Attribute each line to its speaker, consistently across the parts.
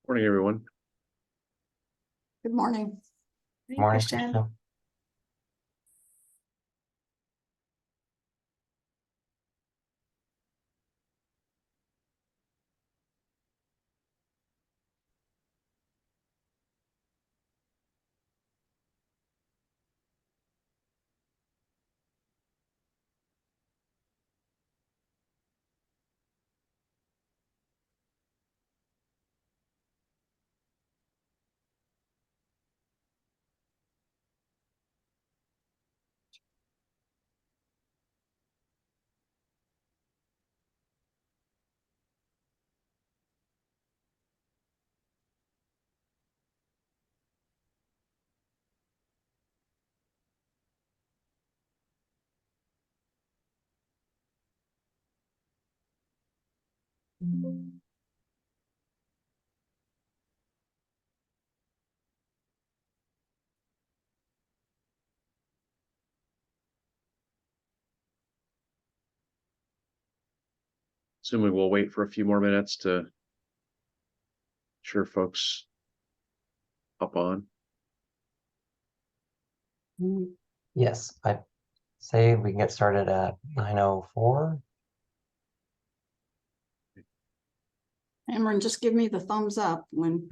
Speaker 1: Morning, everyone.
Speaker 2: Good morning.
Speaker 3: Hey,
Speaker 4: Morning,
Speaker 3: Christian.
Speaker 4: Christian.
Speaker 1: Assuming we'll wait for a few more minutes to ensure folks hop on.
Speaker 4: Yes, I say we can get started at 9:04.
Speaker 2: Cameron, just give me the thumbs up when.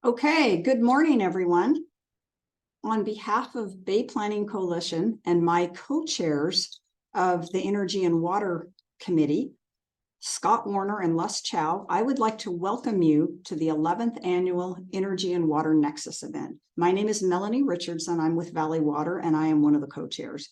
Speaker 2: Okay, good morning, everyone. On behalf of Bay Planning Coalition and my co-chairs of the Energy and Water Committee, Scott Warner and Les Chow, I would like to welcome you to the 11th Annual Energy and Water Nexus event. My name is Melanie Richardson. I'm with Valley Water, and I am one of the co-chairs.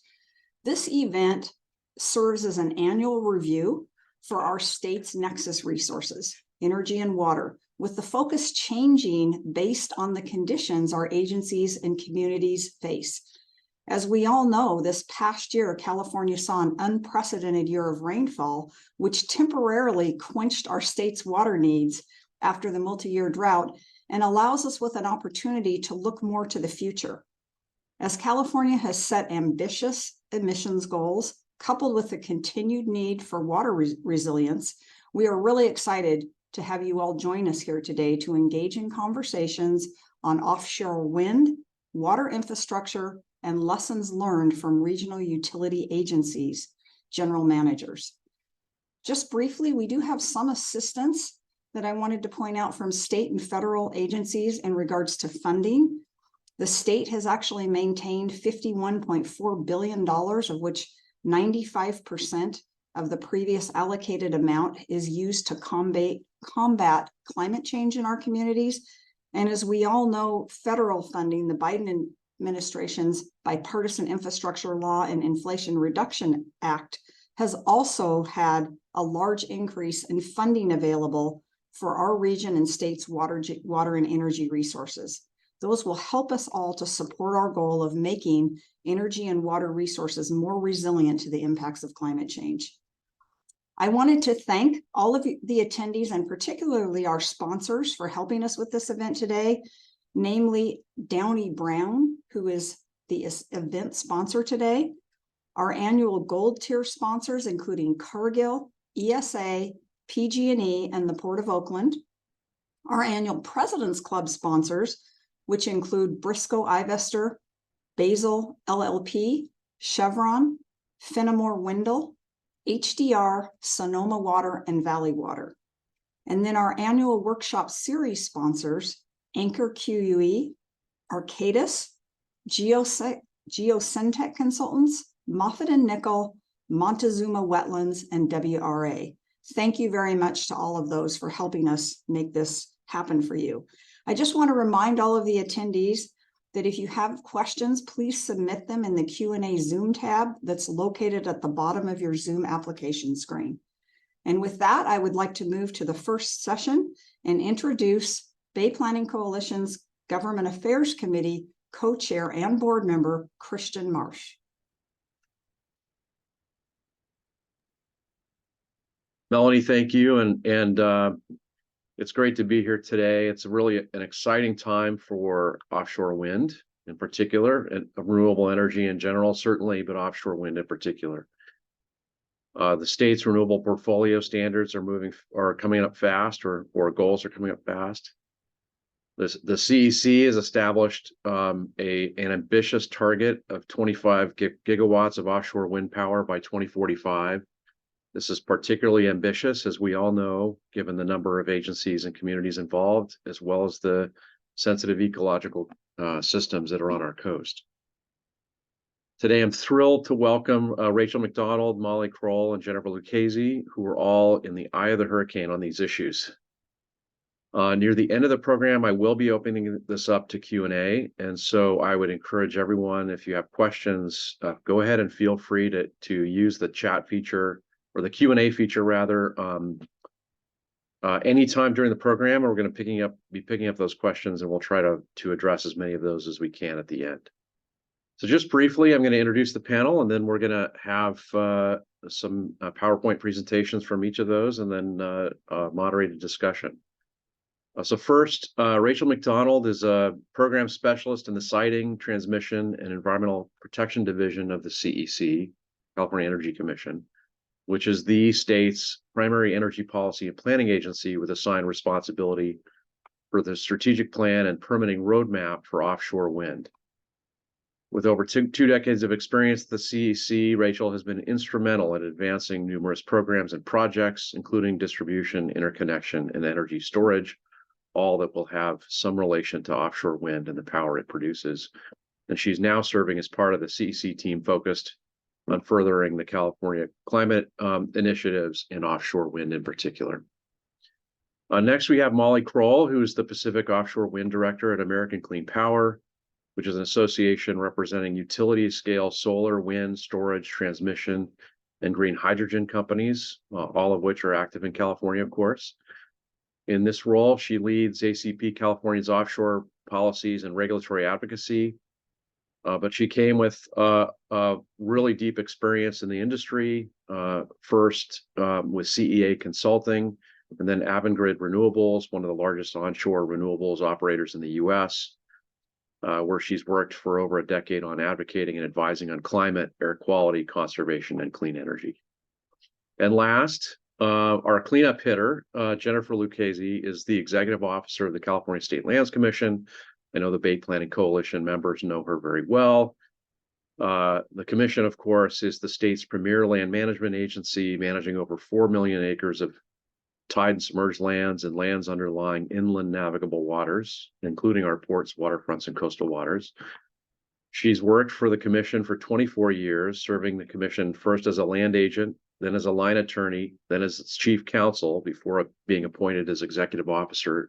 Speaker 2: This event serves as an annual review for our state's Nexus resources, energy and water, with the focus changing based on the conditions our agencies and communities face. As we all know, this past year, California saw an unprecedented year of rainfall, which temporarily quenched our state's water needs after the multi-year drought and allows us with an opportunity to look more to the future. As California has set ambitious emissions goals, coupled with the continued need for water resilience, we are really excited to have you all join us here today to engage in conversations on offshore wind, water infrastructure, and lessons learned from regional utility agencies, general managers. Just briefly, we do have some assistance that I wanted to point out from state and federal agencies in regards to funding. The state has actually maintained $51.4 billion, of which 95% of the previous allocated amount is used to combat climate change in our communities. And as we all know, federal funding, the Biden administration's Bipartisan Infrastructure Law and Inflation Reduction Act, has also had a large increase in funding available for our region and state's water and energy resources. Those will help us all to support our goal of making energy and water resources more resilient to the impacts of climate change. I wanted to thank all of the attendees and particularly our sponsors for helping us with this event today, namely Downey Brown, who is the event sponsor today, our annual gold tier sponsors, including Cargill, ESA, PG&E, and the Port of Oakland, our annual President's Club sponsors, which include Briscoe Ivester, Basil LLP, Chevron, Fenimore Wendell, HDR, Sonoma Water, and Valley Water. And then our annual workshop series sponsors, Anchor QUE, Arcadis, Geosyntec Consultants, Moffitt and Nickel, Montezuma Wetlands, and WRA. Thank you very much to all of those for helping us make this happen for you. I just want to remind all of the attendees that if you have questions, please submit them in the Q&A Zoom tab that's located at the bottom of your Zoom application screen. And with that, I would like to move to the first session and introduce Bay Planning Coalition's Government Affairs Committee co-chair and board member, Christian Marsh.
Speaker 1: Melanie, thank you. And it's great to be here today. It's really an exciting time for offshore wind in particular, and renewable energy in general, certainly, but offshore wind in particular. The state's renewable portfolio standards are coming up fast, or goals are coming up fast. The CEC has established an ambitious target of 25 gigawatts of offshore wind power by 2045. This is particularly ambitious, as we all know, given the number of agencies and communities involved, as well as the sensitive ecological systems that are on our coast. Today, I'm thrilled to welcome Rachel McDonald, Molly Kroll, and Jennifer Lucchese, who are all in the eye of the hurricane on these issues. Near the end of the program, I will be opening this up to Q&A, and so I would encourage everyone, if you have questions, go ahead and feel free to use the chat feature, or the Q&A feature rather, anytime during the program. We're going to be picking up those questions, and we'll try to address as many of those as we can at the end. So just briefly, I'm going to introduce the panel, and then we're going to have some PowerPoint presentations from each of those, and then moderated discussion. So first, Rachel McDonald is a program specialist in the Siting, Transmission, and Environmental Protection Division of the CEC, California Energy Commission, which is the state's primary energy policy and planning agency with assigned responsibility for the strategic plan and permitting roadmap for offshore wind. With over two decades of experience at the CEC, Rachel has been instrumental in advancing numerous programs and projects, including distribution, interconnection, and energy storage, all that will have some relation to offshore wind and the power it produces. And she's now serving as part of the CEC team focused on furthering the California climate initiatives and offshore wind in particular. Next, we have Molly Kroll, who is the Pacific Offshore Wind Director at American Clean Power, which is an association representing utility-scale solar, wind, storage, transmission, and green hydrogen companies, all of which are active in California, of course. In this role, she leads ACP California's offshore policies and regulatory advocacy, but she came with a really deep experience in the industry, first with CEA Consulting, and then Avangrid Renewables, one of the largest onshore renewables operators in the U.S., where she's worked for over a decade on advocating and advising on climate, air quality, conservation, and clean energy. And last, our cleanup hitter, Jennifer Lucchese, is the executive officer of the California State Lands Commission. I know the Bay Planning Coalition members know her very well. The commission, of course, is the state's premier land management agency, managing over 4 million acres of tide and submerged lands and lands underlying inland navigable waters, including our ports, waterfronts, and coastal waters. She's worked for the commission for 24 years, serving the commission first as a land agent then as a line attorney, then as its chief counsel before being appointed as executive officer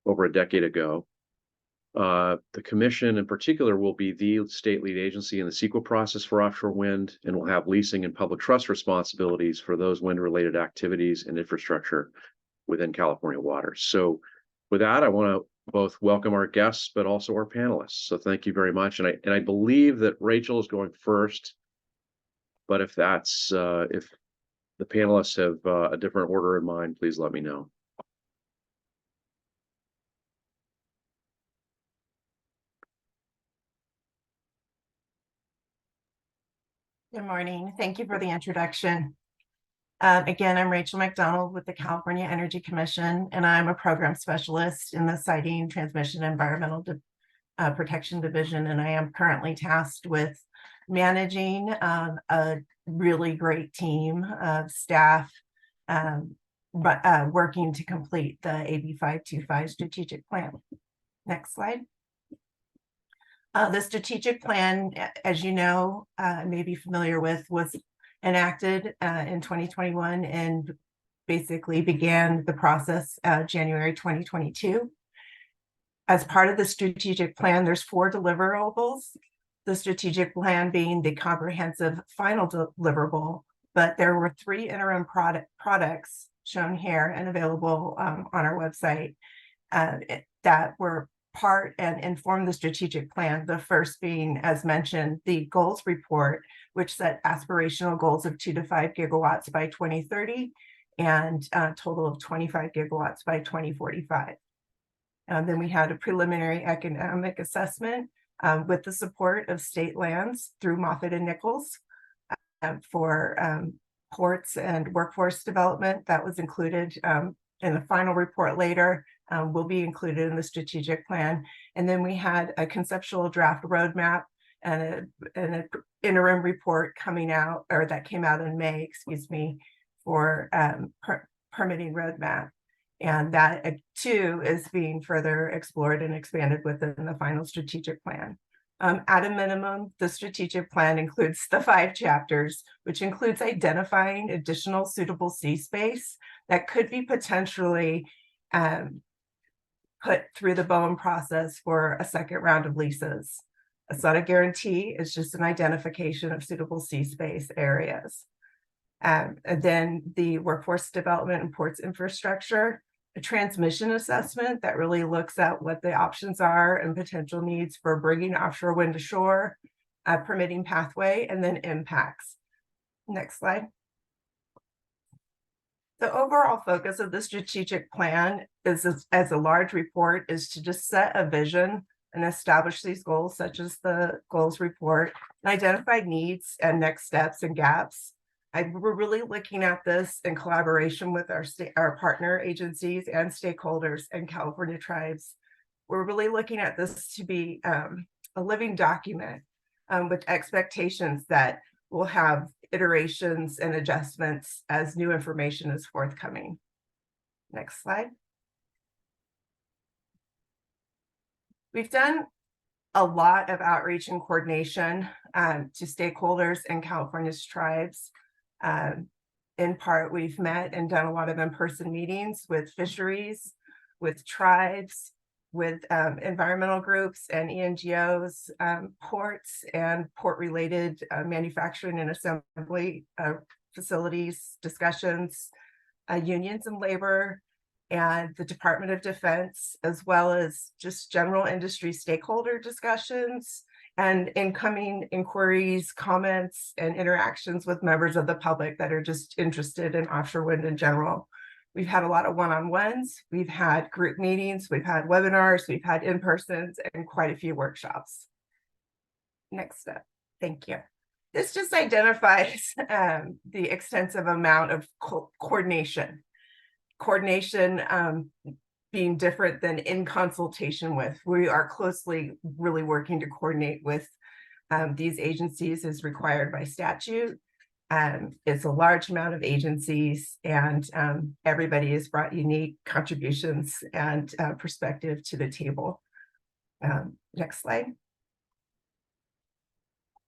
Speaker 1: over a decade ago. The commission in particular will be the state lead agency in the CEQA process for offshore wind and will have leasing and public trust responsibilities for those wind-related activities and infrastructure within California waters. So with that, I want to both welcome our guests, but also our panelists. So thank you very much. And I believe that Rachel is going first, but if that's if the panelists have a different order in mind, please let me know.
Speaker 3: Good morning. Thank you for the introduction. Again, I'm Rachel McDonald with the California Energy Commission, and I'm a program specialist in the Siting, Transmission, Environmental Protection Division, and I am currently tasked with managing a really great team of staff working to complete the AB 525 strategic plan. Next slide. The strategic plan, as you know, may be familiar with, was enacted in 2021 and basically began the process January 2022. As part of the strategic plan, there's 4 deliverables, the strategic plan being the comprehensive final deliverable, but there were 3 interim products shown here and available on our website that were part and inform the strategic plan. The first being, as mentioned, the goals report, which set aspirational goals of 2 to 5 gigawatts by 2030 and a total of 25 gigawatts by 2045. And then we had a preliminary economic assessment with the support of state lands through Moffitt and Nichols for ports and workforce development. That was included in the final report later. Will be included in the strategic plan. And then we had a conceptual draft roadmap and an interim report coming out, or that came out in May, excuse me, for permitting roadmap. And that too is being further explored and expanded within the final strategic plan. At a minimum, the strategic plan includes the 5 chapters, which includes identifying additional suitable sea space that could be potentially put through the BOEM process for a second round of leases. It's not a guarantee, it's just an identification of suitable sea space areas. And then the workforce development and ports infrastructure, a transmission assessment that really looks at what the options are and potential needs for bringing offshore wind to shore, a permitting pathway, and then impacts. Next slide. The overall focus of the strategic plan is, as a large report, is to just set a vision and establish these goals, such as the goals report, and identify needs and next steps and gaps. We're really looking at this in collaboration with our partner agencies and stakeholders and California tribes. We're really looking at this to be a living document with expectations that we'll have iterations and adjustments as new information is forthcoming. Next slide. We've done a lot of outreach and coordination to stakeholders and California's tribes. In part, we've met and done a lot of in-person meetings with fisheries, with tribes, with environmental groups and ENGOs, ports and port-related manufacturing and assembly facilities, discussions, unions and labor, and the Department of Defense, as well as just general industry stakeholder discussions and incoming inquiries, comments, and interactions with members of the public that are just interested in offshore wind in general. We've had a lot of one-on-ones, we've had group meetings, we've had webinars, we've had in-persons, and quite a few workshops. Next step, thank you. This just identifies the extensive amount of coordination. Coordination being different than in consultation with. We are closely really working to coordinate with these agencies as required by statute. It's a large amount of agencies, and everybody has brought unique contributions and perspective to the table. Next slide.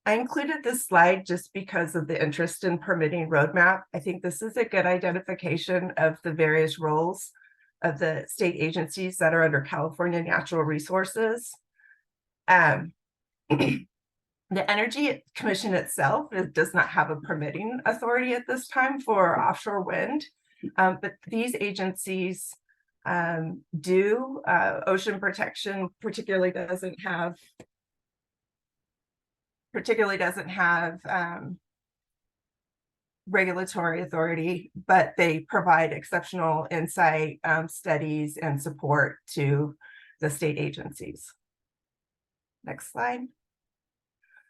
Speaker 3: I included this slide just because of the interest in permitting roadmap. I think this is a good identification of the various roles of the state agencies that are under California Natural Resources. The Energy Commission itself does not have a permitting authority at this time for offshore wind, but these agencies do. Ocean protection particularly doesn't have regulatory authority, but they provide exceptional insight, studies, and support to the state agencies. Next slide.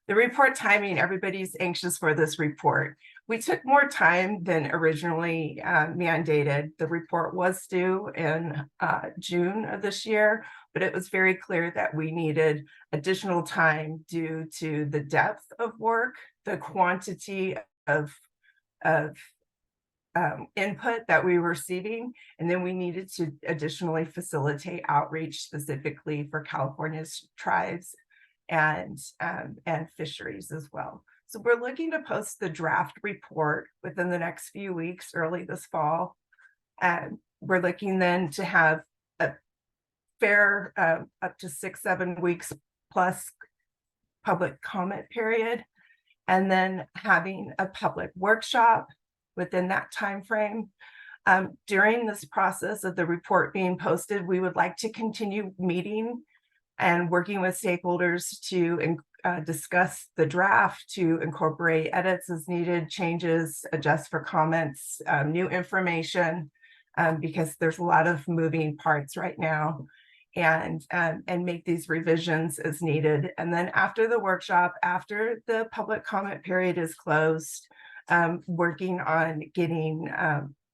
Speaker 3: The report timing, everybody's anxious for this report. We took more time than originally mandated. The report was due in June of this year, but it was very clear that we needed additional time due to the depth of work, the quantity of input that we were receiving, and then we needed to additionally facilitate outreach specifically for California's tribes and fisheries as well. So we're looking to post the draft report within the next few weeks, early this fall. And we're looking then to have a fair up to 6-7 weeks plus public comment period, and then having a public workshop within that time frame. During this process of the report being posted, we would like to continue meeting and working with stakeholders to discuss the draft, to incorporate edits as needed, changes, adjust for comments, new information, because there's a lot of moving parts right now, and make these revisions as needed. And then after the workshop, after the public comment period is closed, working on getting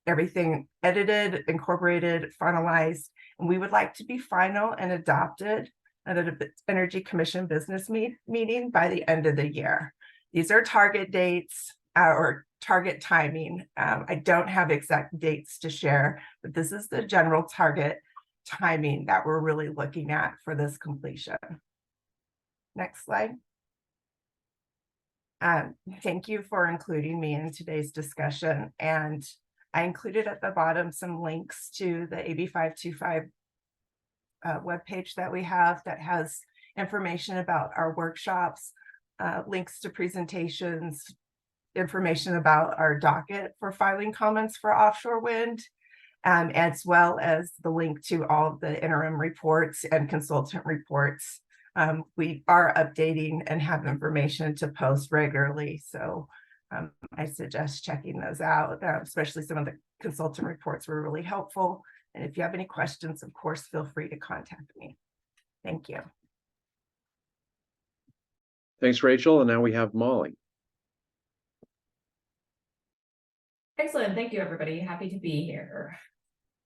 Speaker 3: everything edited, incorporated, finalized, and we would like to be final and adopted at an Energy Commission business meeting by the end of the year. These are target dates or target timing. I don't have exact dates to share, but this is the general target timing that we're really looking at for this completion. Next slide. Thank you for including me in today's discussion. And I included at the bottom some links to the AB 525 webpage that we have that has information about our workshops, links to presentations, information about our docket for filing comments for offshore wind, as well as the link to all of the interim reports and consultant reports. We are updating and have information to post regularly, so I suggest checking those out, especially some of the consultant reports were really helpful. And if you have any questions, of course, feel free to contact me. Thank you.
Speaker 1: Thanks, Rachel. And now we have Molly.
Speaker 5: Excellent. Thank you, everybody. Happy to be here.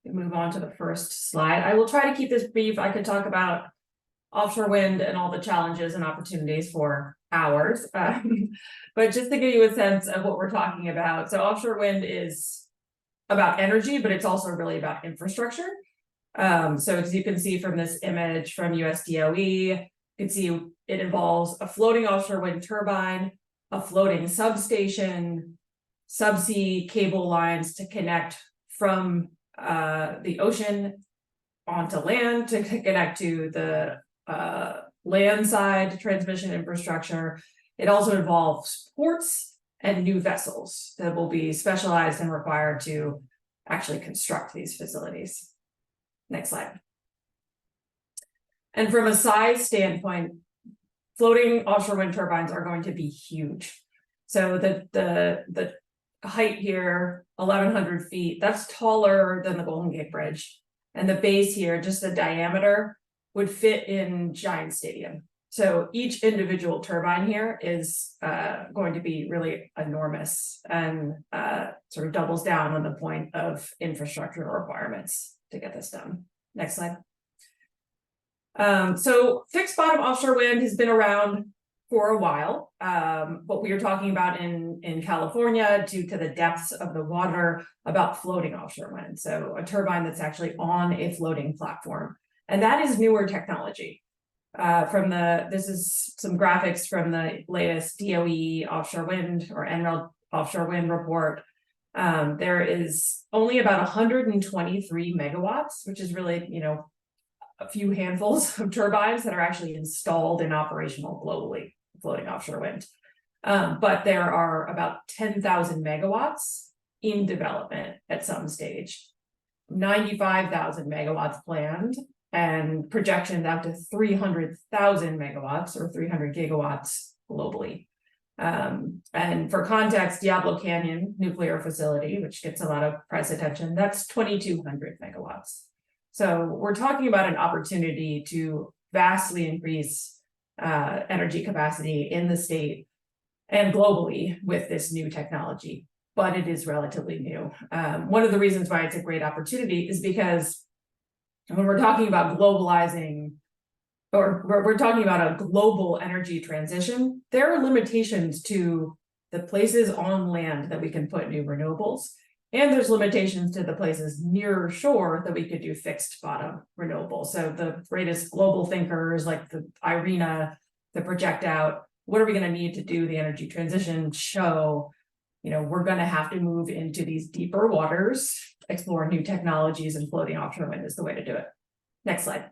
Speaker 5: Move on to the first slide. I will try to keep this brief. I could talk about offshore wind and all the challenges and opportunities for hours, but just to give you a sense of what we're talking about. So offshore wind is about energy, but it's also really about infrastructure. So as you can see from this image from USDOE, you can see it involves a floating offshore wind turbine, a floating substation, subsea cable lines to connect from the ocean onto land, to connect to the land side transmission infrastructure. It also involves ports and new vessels that will be specialized and required to actually construct these facilities. Next slide. And from a size standpoint, floating offshore wind turbines are going to be huge. So the height here, 1,100 feet, that's taller than the Golden Gate Bridge. And the base here, just the diameter, would fit in Giant Stadium. So each individual turbine here is going to be really enormous, and sort of doubles down on the point of infrastructure requirements to get this done. Next slide. So fixed bottom offshore wind has been around for a while. What we are talking about in California, due to the depths of the water, about floating offshore wind. So a turbine that's actually on a floating platform. And that is newer technology. This is some graphics from the latest DOE offshore wind or NREL offshore wind report. There is only about 123 megawatts, which is really, a few handfuls of turbines that are actually installed and operational globally, floating offshore wind. But there are about 10,000 megawatts in development at some stage, 95,000 megawatts planned, and projections out to 300,000 megawatts or 300 gigawatts globally. And for context, Diablo Canyon nuclear facility, which gets a lot of press attention, that's 2,200 megawatts. So we're talking about an opportunity to vastly increase energy capacity in the state and globally with this new technology, but it is relatively new. One of the reasons why it's a great opportunity is because when we're talking about globalizing, or we're talking about a global energy transition, there are limitations to the places on land that we can put new renewables. And there's limitations to the places near shore that we could do fixed bottom renewables. So the greatest global thinkers like the IRENA, that project out, what are we going to need to do the energy transition show, we're going to have to move into these deeper waters, explore new technologies, and floating offshore wind is the way to do it. Next slide.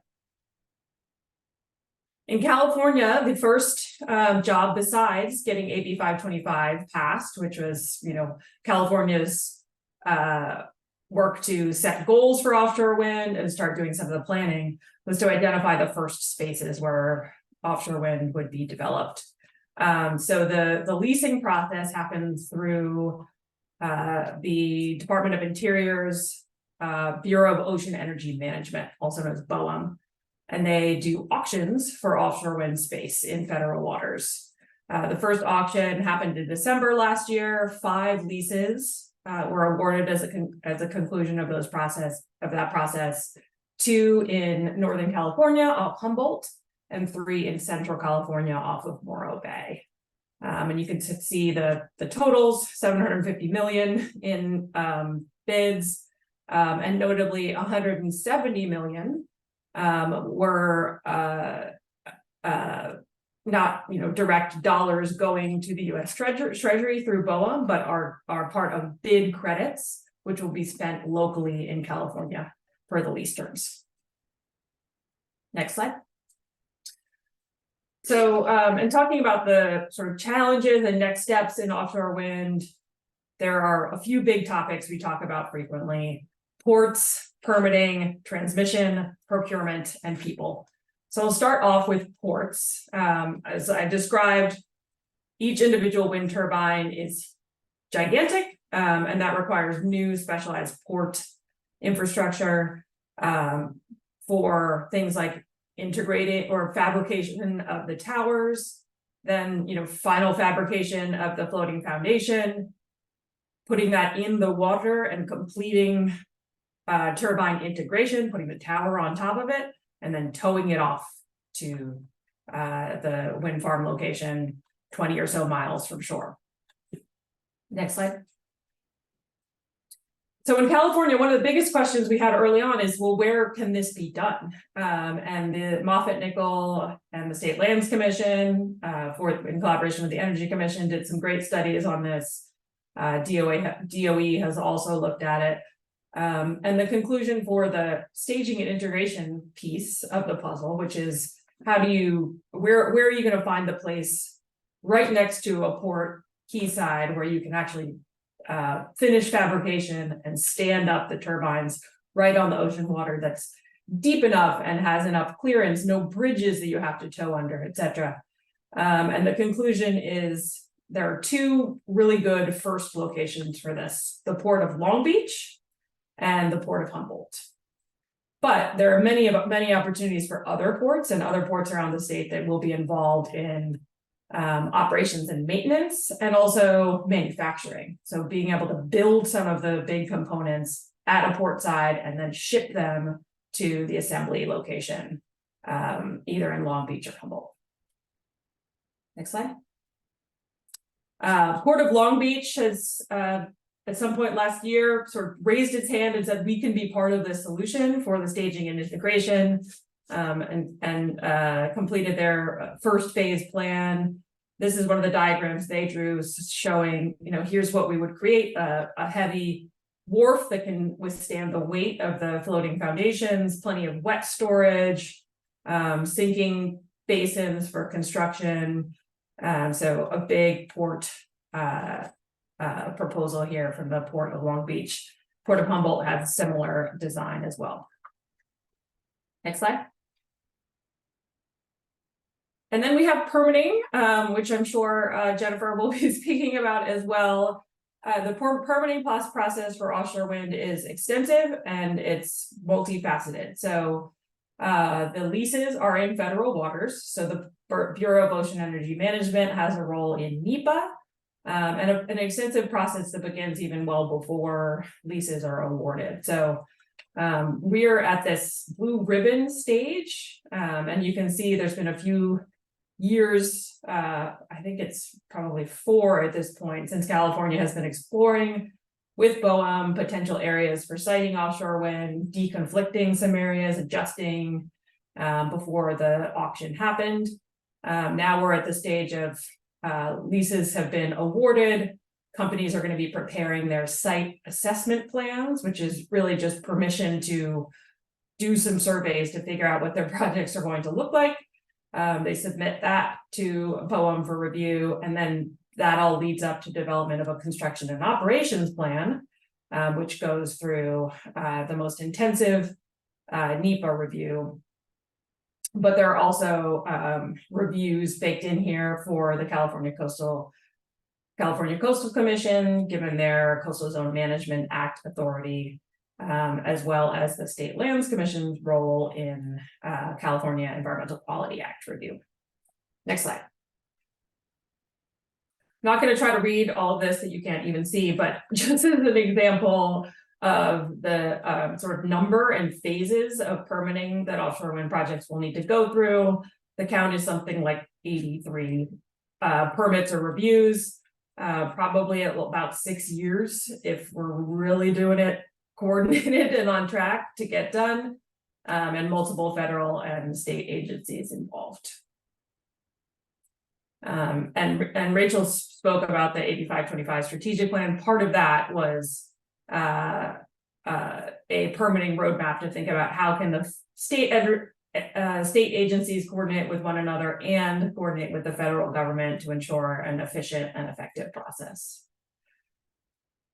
Speaker 5: In California, the first job besides getting AB 525 passed, which was, California's work to set goals for offshore wind and start doing some of the planning, was to identify the first spaces where offshore wind would be developed. So the leasing process happens through the Department of Interior's Bureau of Ocean Energy Management, also known as BOEM, and they do auctions for offshore wind space in federal waters. The first auction happened in December last year. 5 leases were awarded as a conclusion of that process. 2 in Northern California off Humboldt, and 3 in Central California off of Morro Bay. And you can see the totals: 750 million in bids, and notably 170 million were not direct dollars going to the U.S. Treasury through BOEM, but are part of bid credits, which will be spent locally in California for the lease terms. Next slide. So, in talking about the sort of challenges and next steps in offshore wind, there are a few big topics we talk about frequently: ports, permitting, transmission, procurement, and people. So I'll start off with ports. As I described, each individual wind turbine is gigantic, and that requires new specialized port infrastructure for things like integrating or fabrication of the towers, then final fabrication of the floating foundation, putting that in the water and completing turbine integration, putting the tower on top of it, and then towing it off to the wind farm location 20 or so miles from shore. Next slide. So in California, one of the biggest questions we had early on is, well, where can this be done? And the Moffitt-Nichol and the State Lands Commission, in collaboration with the Energy Commission, did some great studies on this. DOE has also looked at it. And the conclusion for the staging and integration piece of the puzzle, which is where are you going to find the place right next to a port quayside where you can actually finish fabrication and stand up the turbines right on the ocean water that's deep enough and has enough clearance, no bridges that you have to tow under, etc. And the conclusion is there are 2 really good first locations for this: the Port of Long Beach and the Port of Humboldt. But there are many opportunities for other ports and other ports around the state that will be involved in operations and maintenance, and also manufacturing. So being able to build some of the big components at a port side and then ship them to the assembly location, either in Long Beach or Humboldt. Next slide. Port of Long Beach has at some point last year sort of raised its hand and said we can be part of the solution for the staging and integration. and completed their first phase plan. This is one of the diagrams they drew showing, here's what we would create, a heavy wharf that can withstand the weight of the floating foundations, plenty of wet storage, sinking basins for construction. So a big port proposal here from the Port of Long Beach. Port of Humboldt has similar design as well. Next slide. And then we have permitting, which I'm sure Jennifer will be speaking about as well. The permitting process for offshore wind is extensive and it's multifaceted. So the leases are in federal waters. So the Bureau of Ocean Energy Management has a role in NEPA, and an extensive process that begins even well before leases are awarded. So we're at this blue ribbon stage, and you can see there's been a few years, I think it's probably 4 at this point, since California has been exploring with BOEM potential areas for siting offshore wind, deconflicting some areas, adjusting before the auction happened. Now we're at the stage of leases have been awarded. Companies are going to be preparing their site assessment plans, which is really just permission to do some surveys to figure out what their projects are going to look like. They submit that to BOEM for review, and then that all leads up to development of a construction and operations plan, which goes through the most intensive NEPA review. But there are also reviews baked in here for the California Coastal Commission, given their Coastal Zone Management Act authority, as well as the State Lands Commission's role in California Environmental Quality Act review. Next slide. Not going to try to read all of this that you can't even see, but just as an example of the sort of number and phases of permitting that offshore wind projects will need to go through, the count is something like 83 permits or reviews, probably at about 6 years if we're really doing it coordinated and on track to get done, and multiple federal and state agencies involved. And Rachel spoke about the 85-25 strategic plan. Part of that was a permitting roadmap to think about how can the state agencies coordinate with one another and coordinate with the federal government to ensure an efficient and effective process.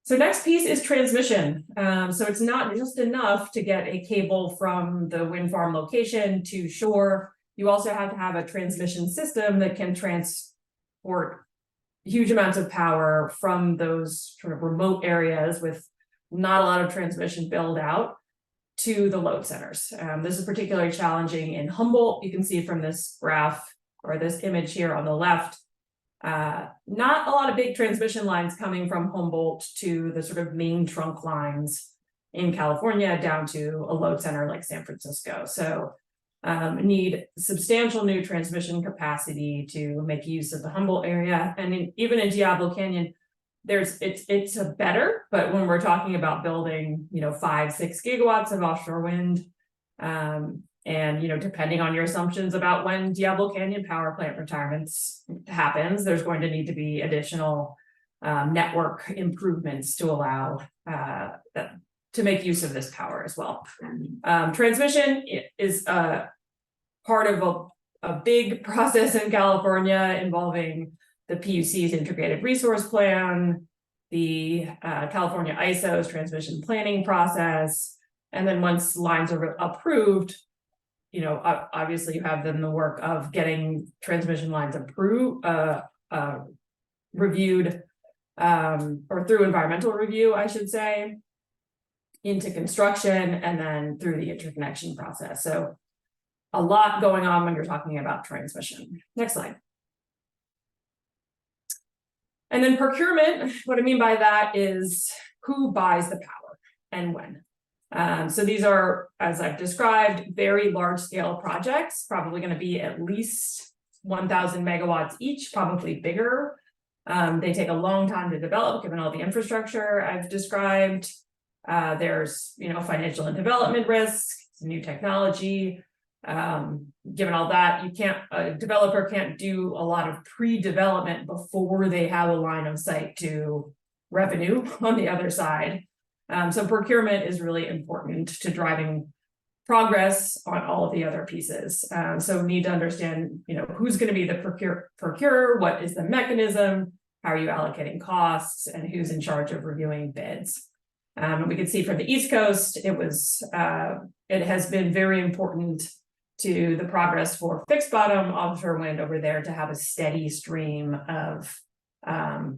Speaker 5: So next piece is transmission. So it's not just enough to get a cable from the wind farm location to shore. You also have to have a transmission system that can transport huge amounts of power from those sort of remote areas with not a lot of transmission build out to the load centers. This is particularly challenging in Humboldt. You can see from this graph or this image here on the left, not a lot of big transmission lines coming from Humboldt to the sort of main trunk lines in California down to a load center like San Francisco. So need substantial new transmission capacity to make use of the Humboldt area. And even in Diablo Canyon, it's a better, but when we're talking about building, 5-6 gigawatts of offshore wind, and depending on your assumptions about when Diablo Canyon power plant retirements happens, there's going to need to be additional network improvements to allow to make use of this power as well. Transmission is part of a big process in California involving the PUC's integrated resource plan, the California ISO's transmission planning process, and then once lines are approved, obviously you have then the work of getting transmission lines approved, reviewed, or through environmental review, I should say, into construction, and then through the interconnection process. So a lot going on when you're talking about transmission. Next slide. And then procurement, what I mean by that is who buys the power and when. So these are, as I've described, very large scale projects, probably going to be at least 1,000 megawatts each, probably bigger. They take a long time to develop, given all the infrastructure I've described. There's, financial and development risk, new technology. Given all that, a developer can't do a lot of pre-development before they have a line of sight to revenue on the other side. So procurement is really important to driving progress on all of the other pieces. So we need to understand, who's going to be the procurer, what is the mechanism, how are you allocating costs, and who's in charge of reviewing bids. We can see from the East Coast, it has been very important to the progress for fixed bottom offshore wind over there to have a steady stream of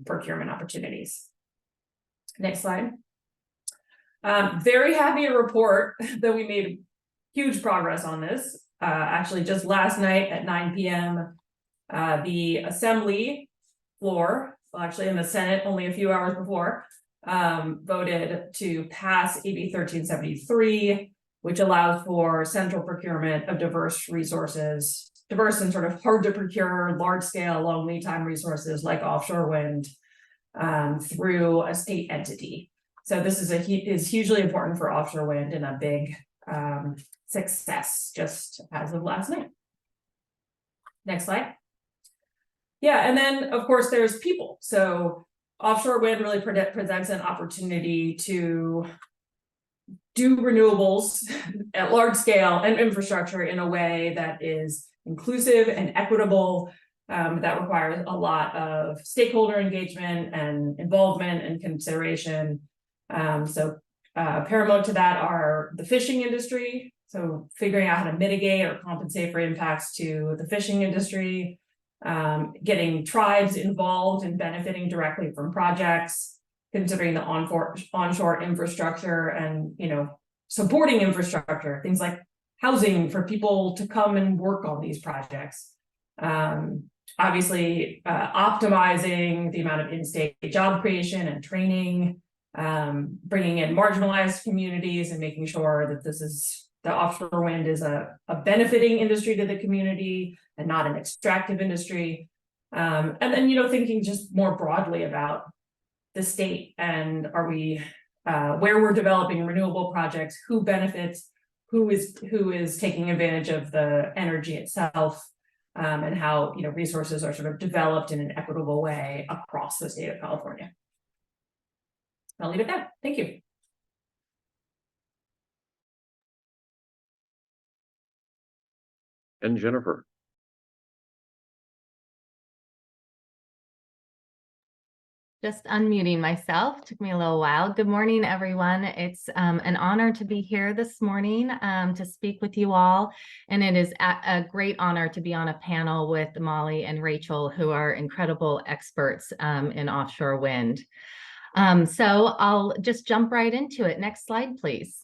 Speaker 5: procurement opportunities. Next slide. Very happy to report that we made huge progress on this. Actually, just last night at 9 p.m., the Assembly floor, well, actually in the Senate only a few hours before, voted to pass AB 1373, which allows for central procurement of diverse resources, diverse and sort of hard to procure, large scale, long lead time resources like offshore wind through a state entity. So this is hugely important for offshore wind and a big success just as of last night. Next slide. Yeah, and then of course there's people. So offshore wind really presents an opportunity to do renewables at large scale and infrastructure in a way that is inclusive and equitable, that requires a lot of stakeholder engagement and involvement and consideration. Paramount to that are the fishing industry. So figuring out how to mitigate or compensate for impacts to the fishing industry, getting tribes involved and benefiting directly from projects, considering the onshore infrastructure and, supporting infrastructure, things like housing for people to come and work on these projects. Obviously, optimizing the amount of in-state job creation and training, bringing in marginalized communities and making sure that the offshore wind is a benefiting industry to the community and not an extractive industry. And then, thinking just more broadly about the state and where we're developing renewable projects, who benefits, who is taking advantage of the energy itself, and how resources are sort of developed in an equitable way across the state of California. I'll leave it there. Thank you.
Speaker 1: And Jennifer.
Speaker 6: Just unmuting myself, took me a little while. Good morning, everyone. It's an honor to be here this morning to speak with you all. And it is a great honor to be on a panel with Molly and Rachel, who are incredible experts in offshore wind. So I'll just jump right into it. Next slide, please.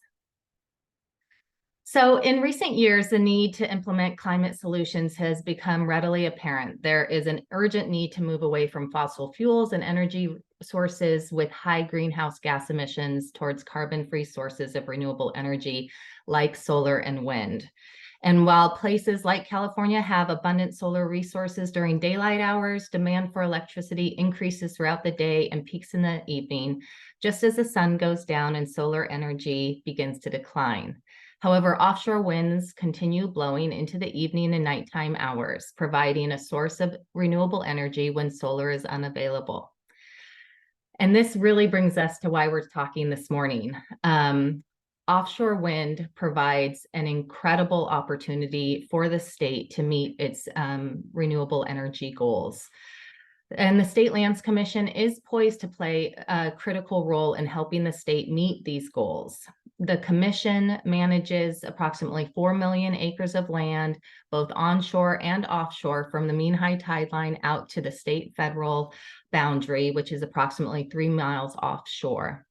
Speaker 6: So in recent years, the need to implement climate solutions has become readily apparent. There is an urgent need to move away from fossil fuels and energy sources with high greenhouse gas emissions towards carbon-free sources of renewable energy like solar and wind. And while places like California have abundant solar resources during daylight hours, demand for electricity increases throughout the day and peaks in the evening, just as the sun goes down and solar energy begins to decline. However, offshore winds continue blowing into the evening and nighttime hours, providing a source of renewable energy when solar is unavailable. And this really brings us to why we're talking this morning. Offshore wind provides an incredible opportunity for the state to meet its renewable energy goals. And the State Lands Commission is poised to play a critical role in helping the state meet these goals. The commission manages approximately 4 million acres of land, both onshore and offshore, from the mean high tide line out to the state federal boundary, which is approximately 3 miles offshore.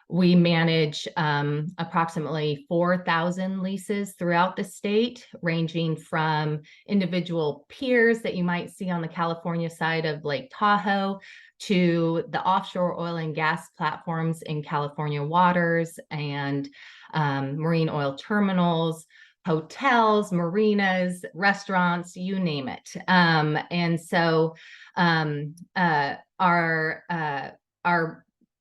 Speaker 6: We manage approximately 4,000 leases throughout the state, ranging from individual piers that you might see on the California side of Lake Tahoe to the offshore oil and gas platforms in California waters and marine oil terminals, hotels, marinas, restaurants, you name it. And so our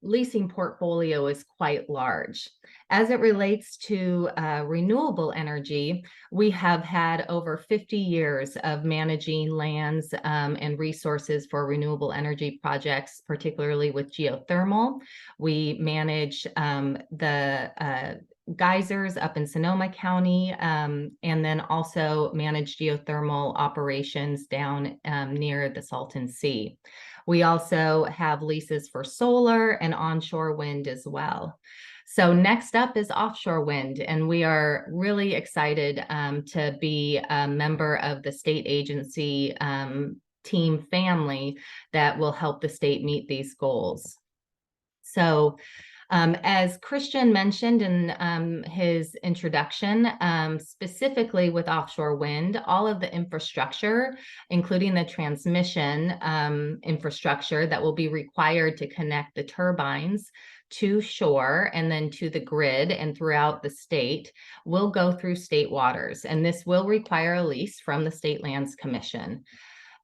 Speaker 6: leasing portfolio is quite large. As it relates to renewable energy, we have had over 50 years of managing lands and resources for renewable energy projects, particularly with geothermal. We manage the geysers up in Sonoma County, and then also manage geothermal operations down near the Salton Sea. We also have leases for solar and onshore wind as well. So next up is offshore wind, and we are really excited to be a member of the state agency team family that will help the state meet these goals. So as Christian mentioned in his introduction, specifically with offshore wind, all of the infrastructure, including the transmission infrastructure that will be required to connect the turbines to shore and then to the grid and throughout the state, will go through state waters. And this will require a lease from the State Lands Commission.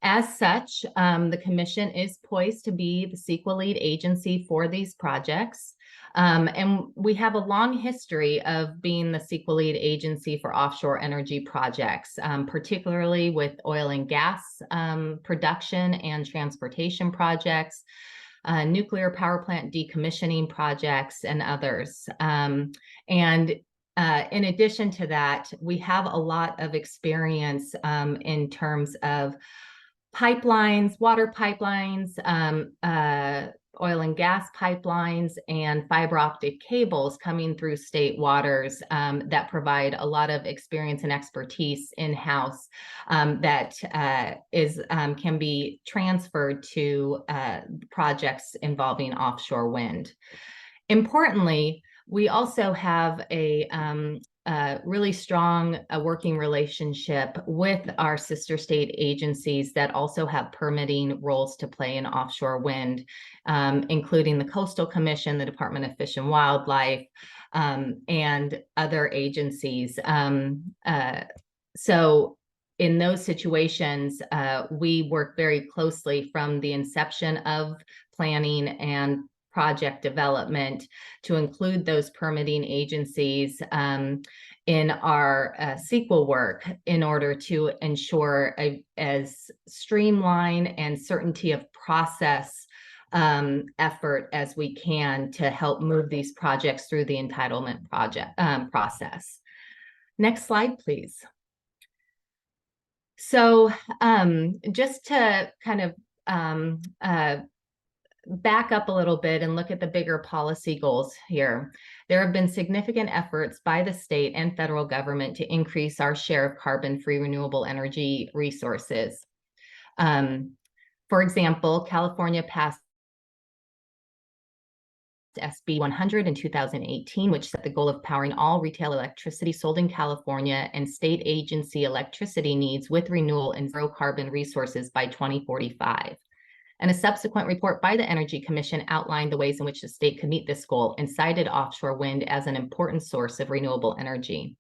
Speaker 6: As such, the commission is poised to be the CEQA lead agency for these projects. And we have a long history of being the CEQA lead agency for offshore energy projects, particularly with oil and gas production and transportation projects, nuclear power plant decommissioning projects, and others. In addition to that, we have a lot of experience in terms of pipelines, water pipelines, oil and gas pipelines, and fiber optic cables coming through state waters that provide a lot of experience and expertise in-house that can be transferred to projects involving offshore wind. Importantly, we also have a really strong working relationship with our sister state agencies that also have permitting roles to play in offshore wind, including the Coastal Commission, the Department of Fish and Wildlife, and other agencies. So in those situations, we work very closely from the inception of planning and project development to include those permitting agencies in our CEQA work in order to ensure as streamlined and certainty of process effort as we can to help move these projects through the entitlement process. Next slide, please. So just to kind of back up a little bit and look at the bigger policy goals here. There have been significant efforts by the state and federal government to increase our share of carbon-free renewable energy resources. For example, California passed SB 100 in 2018, which set the goal of powering all retail electricity sold in California and state agency electricity needs with renewable and zero carbon resources by 2045. And a subsequent report by the Energy Commission outlined the ways in which the state could meet this goal and cited offshore wind as an important source of renewable energy.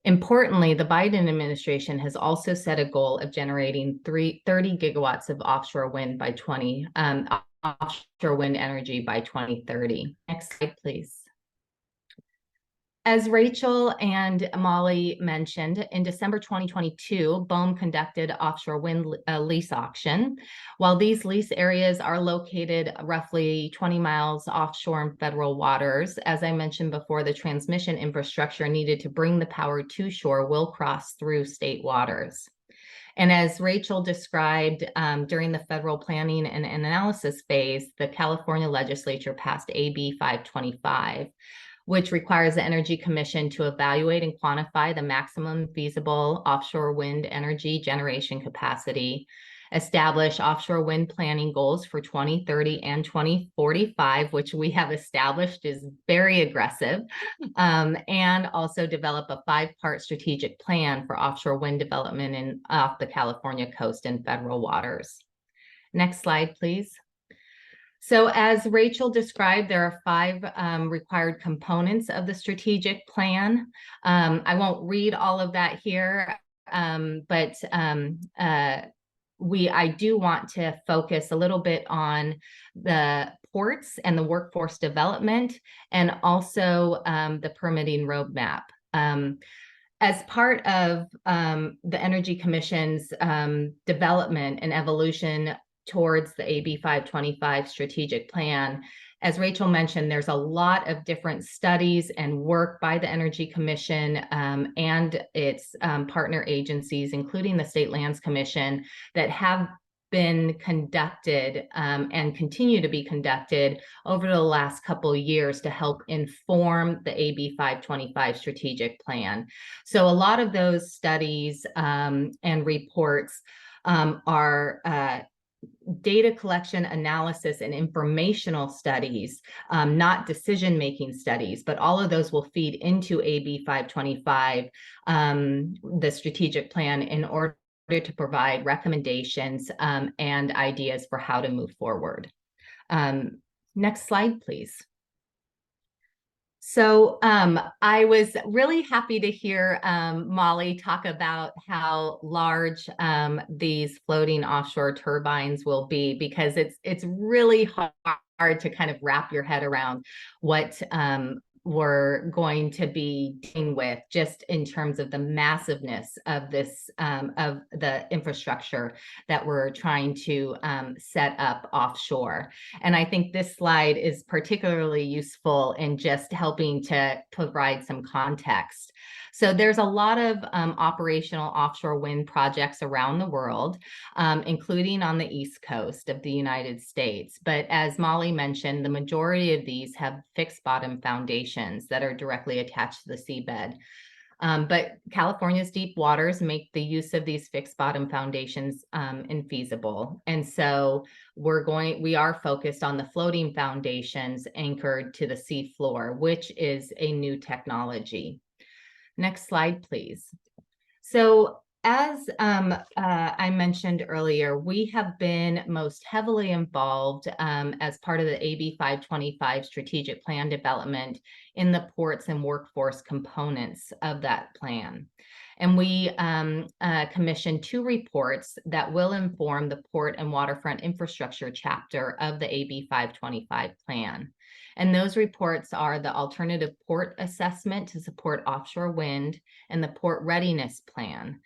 Speaker 6: Importantly, the Biden administration has also set a goal of generating 30 gigawatts of offshore wind by offshore wind energy by 2030. Next slide, please. As Rachel and Molly mentioned, in December 2022, BOEM conducted offshore wind lease auction. While these lease areas are located roughly 20 miles offshore in federal waters, as I mentioned before, the transmission infrastructure needed to bring the power to shore will cross through state waters. And as Rachel described during the federal planning and analysis phase, the California legislature passed AB 525. Which requires the Energy Commission to evaluate and quantify the maximum feasible offshore wind energy generation capacity, establish offshore wind planning goals for 2030 and 2045, which we have established is very aggressive, and also develop a 5-part strategic plan for offshore wind development off the California coast and federal waters. Next slide, please. So as Rachel described, there are 5 required components of the strategic plan. I won't read all of that here, but I do want to focus a little bit on the ports and the workforce development, and also the permitting roadmap. As part of the Energy Commission's development and evolution towards the AB 525 strategic plan, as Rachel mentioned, there's a lot of different studies and work by the Energy Commission and its partner agencies, including the State Lands Commission, that have been conducted and continue to be conducted over the last couple of years to help inform the AB 525 strategic plan. So a lot of those studies and reports are data collection, analysis, and informational studies, not decision-making studies, but all of those will feed into AB 525, the strategic plan, in order to provide recommendations and ideas for how to move forward. Next slide, please. So I was really happy to hear Molly talk about how large these floating offshore turbines will be, because it's really hard to kind of wrap your head around what we're going to be dealing with, just in terms of the massiveness of this of the infrastructure that we're trying to set up offshore. And I think this slide is particularly useful in just helping to provide some context. So there's a lot of operational offshore wind projects around the world, including on the East Coast of the United States. But as Molly mentioned, the majority of these have fixed bottom foundations that are directly attached to the seabed. But California's deep waters make the use of these fixed bottom foundations infeasible. And so we are focused on the floating foundations anchored to the sea floor, which is a new technology. Next slide, please. So as I mentioned earlier, we have been most heavily involved as part of the AB 525 strategic plan development in the ports and workforce components of that plan. And we commissioned 2 reports that will inform the port and waterfront infrastructure chapter of the AB 525 plan. And those reports are the alternative port assessment to support offshore wind and the port readiness plan.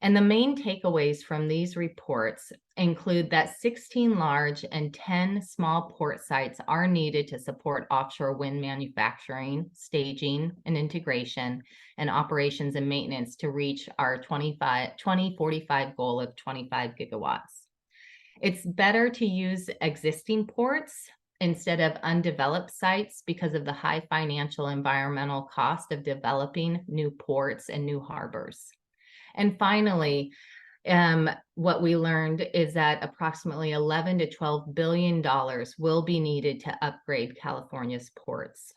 Speaker 6: And the main takeaways from these reports include that 16 large and 10 small port sites are needed to support offshore wind manufacturing, staging, and integration, and operations and maintenance to reach our 2045 goal of 25 gigawatts. It's better to use existing ports instead of undeveloped sites because of the high financial environmental cost of developing new ports and new harbors. And finally, what we learned is that approximately $11 to $12 billion will be needed to upgrade California's ports.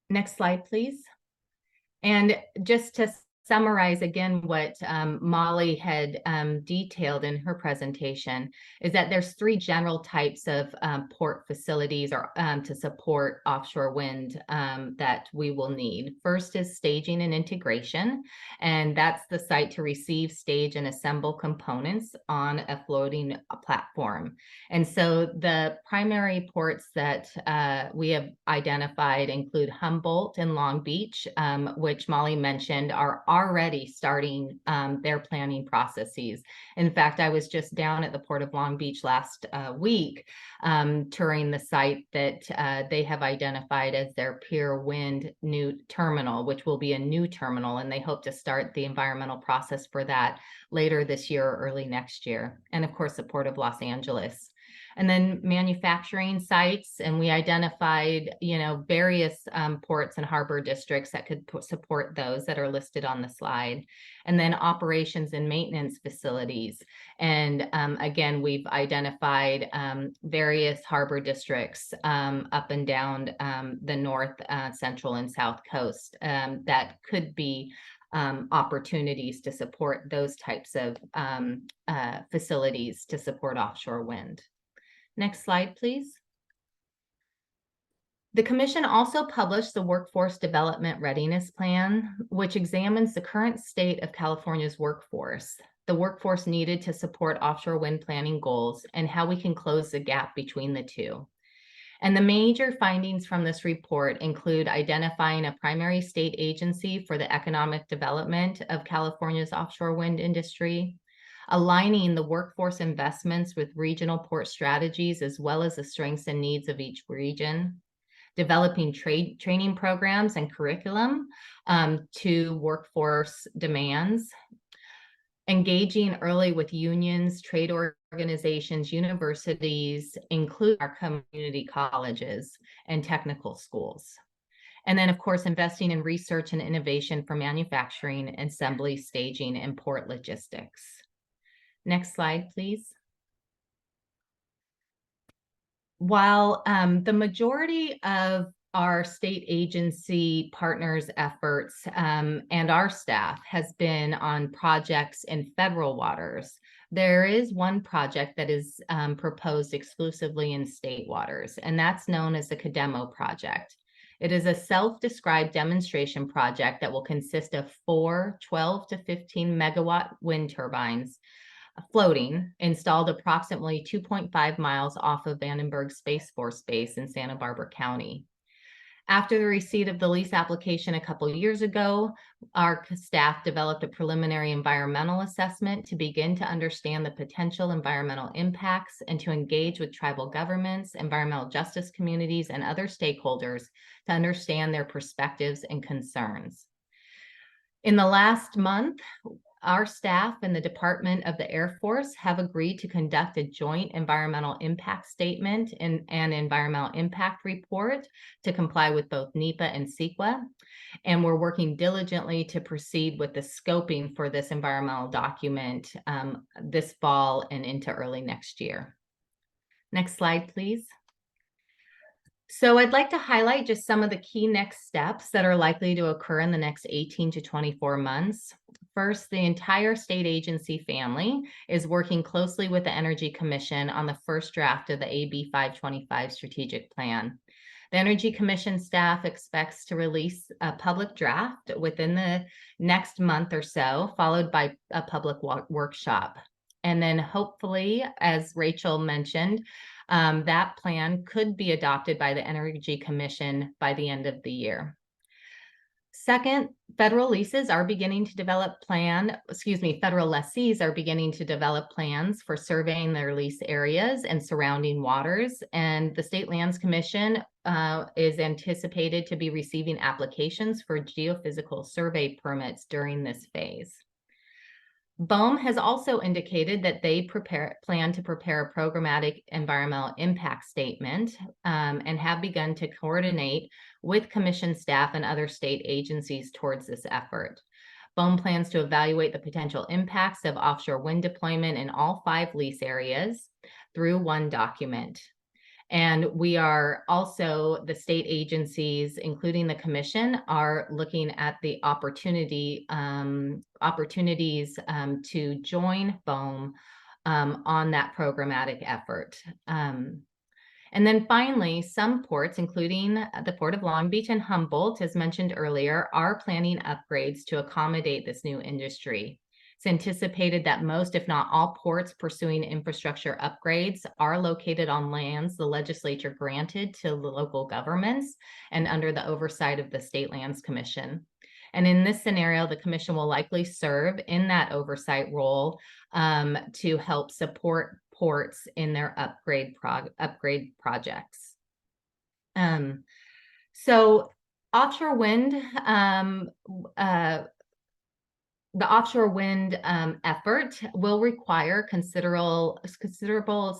Speaker 6: Next slide, please. And just to summarize again what Molly had detailed in her presentation, is that there's 3 general types of port facilities or to support offshore wind that we will need. First is staging and integration, and that's the site to receive, stage, and assemble components on a floating platform. And so the primary ports that we have identified include Humboldt and Long Beach, which Molly mentioned are already starting their planning processes. In fact, I was just down at the Port of Long Beach last week touring the site that they have identified as their Pier Wind new terminal, which will be a new terminal, and they hope to start the environmental process for that later this year or early next year. And of course, the Port of Los Angeles. And then manufacturing sites, and we identified, various ports and harbor districts that could support those that are listed on the slide. And then operations and maintenance facilities. And again, we've identified various harbor districts up and down the north, central, and south coast that could be opportunities to support those types of facilities to support offshore wind. Next slide, please. The Commission also published the Workforce Development Readiness Plan, which examines the current state of California's workforce. the workforce needed to support offshore wind planning goals, and how we can close the gap between the two. And the major findings from this report include identifying a primary state agency for the economic development of California's offshore wind industry, aligning the workforce investments with regional port strategies, as well as the strengths and needs of each region, developing training programs and curriculum to workforce demands, engaging early with unions, trade organizations, universities, including our community colleges and technical schools. And then, of course, investing in research and innovation for manufacturing, assembly, staging, and port logistics. Next slide, please. While the majority of our state agency partners' efforts and our staff has been on projects in federal waters, there is one project that is proposed exclusively in state waters, and that's known as the Cademo project. It is a self-described demonstration project that will consist of 4 12 to 15 megawatt wind turbines floating, installed approximately 2.5 miles off of Vandenberg Space Force Base in Santa Barbara County. After the receipt of the lease application a couple years ago, our staff developed a preliminary environmental assessment to begin to understand the potential environmental impacts and to engage with tribal governments, environmental justice communities, and other stakeholders to understand their perspectives and concerns. In the last month, our staff and the Department of the Air Force have agreed to conduct a joint environmental impact statement and an environmental impact report to comply with both NEPA and CEQA. And we're working diligently to proceed with the scoping for this environmental document this fall and into early next year. Next slide, please. So I'd like to highlight just some of the key next steps that are likely to occur in the next 18 to 24 months. First, the entire state agency family is working closely with the Energy Commission on the first draft of the AB 525 strategic plan. The Energy Commission staff expects to release a public draft within the next month or so, followed by a public workshop. And then hopefully, as Rachel mentioned, that plan could be adopted by the Energy Commission by the end of the year. Second, federal lessees are beginning to develop plans for surveying their lease areas and surrounding waters. And the State Lands Commission is anticipated to be receiving applications for geophysical survey permits during this phase. BOEM has also indicated that they plan to prepare a programmatic environmental impact statement and have begun to coordinate with commission staff and other state agencies towards this effort. BOEM plans to evaluate the potential impacts of offshore wind deployment in all 5 lease areas through one document. And we are also, the state agencies, including the commission, are looking at the opportunities to join BOEM on that programmatic effort. And then finally, some ports, including the Port of Long Beach and Humboldt, as mentioned earlier, are planning upgrades to accommodate this new industry. It's anticipated that most, if not all, ports pursuing infrastructure upgrades are located on lands the legislature granted to the local governments and under the oversight of the State Lands Commission. And in this scenario, the commission will likely serve in that oversight role to help support ports in their upgrade projects. So offshore wind, the offshore wind effort will require considerable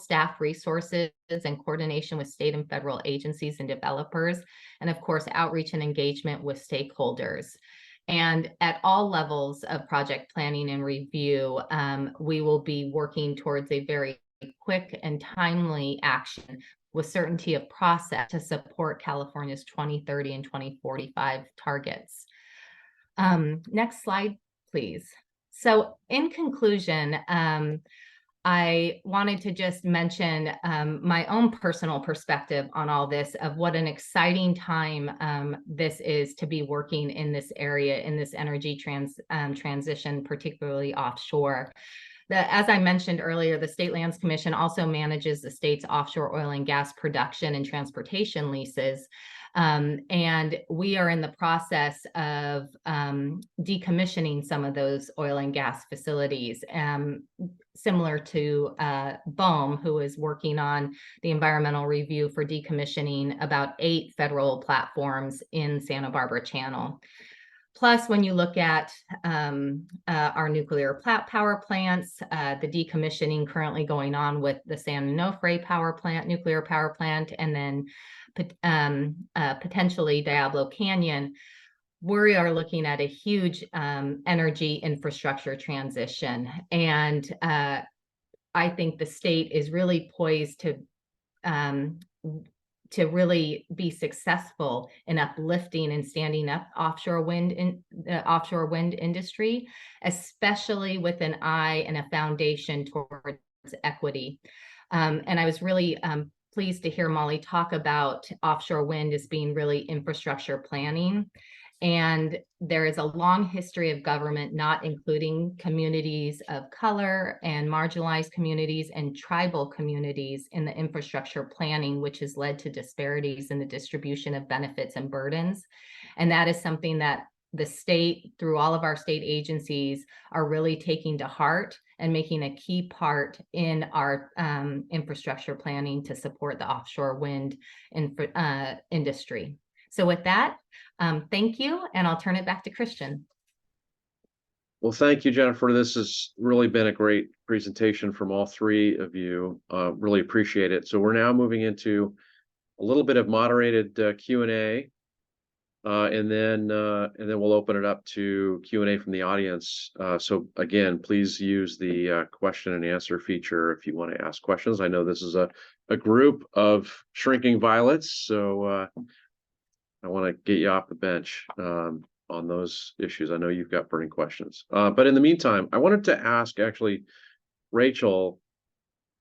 Speaker 6: staff resources and coordination with state and federal agencies and developers, and of course, outreach and engagement with stakeholders. And at all levels of project planning and review, we will be working towards a very quick and timely action with certainty of process to support California's 2030 and 2045 targets. Next slide, please. So in conclusion, I wanted to just mention my own personal perspective on all this of what an exciting time this is to be working in this area, in this energy transition, particularly offshore. As I mentioned earlier, the State Lands Commission also manages the state's offshore oil and gas production and transportation leases. And we are in the process of decommissioning some of those oil and gas facilities, similar to BOEM, who is working on the environmental review for decommissioning about 8 federal platforms in Santa Barbara Channel. Plus, when you look at our nuclear power plants, the decommissioning currently going on with the San Onofre power plant, nuclear power plant, and then potentially Diablo Canyon, we are looking at a huge energy infrastructure transition. And I think the state is really poised to really be successful in uplifting and standing up offshore wind in the offshore wind industry, especially with an eye and a foundation towards equity. And I was really pleased to hear Molly talk about offshore wind as being really infrastructure planning. And there is a long history of government not including communities of color and marginalized communities and tribal communities in the infrastructure planning, which has led to disparities in the distribution of benefits and burdens. And that is something that the state, through all of our state agencies, are really taking to heart and making a key part in our infrastructure planning to support the offshore wind industry. So with that, thank you, and I'll turn it back to Christian.
Speaker 1: Well, thank you, Jennifer. This has really been a great presentation from all 3 of you. Really appreciate it. So we're now moving into a little bit of moderated Q&A, and then we'll open it up to Q&A from the audience. So again, please use the question and answer feature if you want to ask questions. I know this is a group of shrinking violets, so I want to get you off the bench on those issues. I know you've got burning questions. But in the meantime, I wanted to ask actually, Rachel,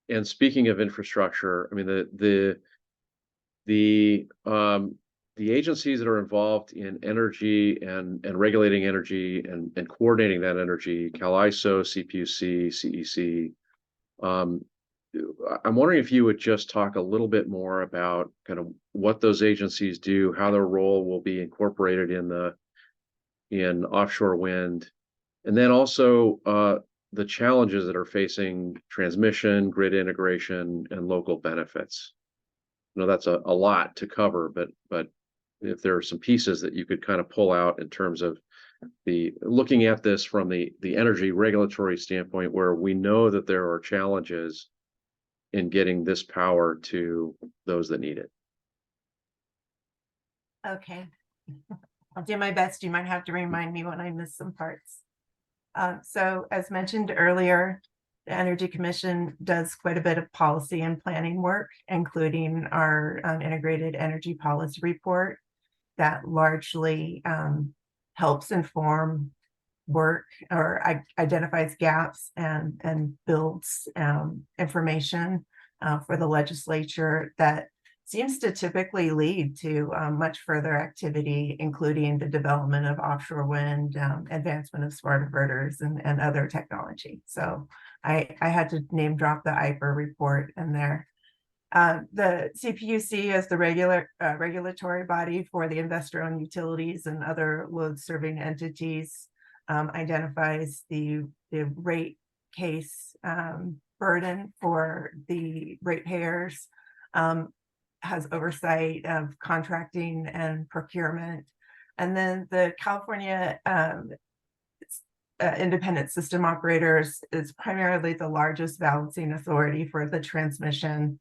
Speaker 1: and speaking of infrastructure, I mean, the agencies that are involved in energy and regulating energy and coordinating that energy, CAISO, CPUC, CEC, I'm wondering if you would just talk a little bit more about kind of what those agencies do, how their role will be incorporated in offshore wind, and then also the challenges that are facing transmission, grid integration, and local benefits. I know that's a lot to cover, but if there are some pieces that you could kind of pull out in terms of looking at this from the energy regulatory standpoint, where we know that there are challenges in getting this power to those that need it.
Speaker 3: Okay, I'll do my best. You might have to remind me when I miss some parts. So as mentioned earlier, the Energy Commission does quite a bit of policy and planning work, including our integrated energy policy report that largely helps inform work or identifies gaps and builds information for the legislature that seems to typically lead to much further activity, including the development of offshore wind, advancement of smart inverters, and other technology. So I had to name drop the IPER report in there. The CPUC is the regulatory body for the investor-owned utilities and other load-serving entities, identifies the rate case burden for the ratepayers, has oversight of contracting and procurement. And then the California Independent System Operators is primarily the largest balancing authority for the transmission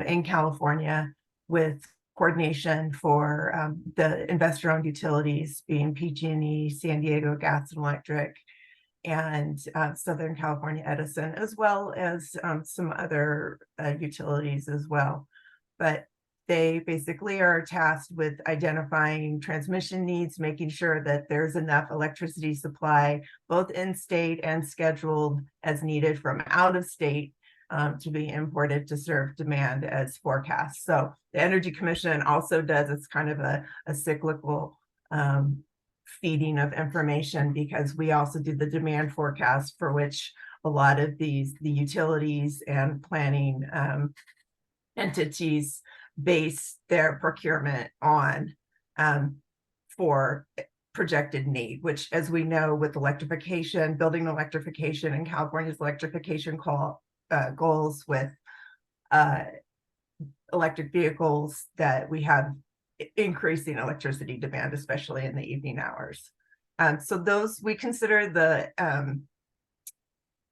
Speaker 3: in California, with coordination for the investor-owned utilities being PG&E, San Diego Gas and Electric, and Southern California Edison, as well as some other utilities as well. But They basically are tasked with identifying transmission needs, making sure that there's enough electricity supply, both in state and scheduled as needed from out of state, to be imported to serve demand as forecast. So the Energy Commission also does, it's kind of a cyclical feeding of information, because we also do the demand forecast, for which a lot of the utilities and planning entities base their procurement on for projected need, which, as we know, with electrification, building electrification and California's electrification goals with electric vehicles, that we have increasing electricity demand, especially in the evening hours. So those, we consider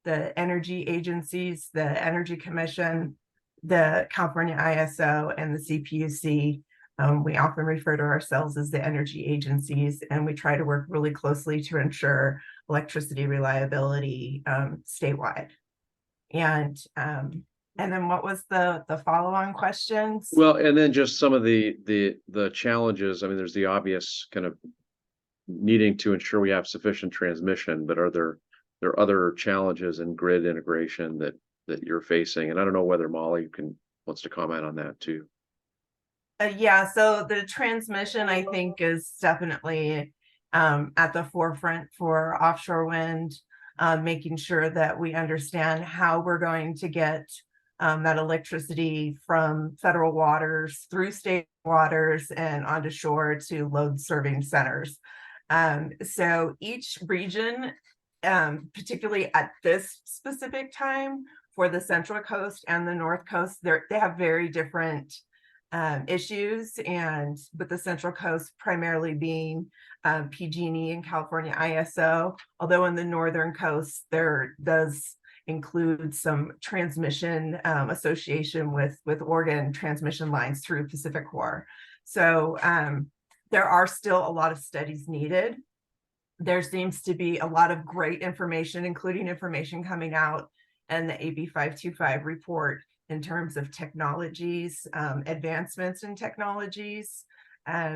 Speaker 3: the energy agencies, the Energy Commission, the California ISO, and the CPUC. We often refer to ourselves as the energy agencies, and we try to work really closely to ensure electricity reliability statewide. And then what was the follow-on questions?
Speaker 1: Well, and then just some of the challenges. I mean, there's the obvious kind of needing to ensure we have sufficient transmission, but are there other challenges in grid integration that you're facing? And I don't know whether Molly wants to comment on that too.
Speaker 3: Yeah, so the transmission, I think, is definitely at the forefront for offshore wind, making sure that we understand how we're going to get that electricity from federal waters through state waters and onto shore to load serving centers. So each region, particularly at this specific time for the Central Coast and the North Coast, they have very different issues, and with the Central Coast primarily being PG&E and California ISO, although in the Northern Coast there does include some transmission association with Oregon transmission lines through Pacific Core. So there are still a lot of studies needed. There seems to be a lot of great information, including information coming out in the AB 525 report in terms of technologies, advancements in technologies,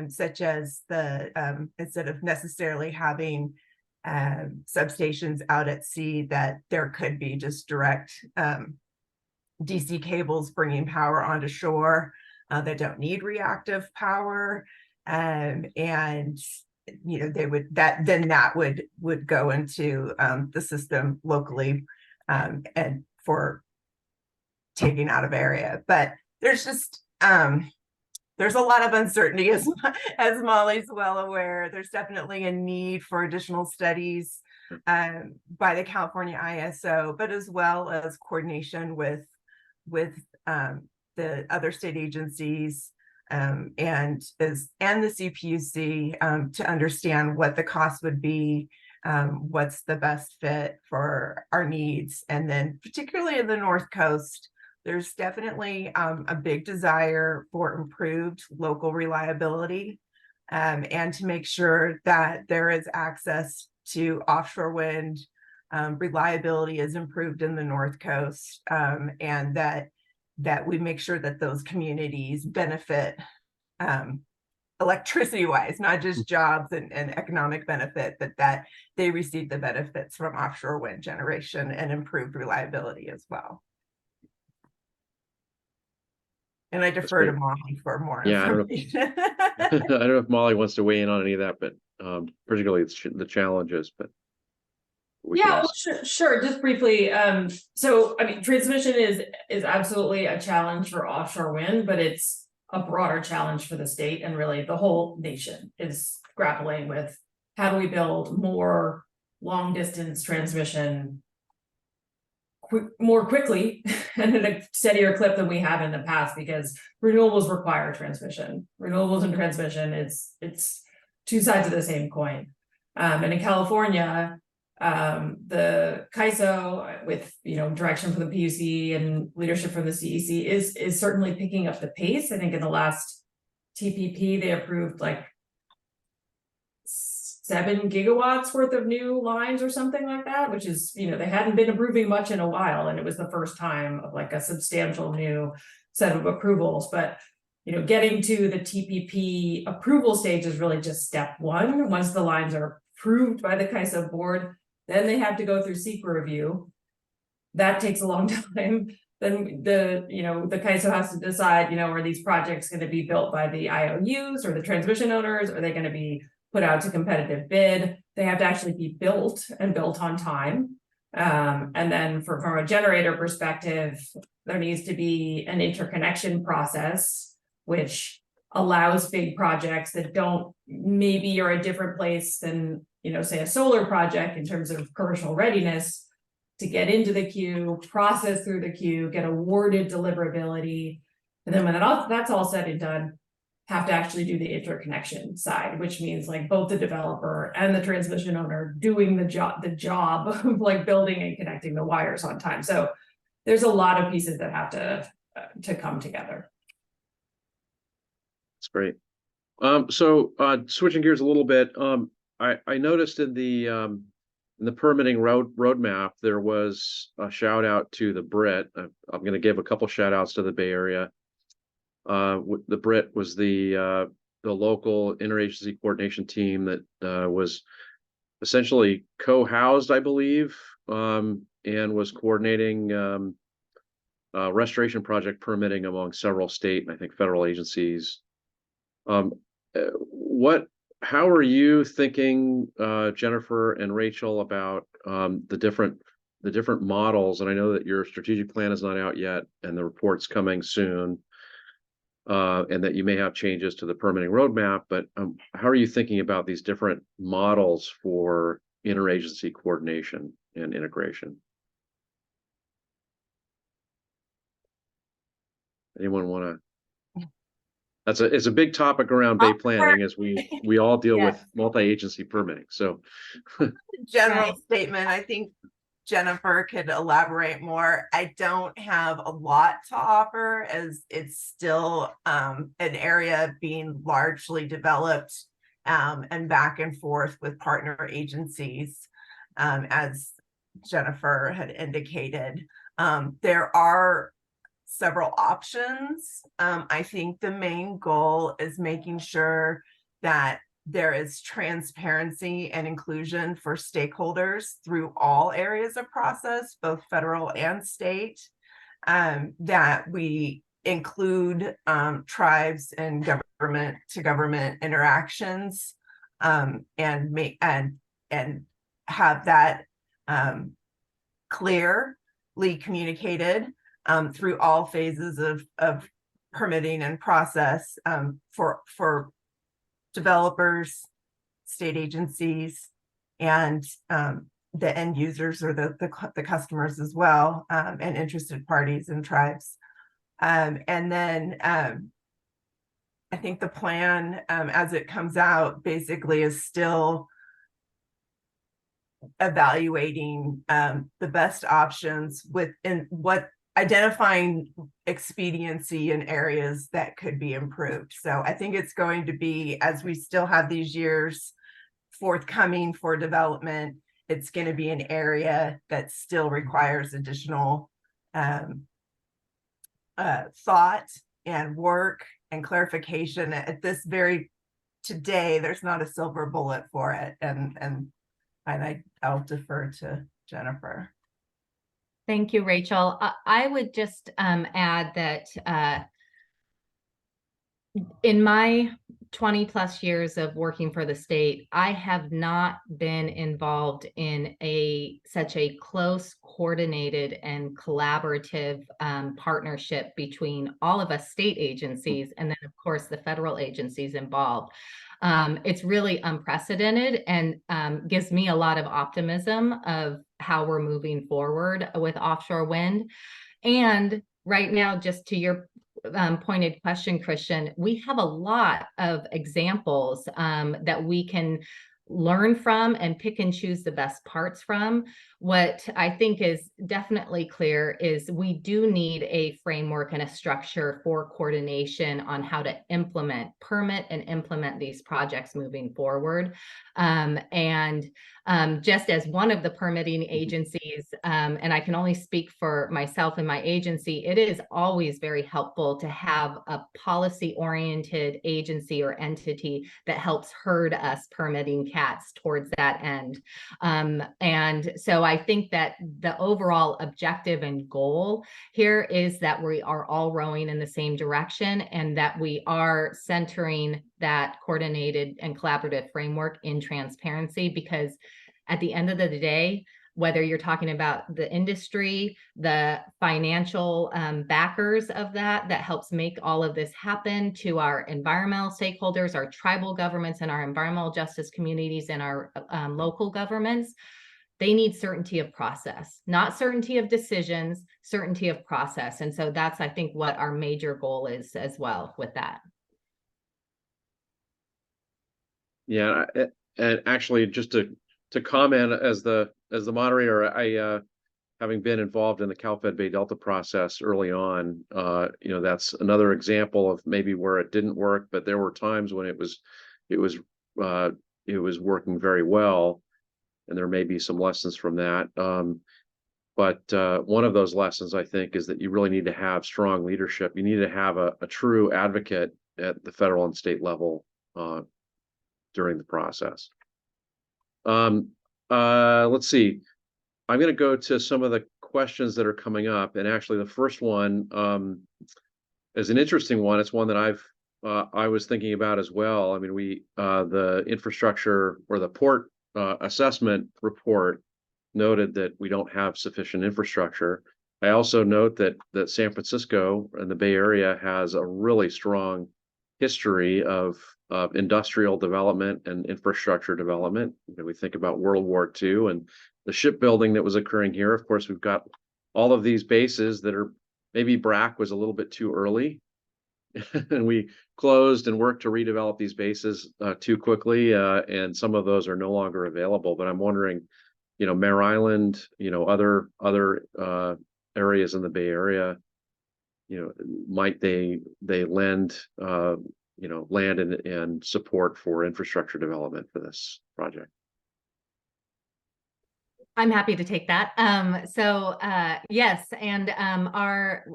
Speaker 3: such as the instead of necessarily having substations out at sea, that there could be just direct DC cables bringing power onto shore that don't need reactive power, and you know, they would that would go into the system locally and for taking out of area. But there's just there's a lot of uncertainty, as Molly's well aware. There's definitely a need for additional studies by the California ISO, but as well as coordination with the other state agencies and the CPUC to understand what the cost would be, what's the best fit for our needs. And then particularly in the North Coast, there's definitely a big desire for improved local reliability and to make sure that there is access to offshore wind. Reliability is improved in the North Coast, and that we make sure that those communities benefit electricity wise, not just jobs and economic benefit, but that they receive the benefits from offshore wind generation and improved reliability as well. And I defer to Molly for more information.
Speaker 1: I don't know if Molly wants to weigh in on any of that, but particularly the challenges, but
Speaker 5: yeah, well, sure. Just briefly. So I mean, transmission is absolutely a challenge for offshore wind, but it's a broader challenge for the state, and really the whole nation is grappling with how do we build more long distance transmission more quickly and at a steadier clip than we have in the past, because renewables require transmission. Renewables and transmission, it's two sides of the same coin. And in California, the CAISO, with direction from the PUC and leadership from the CEC, is certainly picking up the pace. I think in the last TPP they approved like 7 gigawatts worth of new lines or something like that, which is, they hadn't been approving much in a while, and it was the first time of like a substantial new set of approvals. But getting to the TPP approval stage is really just step one. Once the lines are approved by the CAISO board, then they have to go through SEQA review. That takes a long time. Then the CAISO has to decide, are these projects going to be built by the IOUs or the transmission owners? Are they going to be put out to competitive bid? They have to actually be built and built on time. And then from a generator perspective, there needs to be an interconnection process, which allows big projects that maybe are a different place than, say a solar project in terms of commercial readiness, to get into the queue, process through the queue, get awarded deliverability. And then when that's all said and done, have to actually do the interconnection side, which means like both the developer and the transmission owner doing the job of like building and connecting the wires on time. So there's a lot of pieces that have to come together.
Speaker 1: That's great. So switching gears a little bit, I noticed in the permitting roadmap, there was a shout out to the BRIT. I'm going to give a couple shout outs to the Bay Area. The BRIT was the local interagency coordination team that was essentially co-housed, I believe, and was coordinating restoration project permitting among several state and I think federal agencies. How are you thinking, Jennifer and Rachel, about the different models? And I know that your strategic plan is not out yet, and the report's coming soon, and that you may have changes to the permitting roadmap. But how are you thinking about these different models for interagency coordination and integration? Anyone want to? It's a big topic around Bay planning, as we all deal
Speaker 3: Yes.
Speaker 1: with multi-agency permitting. So
Speaker 3: General
Speaker 6: Right.
Speaker 3: statement, I think Jennifer could elaborate more. I don't have a lot to offer, as it's still an area being largely developed and back and forth with partner agencies, as Jennifer had indicated. There are several options. I think the main goal is making sure that there is transparency and inclusion for stakeholders through all areas of process, both federal and state, that we include tribes and government to government interactions, and have that clearly communicated through all phases of permitting and process, for developers, state agencies, and the end users, or the customers as well, and interested parties and tribes. And then I think the plan, as it comes out, basically is still evaluating the best options within identifying expediency in areas that could be improved. So I think it's going to be, as we still have these years forthcoming for development, it's going to be an area that still requires additional thought and work and clarification. At this very today, there's not a silver bullet for it, and I'll defer to Jennifer.
Speaker 6: Thank you, Rachel. I would just add that in my 20 plus years of working for the state, I have not been involved in such a close, coordinated, and collaborative partnership between all of us state agencies, and then of course the federal agencies involved. It's really unprecedented, and gives me a lot of optimism of how we're moving forward with offshore wind. And right now, just to your pointed question, Christian, we have a lot of examples that we can learn from and pick and choose the best parts from. what I think is definitely clear is we do need a framework and a structure for coordination on how to permit and implement these projects moving forward. Just as one of the permitting agencies, and I can only speak for myself and my agency, it is always very helpful to have a policy-oriented agency or entity that helps herd us permitting CATs towards that end. And so I think that the overall objective and goal here is that we are all rowing in the same direction and that we are centering that coordinated and collaborative framework in transparency, because at the end of the day, whether you're talking about the industry, the financial backers of that helps make all of this happen, to our environmental stakeholders, our tribal governments and our environmental justice communities and our local governments, they need certainty of process, not certainty of decisions, certainty of process. And so that's, I think, what our major goal is as well with that.
Speaker 1: Yeah, and actually, just to comment as the moderator, I having been involved in the Cal-Fed Bay Delta process early on, that's another example of maybe where it didn't work, but there were times when it was working very well, and there may be some lessons from that. But one of those lessons, I think, is that you really need to have strong leadership. You need to have a true advocate at the federal and state level during the process. Let's see. I'm going to go to some of the questions that are coming up, and actually, the first one is an interesting one. It's one that I was thinking about as well. I mean, the infrastructure or the port assessment report noted that we don't have sufficient infrastructure. I also note that San Francisco and the Bay Area has a really strong history of industrial development and infrastructure development. We think about World War II and the shipbuilding that was occurring here. Of course, we've got all of these bases that are, maybe BRAC was a little bit too early, and we closed and worked to redevelop these bases too quickly, and some of those are no longer available. But I'm wondering, Mare Island, other areas in the Bay Area, might they lend land and support for infrastructure development for this project?
Speaker 6: I'm happy to take that. Yes, and our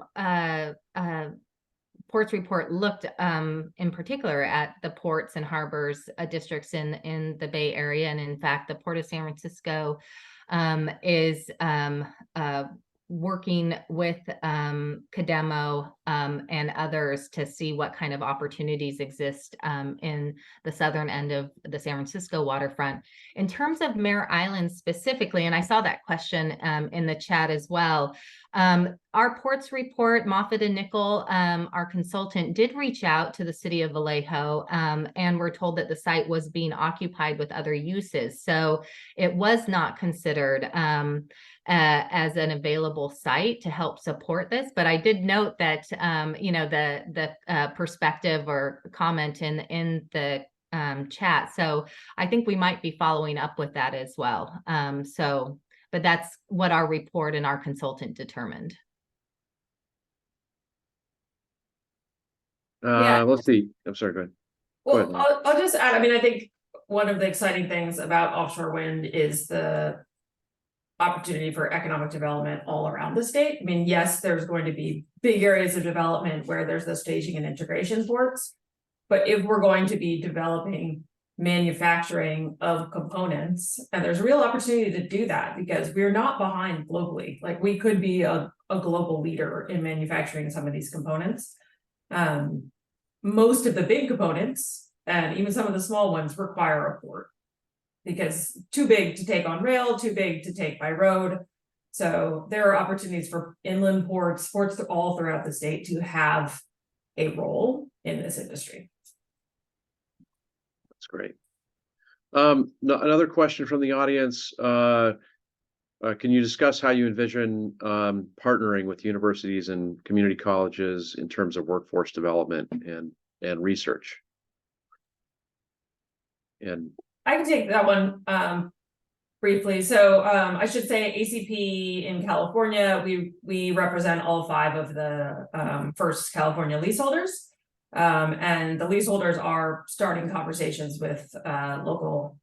Speaker 6: ports report looked in particular at the ports and harbors districts in the Bay Area. And in fact, the Port of San Francisco is working with Cademo and others to see what kind of opportunities exist in the southern end of the San Francisco waterfront. In terms of Mare Island specifically, and I saw that question in the chat as well, our ports report, Moffitt and Nickel, our consultant, did reach out to the city of Vallejo, and we're told that the site was being occupied with other uses. So it was not considered as an available site to help support this. But I did note that, the perspective or comment in the chat. So I think we might be following up with that as well. But that's what our report and our consultant determined.
Speaker 1: Let's see. I'm sorry, go ahead.
Speaker 5: Well,
Speaker 1: Go ahead.
Speaker 5: I'll just add, I mean, I think one of the exciting things about offshore wind is the opportunity for economic development all around the state. I mean, yes, there's going to be big areas of development where there's the staging and integration ports, but if we're going to be developing manufacturing of components, and there's a real opportunity to do that because we're not behind globally. Like, we could be a global leader in manufacturing some of these components. Most of the big components and even some of the small ones require a port, because too big to take on rail, too big to take by road. So there are opportunities for inland ports all throughout the state to have a role in this industry.
Speaker 1: That's great. Another question from the audience. Can you discuss how you envision partnering with universities and community colleges in terms of workforce development and research? And
Speaker 5: I can take that one. briefly. So I should say ACP in California, we represent all 5 of the first California leaseholders. And the leaseholders are starting conversations with local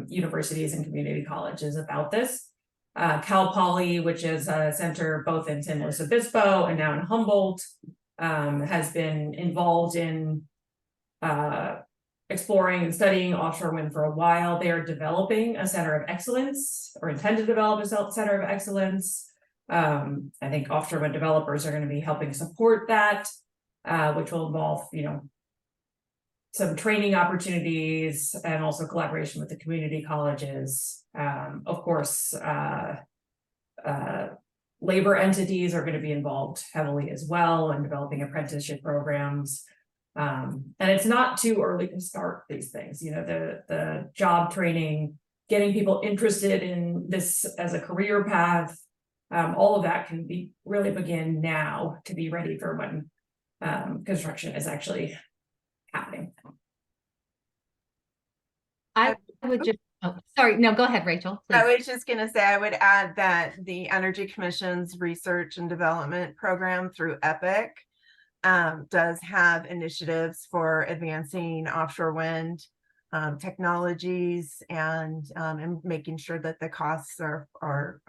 Speaker 5: universities and community colleges about this. Cal Poly, which is a center both in San Luis Obispo and now in Humboldt, has been involved in exploring and studying offshore wind for a while. They are developing a center of excellence, or intend to develop a center of excellence. I think offshore wind developers are going to be helping support that, which will involve, some training opportunities and also collaboration with the community colleges. Of course, labor entities are going to be involved heavily as well in developing apprenticeship programs. And it's not too early to start these things, the job training, getting people interested in this as a career path, all of that can really begin now to be ready for when construction is actually happening.
Speaker 6: I would just, sorry, no, go ahead, Rachel,
Speaker 3: I
Speaker 6: please.
Speaker 3: was just going to say, I would add that the Energy Commission's research and development program through EPIC does have initiatives for advancing offshore wind technologies and making sure that the costs are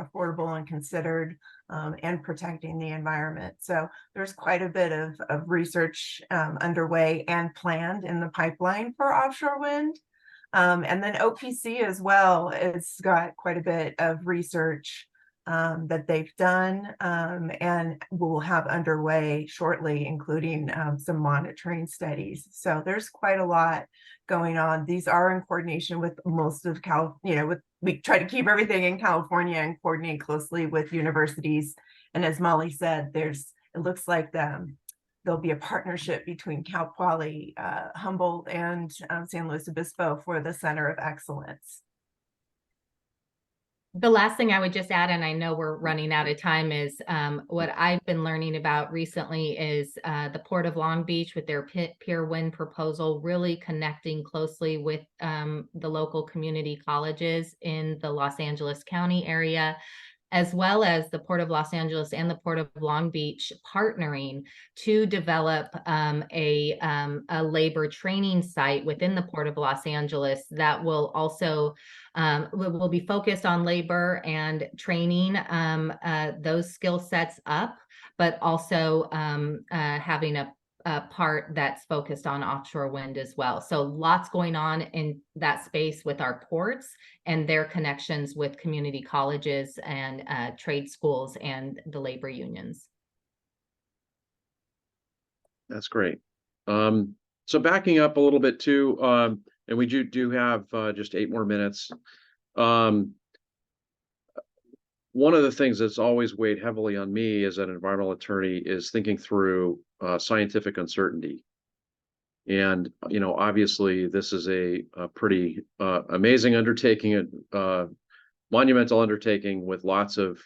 Speaker 3: affordable and considered, and protecting the environment. So there's quite a bit of research underway and planned in the pipeline for offshore wind. And then OPC as well, it's got quite a bit of research that they've done and will have underway shortly, including some monitoring studies. So there's quite a lot going on. These are in coordination with most of we try to keep everything in California and coordinate closely with universities. And as Molly said, it looks like there'll be a partnership between Cal Poly, Humboldt, and San Luis Obispo for the Center of Excellence.
Speaker 6: The last thing I would just add, and I know we're running out of time, is what I've been learning about recently is the Port of Long Beach with their Pier Wind proposal, really connecting closely with the local community colleges in the Los Angeles County area, as well as the Port of Los Angeles and the Port of Long Beach partnering to develop a labor training site within the Port of Los Angeles that will also will be focused on labor and training those skill sets up, but also having a part that's focused on offshore wind as well. So lots going on in that space with our ports and their connections with community colleges and trade schools and the labor unions.
Speaker 1: That's great. So backing up a little bit too, and we do have just 8 more minutes. One of the things that's always weighed heavily on me as an environmental attorney is thinking through scientific uncertainty. And, obviously this is a pretty amazing undertaking, monumental undertaking with lots of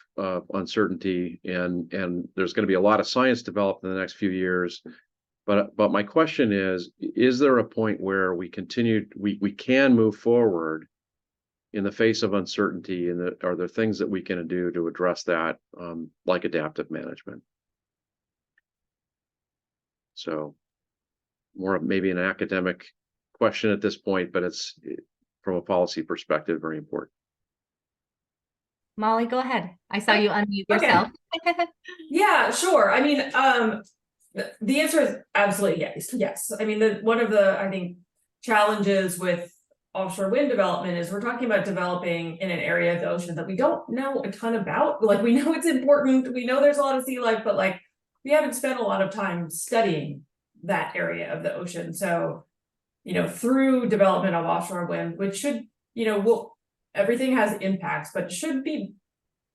Speaker 1: uncertainty, and there's going to be a lot of science developed in the next few years. But my question is there a point where we can move forward in the face of uncertainty, and are there things that we can do to address that, like adaptive management? So more of maybe an academic question at this point, but it's from a policy perspective very important.
Speaker 6: Molly, go ahead. I saw you unmute yourself.
Speaker 5: Yeah, sure. I mean, the answer is absolutely yes. Yes. I mean, one of the, I think, challenges with offshore wind development is we're talking about developing in an area of the ocean that we don't know a ton about. Like, we know it's important. We know there's a lot of sea life, but like, we haven't spent a lot of time studying that area of the ocean. So, through development of offshore wind, which should, everything has impacts, but should be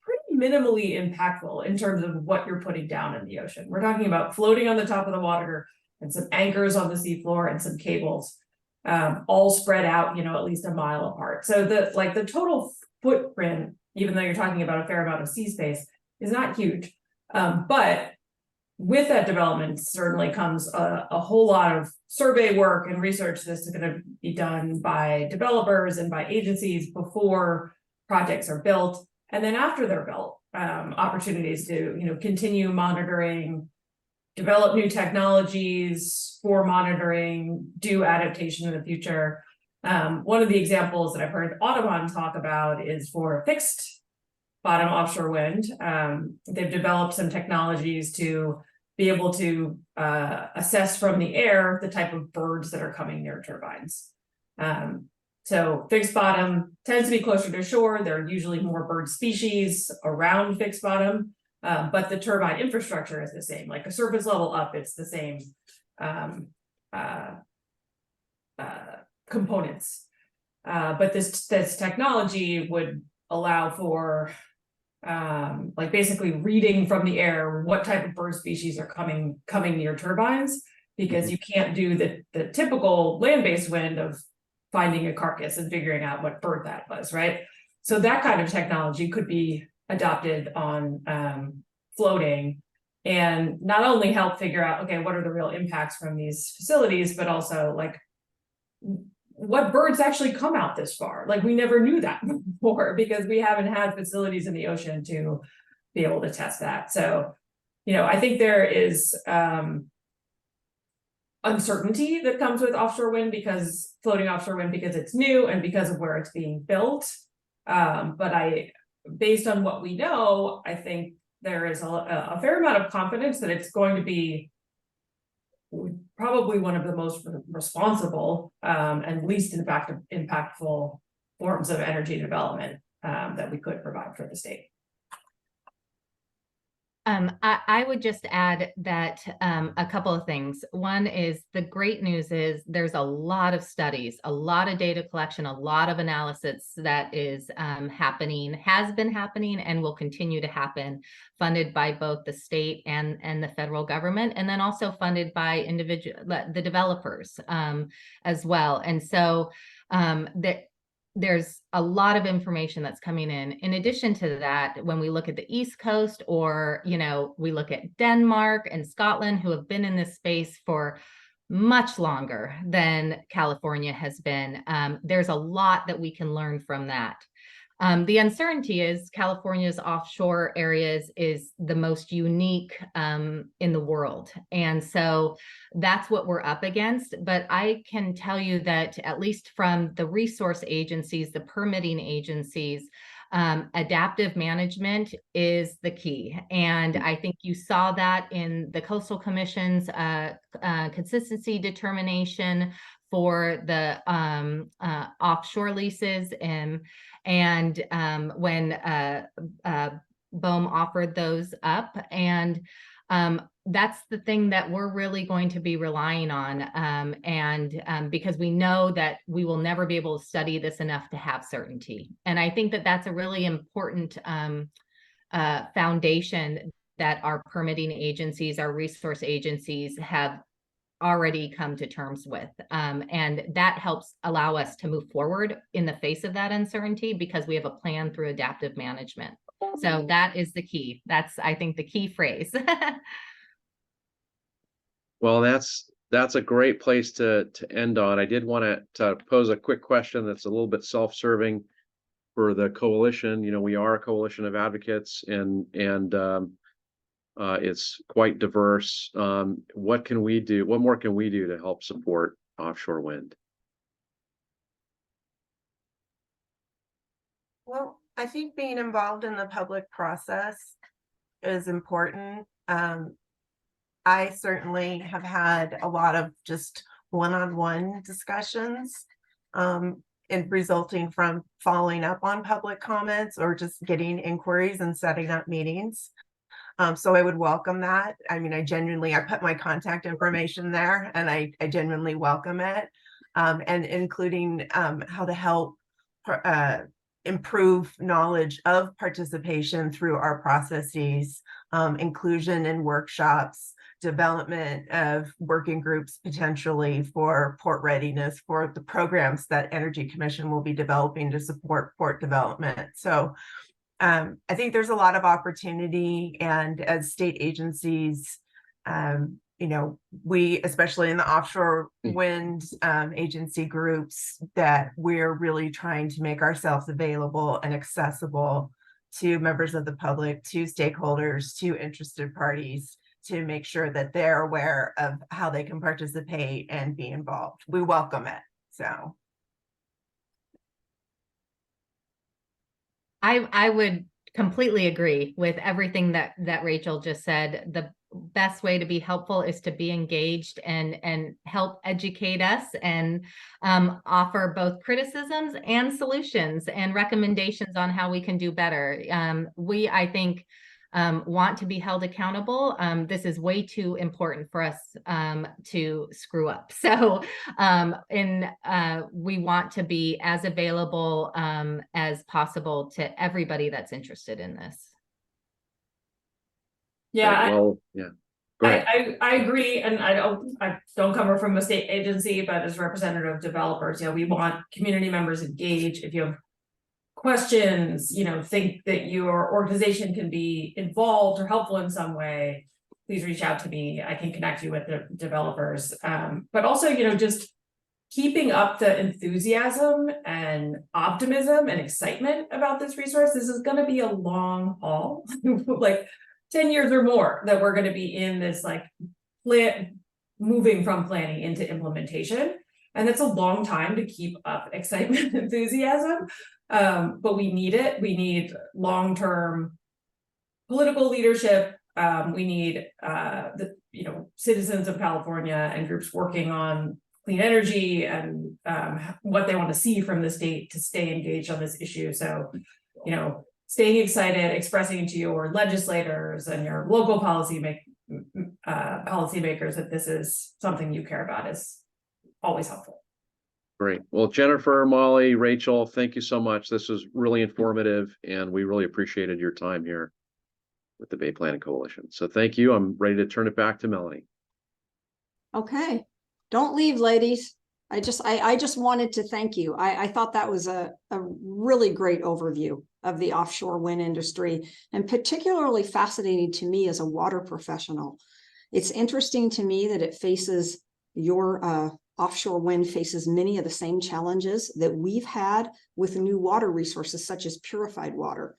Speaker 5: pretty minimally impactful in terms of what you're putting down in the ocean. We're talking about floating on the top of the water and some anchors on the seafloor and some cables, all spread out, at least a mile apart. So the total footprint, even though you're talking about a fair amount of sea space, is not huge. But with that development certainly comes a whole lot of survey work and research that's going to be done by developers and by agencies before projects are built, and then after they're built, opportunities to, continue monitoring, develop new technologies for monitoring, do adaptation in the future. One of the examples that I've heard Audubon talk about is for fixed bottom offshore wind. They've developed some technologies to be able to assess from the air the type of birds that are coming near turbines. So fixed bottom tends to be closer to shore. There are usually more bird species around fixed bottom, but the turbine infrastructure is the same. Like a surface level up, it's the same components. But this technology would allow for like basically reading from the air what type of bird species are coming near turbines, because you can't do the typical land-based wind of finding a carcass and figuring out what bird that was, right? So that kind of technology could be adopted on floating, and not only help figure out, okay, what are the real impacts from these facilities, but also like what birds actually come out this far. Like we never knew that before because we haven't had facilities in the ocean to be able to test that. So, I think there is uncertainty that comes with offshore wind, because floating offshore wind, because it's new and because of where it's being built. But based on what we know, I think there is a fair amount of confidence that it's going to be probably one of the most responsible and least impactful forms of energy development that we could provide for the state.
Speaker 6: I would just add that a couple of things. One is the great news is there's a lot of studies, a lot of data collection, a lot of analysis that is happening, has been happening, and will continue to happen, funded by both the state and the federal government, and then also funded by the developers as well. And so there's a lot of information that's coming in. In addition to that, when we look at the East Coast, or, we look at Denmark and Scotland, who have been in this space for much longer than California has been, there's a lot that we can learn from that. The uncertainty is California's offshore areas is the most unique in the world. And so that's what we're up against. But I can tell you that at least from the resource agencies, the permitting agencies, adaptive management is the key. And I think you saw that in the Coastal Commission's consistency determination for the offshore leases, and when BOEM offered those up. And that's the thing that we're really going to be relying on, because we know that we will never be able to study this enough to have certainty. And I think that that's a really important foundation that our permitting agencies, our resource agencies have already come to terms with. And that helps allow us to move forward in the face of that uncertainty, because we have a plan through adaptive management. So that is the key. That's, I think, the key phrase.
Speaker 1: Well, that's a great place to end on. I did want to pose a quick question that's a little bit self-serving for the coalition. We are a coalition of advocates, and it's quite diverse. What can we do? What more can we do to help support offshore wind?
Speaker 3: Well, I think being involved in the public process is important. I certainly have had a lot of just one-on-one discussions, and resulting from following up on public comments or just getting inquiries and setting up meetings. So I would welcome that. I mean, I put my contact information there, and I genuinely welcome it, and including how to help improve knowledge of participation through our processes, inclusion in workshops, development of working groups potentially for port readiness, for the programs that Energy Commission will be developing to support port development. So I think there's a lot of opportunity, and as state agencies we, especially in the offshore
Speaker 1: Mm.
Speaker 3: wind agency groups, that we're really trying to make ourselves available and accessible to members of the public, to stakeholders, to interested parties, to make sure that they're aware of how they can participate and be involved. We welcome it. So
Speaker 6: I would completely agree with everything that Rachel just said. The best way to be helpful is to be engaged and help educate us and offer both criticisms and solutions and recommendations on how we can do better. We, I think, want to be held accountable. This is way too important for us to screw up. So, we want to be as available as possible to everybody that's interested in this.
Speaker 5: Yeah,
Speaker 1: Right, well, yeah. Go ahead.
Speaker 5: I agree, and I don't come from a state agency, but as representative of developers, we want community members engaged. If you have questions, think that your organization can be involved or helpful in some way, please reach out to me. I can connect you with the developers. But also, just keeping up the enthusiasm and optimism and excitement about this resource. This is going to be a long haul, like 10 years or more, that we're going to be in this moving from planning into implementation. And it's a long time to keep up excitement and enthusiasm. But we need it. We need long-term political leadership. We need the citizens of California and groups working on clean energy and what they want to see from the state to stay engaged on this issue. So, staying excited, expressing to your legislators and your local policymakers that this is something you care about is always helpful.
Speaker 1: Great. Well, Jennifer, Molly, Rachel, thank you so much. This was really informative, and we really appreciated your time here with the Bay Planning Coalition. So thank you. I'm ready to turn it back to Melanie.
Speaker 2: Okay, don't leave, ladies. I just wanted to thank you. I thought that was a really great overview of the offshore wind industry, and particularly fascinating to me as a water professional. It's interesting to me that it faces your offshore wind faces many of the same challenges that we've had with new water resources, such as purified water.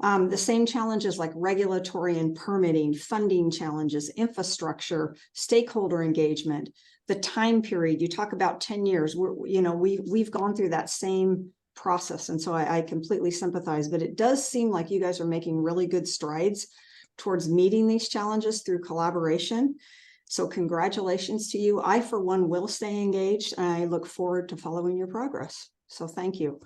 Speaker 2: The same challenges like regulatory and permitting, funding challenges, infrastructure, stakeholder engagement, the time period. You talk about 10 years. We've gone through that same process, and so I completely sympathize. But it does seem like you guys are making really good strides towards meeting these challenges through collaboration. So congratulations to you. I, for one, will stay engaged, and I look forward to following your progress. So thank you.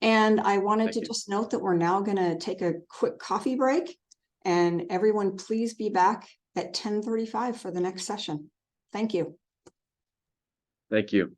Speaker 2: And I wanted to just note that we're now going to take a quick coffee break, and everyone please be back at 10:35 for the next session. Thank you.
Speaker 1: Thank you.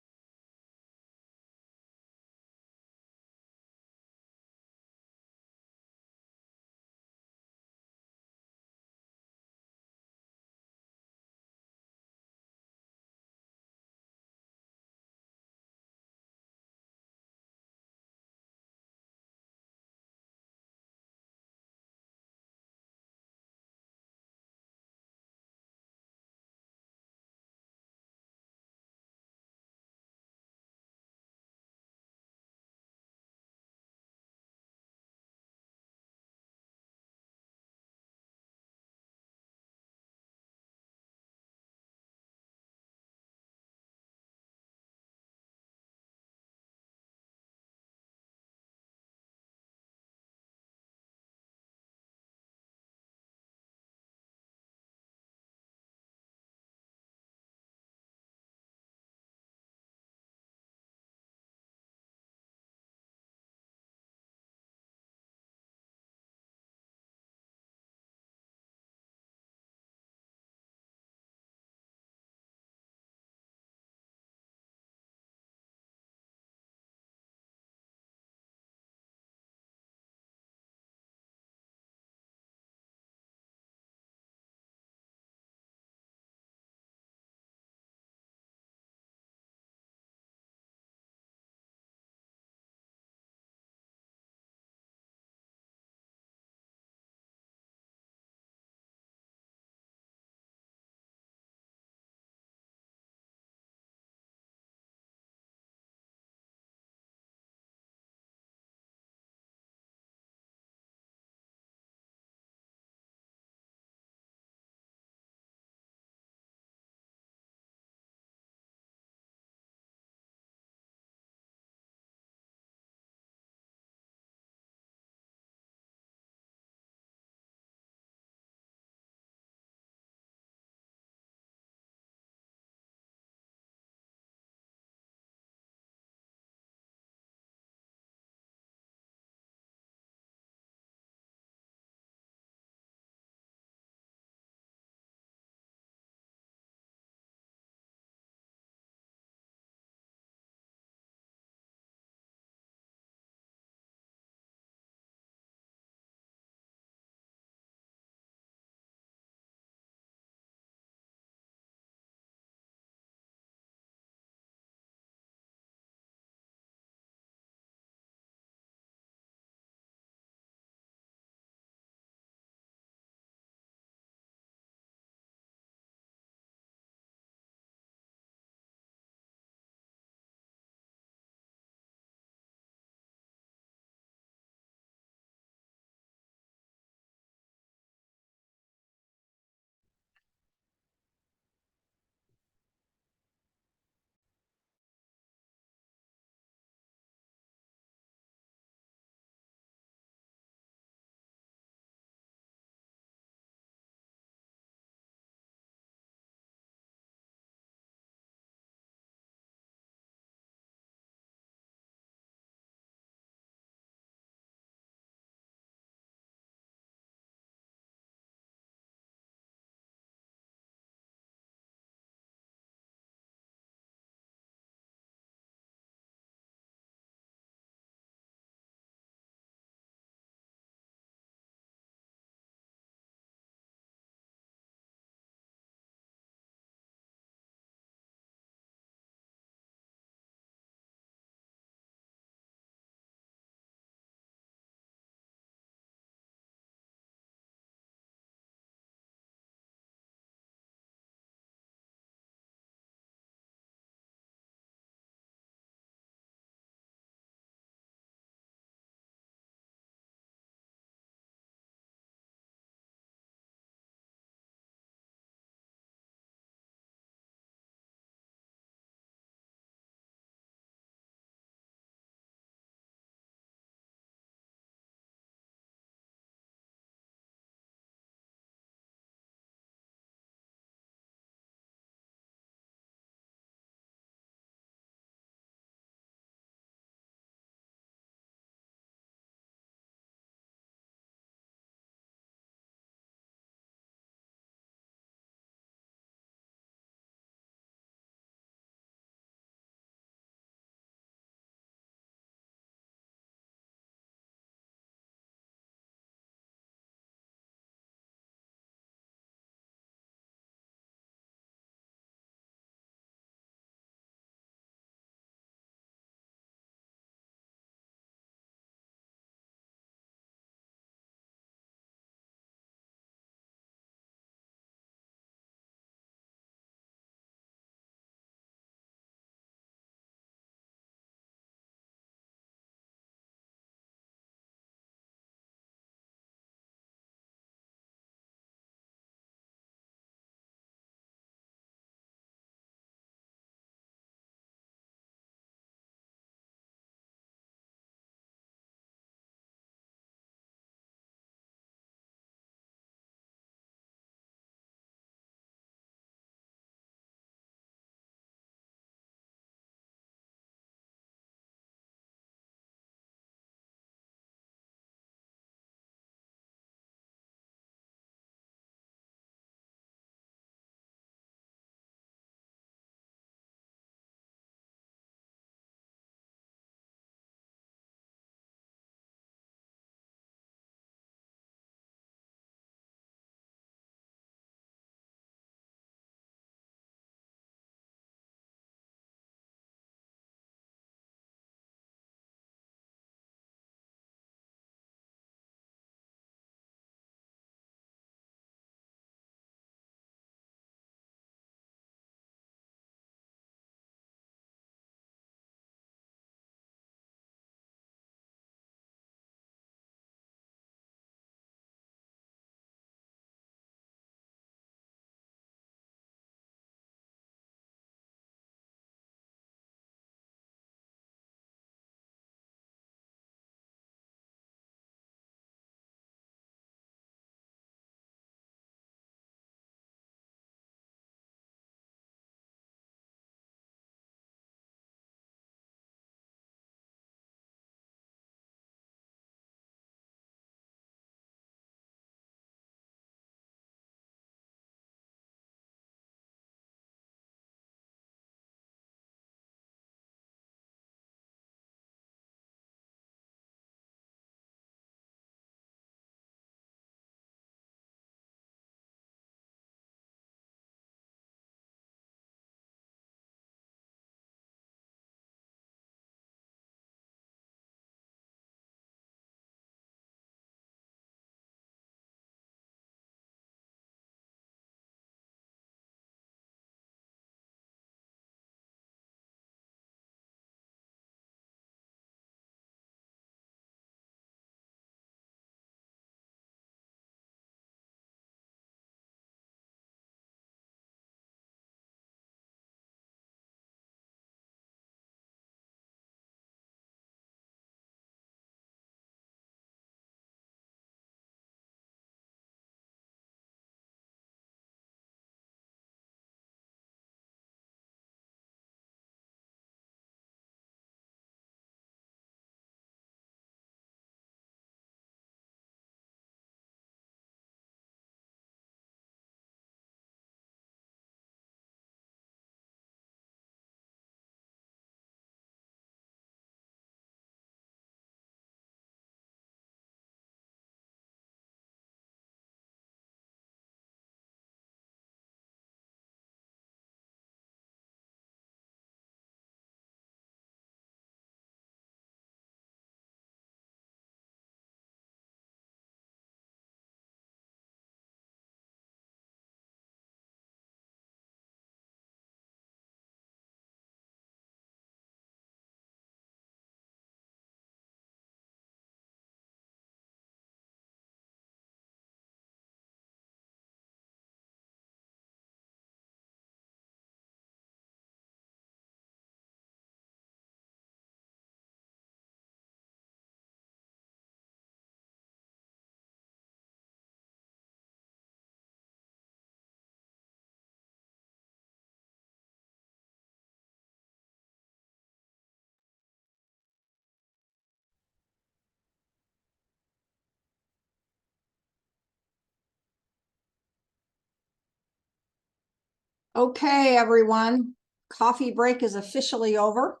Speaker 2: Okay, everyone, coffee break is officially over.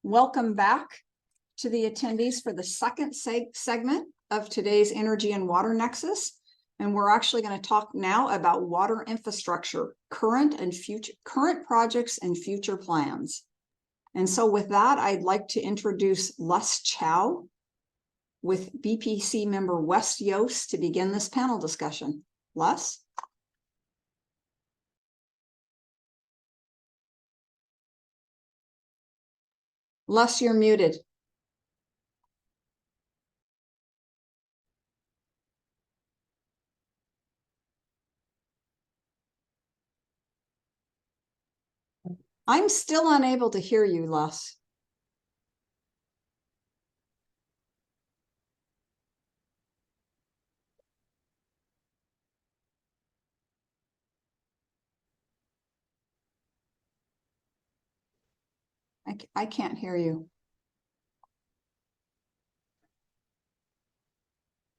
Speaker 2: Welcome back to the attendees for the second segment of today's Energy and Water Nexus. And we're actually going to talk now about water infrastructure, current projects and future plans. And so with that, I'd like to introduce Les Chow with BPC member Wes Yost to begin this panel discussion. Les? Les, you're muted. I'm still unable to hear you, Les. I can't hear you.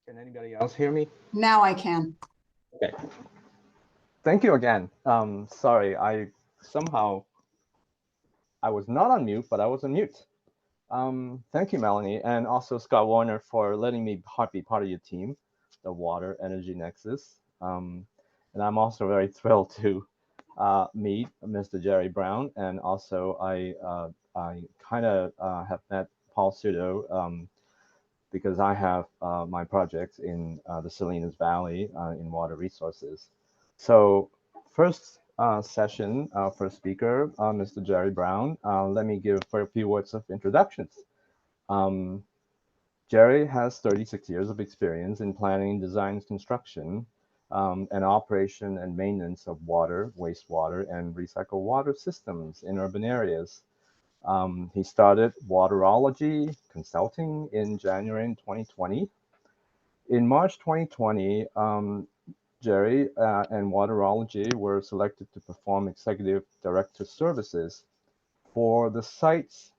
Speaker 7: Can anybody else hear me?
Speaker 2: Now I can.
Speaker 7: Okay. Thank you again. Sorry, I was not on mute, but I was on mute. Thank you, Melanie, and also Scott Warner for letting me be part of your team, the Water Energy Nexus. And I'm also very thrilled to meet Mr. Jerry Brown, and also I kind of have met Paul Sudo because I have my projects in the Salinas Valley in water resources. So first session, first speaker, Mr. Jerry Brown. Let me give for a few words of introductions. Jerry has 36 years of experience in planning, design, construction, and operation and maintenance of water, wastewater, and recycled water systems in urban areas. He started waterology consulting in January 2020. In March 2020, Jerry and Waterology were selected to perform executive director services for the site's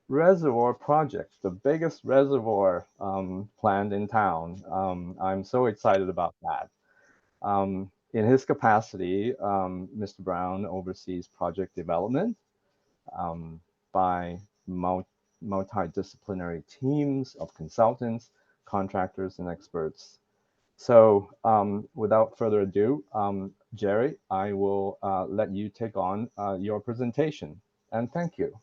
Speaker 7: reservoir project, the biggest reservoir planned in town. I'm so excited about that. In his capacity, Mr. Brown oversees project development by multidisciplinary teams of consultants, contractors, and experts. So without further ado, Jerry, I will let you take on your presentation, and thank you.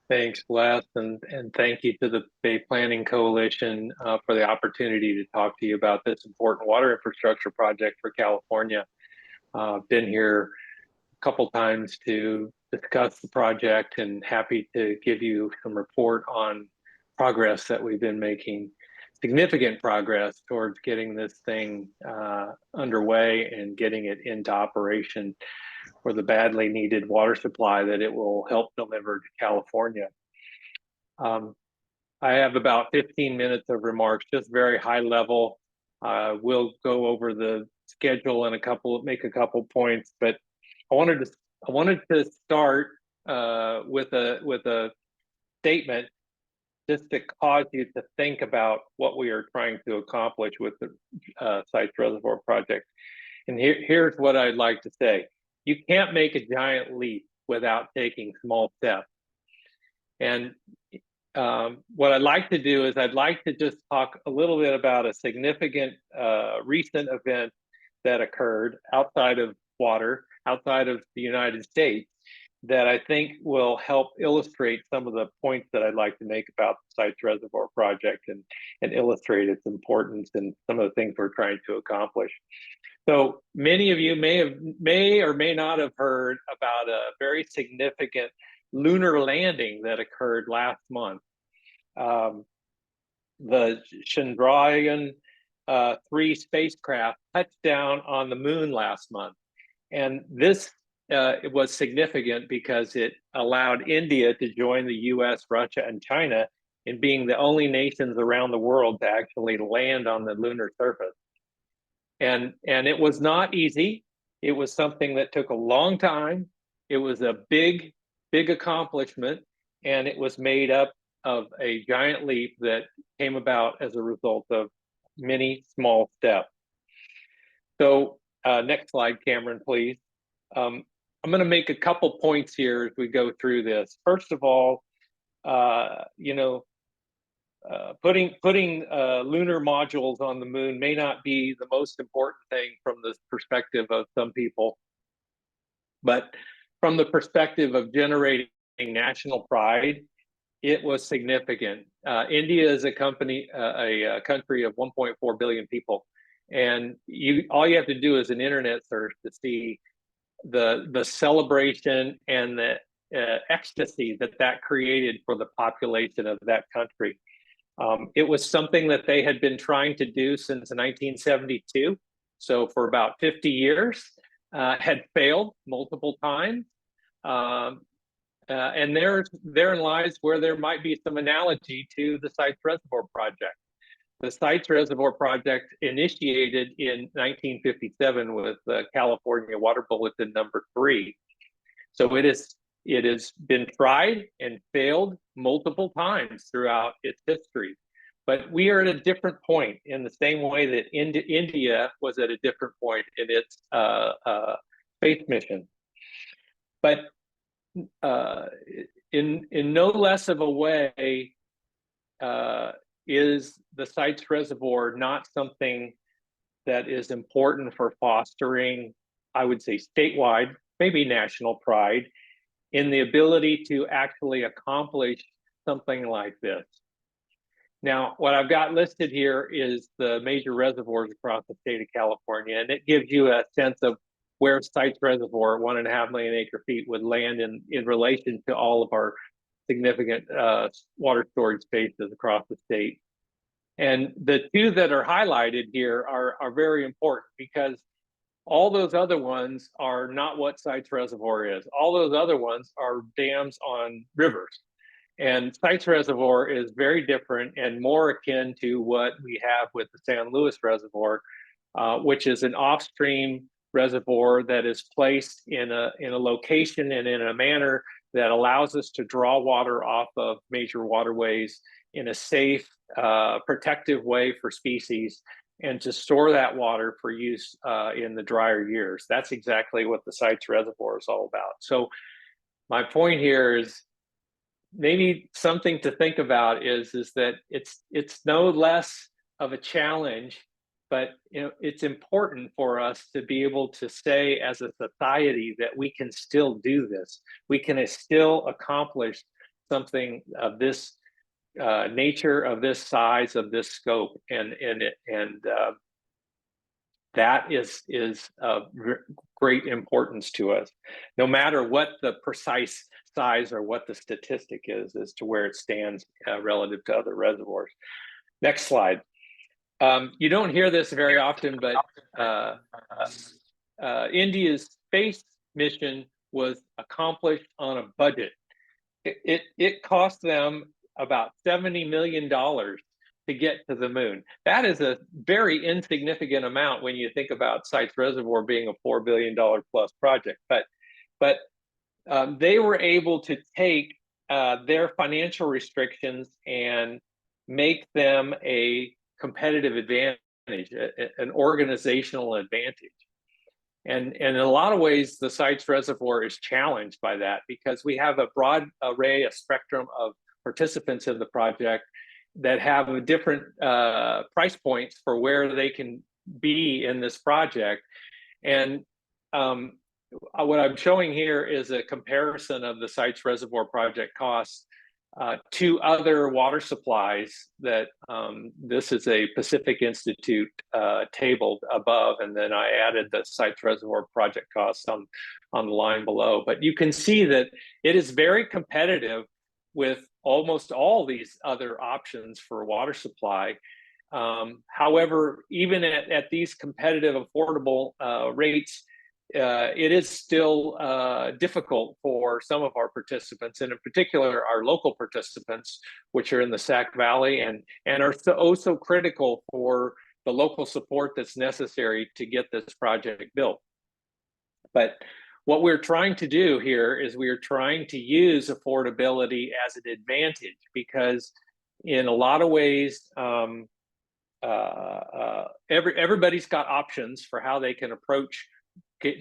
Speaker 8: Thanks, Les, and thank you to the Bay Planning Coalition for the opportunity to talk to you about this important water infrastructure project for California. Been here a couple times to discuss the project, and happy to give you some report on progress that we've been making. Significant progress towards getting this thing underway and getting it into operation for the badly needed water supply that it will help deliver to California. I have about 15 minutes of remarks, just very high level. We'll go over the schedule and make a couple points, but I wanted to start with a statement just to cause you to think about what we are trying to accomplish with the Sites Reservoir project. And here's what I'd like to say. You can't make a giant leap without taking small steps. And what I'd like to do is I'd like to just talk a little bit about a significant recent event that occurred outside of water, outside of the United States, that I think will help illustrate some of the points that I'd like to make about the Sites Reservoir project and illustrate its importance and some of the things we're trying to accomplish. So many of you may or may not have heard about a very significant lunar landing that occurred last month. The Chandrayaan 3 spacecraft touched down on the moon last month. And this it was significant because it allowed India to join the US, Russia, and China in being the only nations around the world to actually land on the lunar surface. And it was not easy. It was something that took a long time. It was a big accomplishment, and it was made up of a giant leap that came about as a result of many small steps. So Next slide, Cameron, please. I'm going to make a couple points here as we go through this. First of all, you know, putting lunar modules on the moon may not be the most important thing from the perspective of some people, but from the perspective of generating national pride, it was significant. India is a country of 1.4 billion people, and all you have to do is an internet search to see the celebration and the ecstasy that created for the population of that country. It was something that they had been trying to do since 1972, so for about 50 years, had failed multiple times. And therein lies where there might be some analogy to the Sites Reservoir Project. The Sites Reservoir Project initiated in 1957 with the California Water Bulletin number 3. So it has been tried and failed multiple times throughout its history. But we are at a different point in the same way that India was at a different point in its space mission. But in no less of a way is the Sites Reservoir not something that is important for fostering, I would say, statewide, maybe national pride in the ability to actually accomplish something like this. Now, what I've got listed here is the major reservoirs across the state of California, and it gives you a sense of where Sites Reservoir, 1.5 million acre feet, would land in relation to all of our significant water storage spaces across the state. And the two that are highlighted here are very important, because all those other ones are not what Sites Reservoir is. All those other ones are dams on rivers. And Sites Reservoir is very different and more akin to what we have with the San Luis Reservoir, which is an off-stream reservoir that is placed in a location and in a manner that allows us to draw water off of major waterways in a safe, protective way for species, and to store that water for use in the drier years. That's exactly what the Sites Reservoir is all about. So my point here is maybe something to think about is that it's no less of a challenge, but it's important for us to be able to say as a society that we can still do this. We can still accomplish something of this nature, of this size, of this scope, and that is of great importance to us, no matter what the precise size or what the statistic is as to where it stands relative to other reservoirs. Next slide. You don't hear this very often, but India's space mission was accomplished on a budget. It cost them about $70 million to get to the moon. That is a very insignificant amount when you think about Sites Reservoir being a $4 billion plus project. But they were able to take their financial restrictions and make them a competitive advantage, an organizational advantage. And in a lot of ways, the Sites Reservoir is challenged by that, because we have a broad array, a spectrum of participants in the project that have different price points for where they can be in this project. And what I'm showing here is a comparison of the Sites Reservoir project costs to other water supplies that this is a Pacific Institute table above, and then I added the Sites Reservoir project costs on the line below. But you can see that it is very competitive with almost all these other options for water supply. However, even at these competitive, affordable rates, it is still difficult for some of our participants, and in particular our local participants, which are in the Sac Valley and are so critical for the local support that's necessary to get this project built. But what we're trying to do here is we are trying to use affordability as an advantage, because in a lot of ways, everybody's got options for how they can approach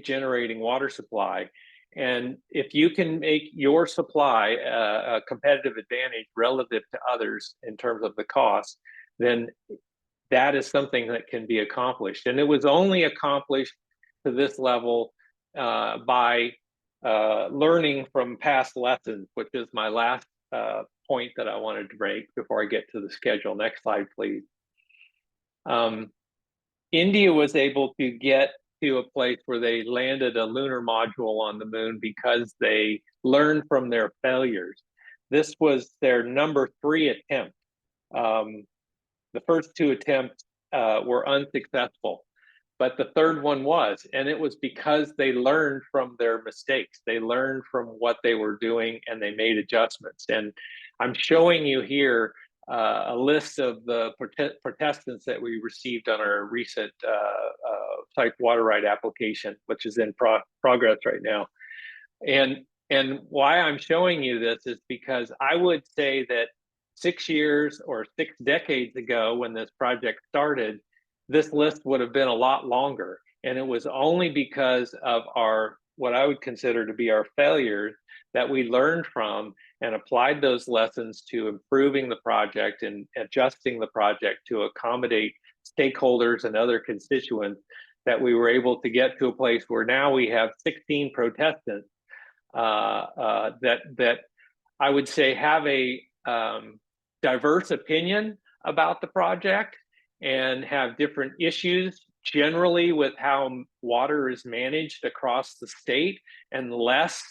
Speaker 8: generating water supply. And if you can make your supply a competitive advantage relative to others in terms of the cost, then that is something that can be accomplished. And it was only accomplished to this level by learning from past lessons, which is my last point that I wanted to make before I get to the schedule. Next slide, please. India was able to get to a place where they landed a lunar module on the moon because they learned from their failures. This was their number 3 attempt. The first 2 attempts were unsuccessful, but the third one was, and it was because they learned from their mistakes. They learned from what they were doing and they made adjustments. And I'm showing you here a list of the protestants that we received on our recent site water right application, which is in progress right now. And why I'm showing you this is because I would say that 6 years or 6 decades ago, when this project started, this list would have been a lot longer. And it was only because of our, what I would consider to be our failures, that we learned from and applied those lessons to improving the project and adjusting the project to accommodate stakeholders and other constituents, that we were able to get to a place where now we have 16 protestants that I would say have a diverse opinion about the project and have different issues generally with how water is managed across the state, and less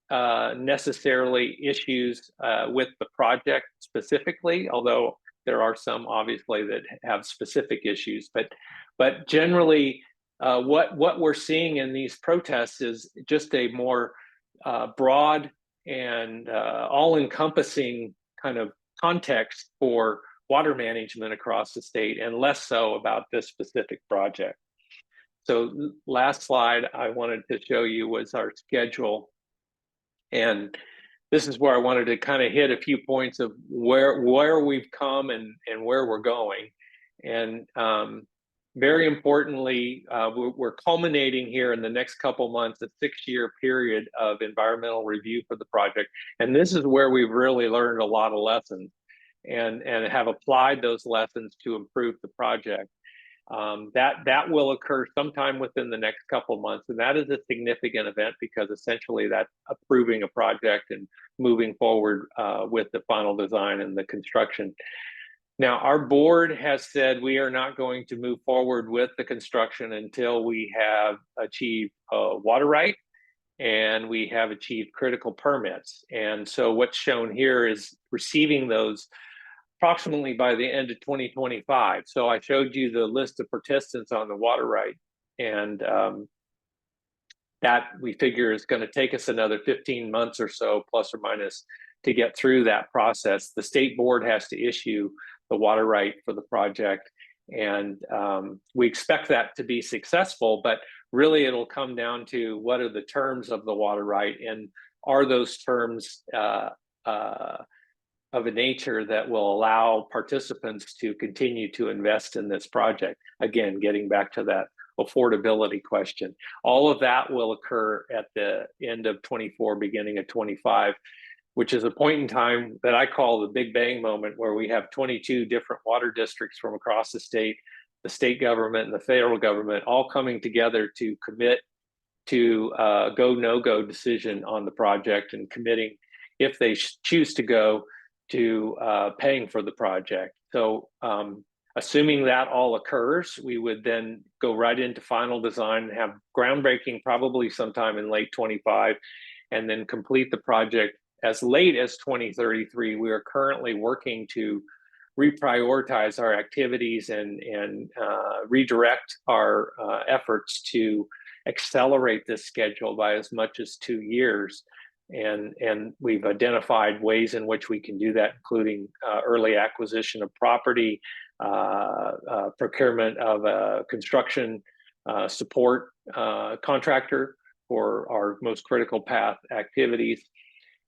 Speaker 8: necessarily issues with the project specifically, although there are some obviously that have specific issues. But generally, what we're seeing in these protests is just a more broad and all-encompassing kind of context for water management across the state, and less so about this specific project. So last slide I wanted to show you was our schedule. And this is where I wanted to kind of hit a few points of where we've come and where we're going. And very importantly, we're culminating here in the next couple months a 6-year period of environmental review for the project. And this is where we've really learned a lot of lessons and have applied those lessons to improve the project. That will occur sometime within the next couple months, and that is a significant event because essentially that's approving a project and moving forward with the final design and the construction. Now, our board has said we are not going to move forward with the construction until we have achieved water right and we have achieved critical permits. And so what's shown here is receiving those approximately by the end of 2025. So I showed you the list of participants on the water right, and that we figure is going to take us another 15 months or so, plus or minus, to get through that process. The state board has to issue the water right for the project, and we expect that to be successful, but really it'll come down to what are the terms of the water right, and are those terms of a nature that will allow participants to continue to invest in this project. Again, getting back to that affordability question. All of that will occur at the end of 24, beginning of 25, which is a point in time that I call the Big Bang moment, where we have 22 different water districts from across the state government and the federal government all coming together to commit to a go, no-go decision on the project, and committing, if they choose to go, to paying for the project. So assuming that all occurs, we would then go right into final design and have groundbreaking probably sometime in late 25, and then complete the project as late as 2033. We are currently working to reprioritize our activities and redirect our efforts to accelerate this schedule by as much as 2 years. And we've identified ways in which we can do that, including early acquisition of property, procurement of a construction support contractor for our most critical path activities,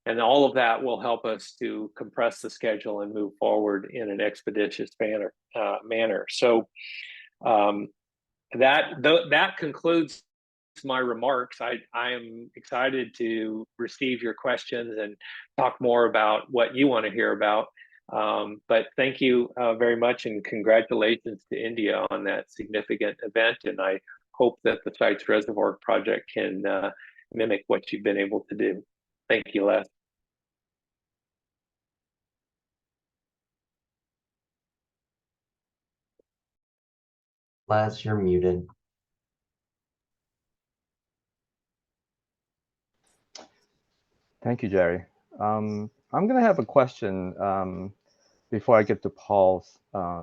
Speaker 8: And all of that will help us to compress the schedule and move forward in an expeditious manner. So that concludes my remarks. I am excited to receive your questions and talk more about what you want to hear about. But thank you very much, and congratulations to India on that significant event. And I hope that the Sites Reservoir project can mimic what you've been able to do. Thank you, Les.
Speaker 4: Les, you're muted.
Speaker 7: Thank you, Jerry. I'm going to have a question before I get to Paul's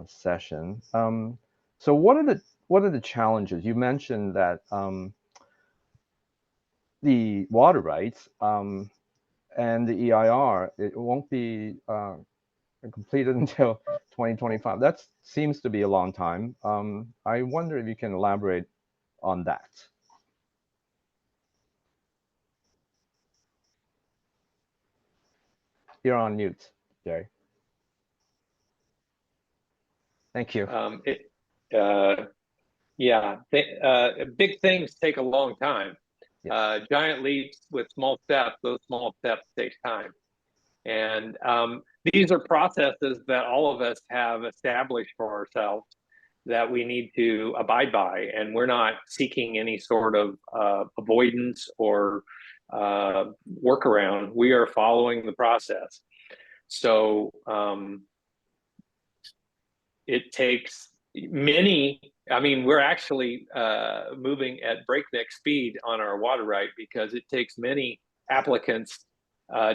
Speaker 7: session. So what are the challenges? You mentioned that the water rights and the EIR, it won't be completed until 2025. That seems to be a long time. I wonder if you can elaborate on that. You're on mute, Jerry. Thank you.
Speaker 8: Yeah, big things take a long time.
Speaker 7: Yes.
Speaker 8: Giant leaps with small steps, those small steps take time. And these are processes that all of us have established for ourselves that we need to abide by. And we're not seeking any sort of avoidance or workaround. We are following the process. So it takes many, I mean, we're actually moving at breakneck speed on our water right, because it takes many applicants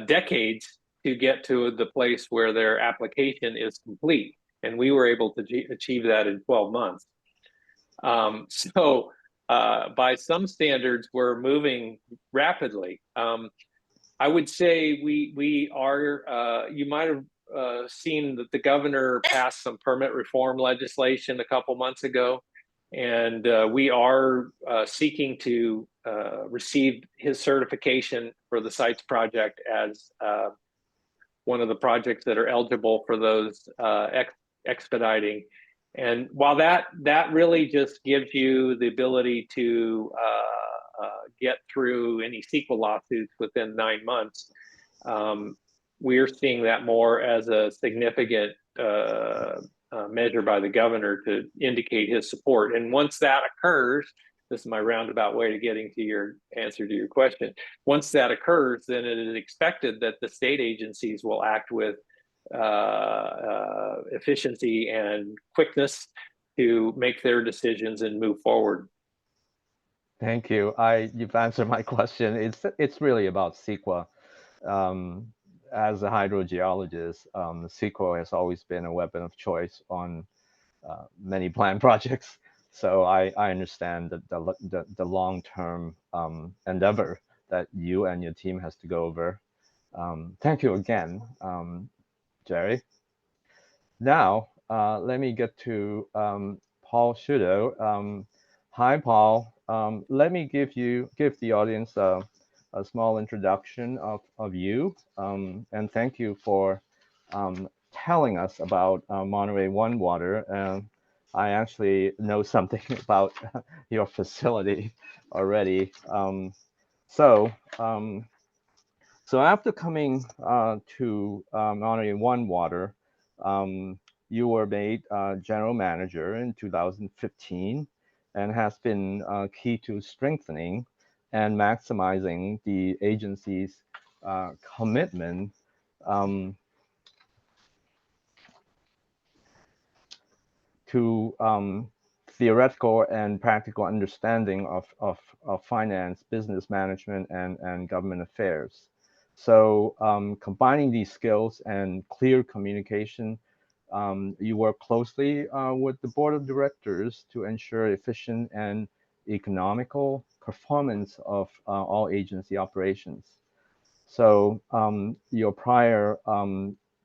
Speaker 8: decades to get to the place where their application is complete. And we were able to achieve that in 12 months. So by some standards, we're moving rapidly. I would say we are, you might have seen that the governor passed some permit reform legislation a couple months ago, and we are seeking to receive his certification for the sites project as one of the projects that are eligible for those expediting. And while that really just gives you the ability to get through any CEQA lawsuits within 9 months, we're seeing that more as a significant measure by the governor to indicate his support. And once that occurs, this is my roundabout way to getting to your answer to your question. Once that occurs, then it is expected that the state agencies will act with efficiency and quickness to make their decisions and move forward.
Speaker 7: Thank you. You've answered my question. It's really about CEQA. As a hydrogeologist, CEQA has always been a weapon of choice on many planned projects. So I understand the long-term endeavor that you and your team has to go over. Thank you again, Jerry. Now, let me get to Paul Shudo. Hi, Paul. Let me give the audience a small introduction of you, and thank you for telling us about Monterey One Water. I actually know something about your facility already. So after coming to Monterey One Water, you were made general manager in 2015 and has been key to strengthening and maximizing the agency's commitment to theoretical and practical understanding of finance, business management, and government affairs. So combining these skills and clear communication, you work closely with the board of directors to ensure efficient and economical performance of all agency operations. So your prior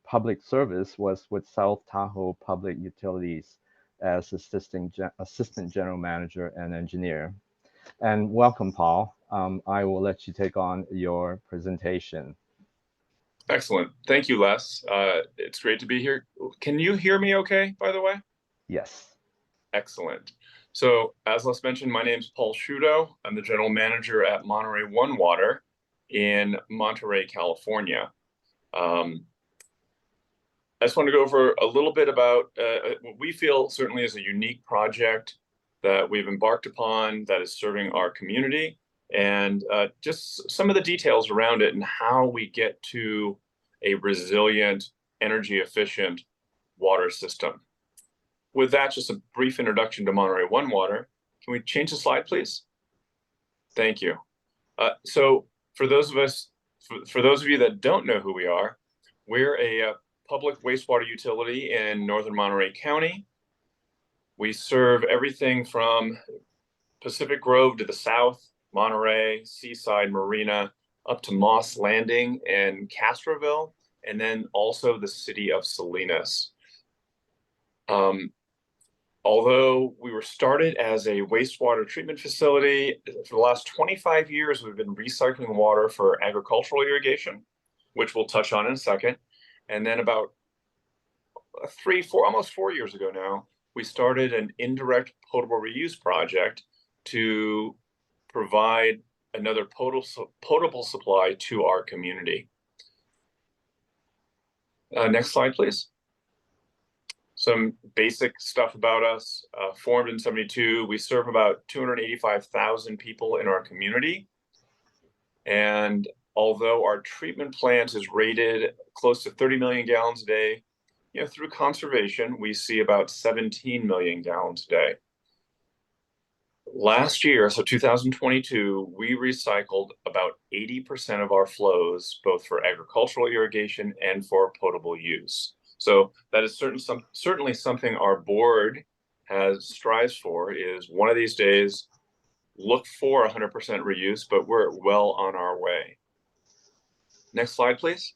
Speaker 7: public service was with South Tahoe Public Utilities as assistant general manager and engineer. And welcome, Paul. I will let you take on your presentation.
Speaker 9: Excellent. Thank you, Les. It's great to be here. Can you hear me okay, by the way?
Speaker 7: Yes.
Speaker 9: Excellent. So as Les mentioned, my name is Paul Shudo. I'm the general manager at Monterey One Water in Monterey, California. I just want to go over a little bit about what we feel certainly is a unique project that we've embarked upon that is serving our community, and just some of the details around it and how we get to a resilient, energy efficient water system. With that, just a brief introduction to Monterey One Water. Can we change the slide, please? Thank you. So for those of you that don't know who we are, we're a public wastewater utility in northern Monterey County. We serve everything from Pacific Grove to the south, Monterey, Seaside, Marina, up to Moss Landing and Castroville, and then also the city of Salinas. Although we were started as a wastewater treatment facility, for the last 25 years, we've been recycling water for agricultural irrigation, which we'll touch on in a second. And then about almost 4 years ago now, we started an indirect potable reuse project to provide another potable supply to our community. Next slide, please. Some basic stuff about us. Formed in 72, we serve about 285,000 people in our community. And although our treatment plant is rated close to 30 million gallons a day, through conservation, we see about 17 million gallons a day. Last year, so 2022, we recycled about 80% of our flows, both for agricultural irrigation and for potable use. So that is certainly something our board strives for, is one of these days look for 100% reuse, but we're well on our way. Next slide, please.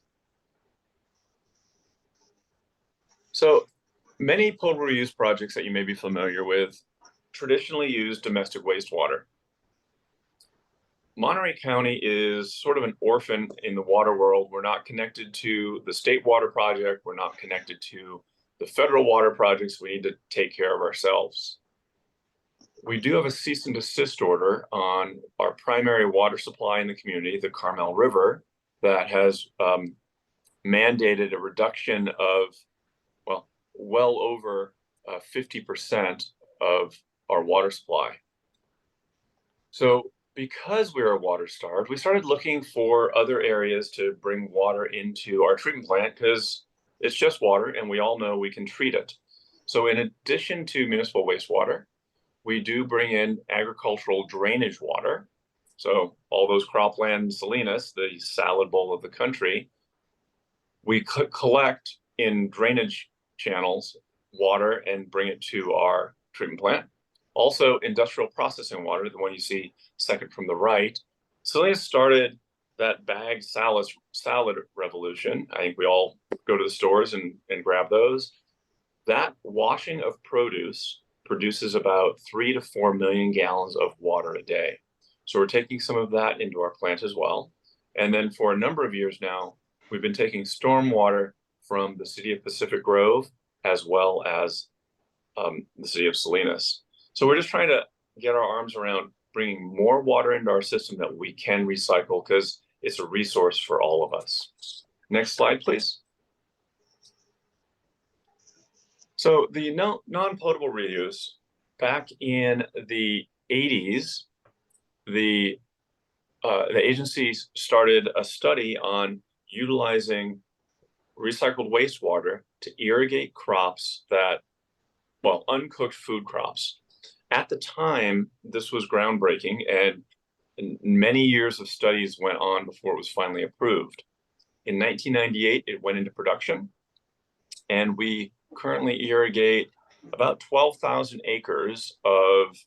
Speaker 9: So many potable reuse projects that you may be familiar with traditionally use domestic wastewater. Monterey County is sort of an orphan in the water world. We're not connected to the state water project. We're not connected to the federal water projects. We need to take care of ourselves. We do have a cease and desist order on our primary water supply in the community, the Carmel River, that has mandated a reduction of, well over 50% of our water supply. So because we were water starved, we started looking for other areas to bring water into our treatment plant, because it's just water and we all know we can treat it. So in addition to municipal wastewater, we do bring in agricultural drainage water. So all those cropland Salinas, the salad bowl of the country, we could collect in drainage channels water and bring it to our treatment plant. Also, industrial processing water, the one you see second from the right. Salinas started that bagged salad revolution. I think we all go to the stores and grab those. That washing of produce produces about 3 to 4 million gallons of water a day. So we're taking some of that into our plant as well. And then for a number of years now, we've been taking storm water from the city of Pacific Grove, as well as the city of Salinas. So we're just trying to get our arms around bringing more water into our system that we can recycle, because it's a resource for all of us. Next slide, please. So the non-potable reuse, back in the 80s, the agency started a study on utilizing recycled wastewater to irrigate crops that, uncooked food crops. At the time, this was groundbreaking, and many years of studies went on before it was finally approved. In 1998, it went into production, and we currently irrigate about 12,000 acres of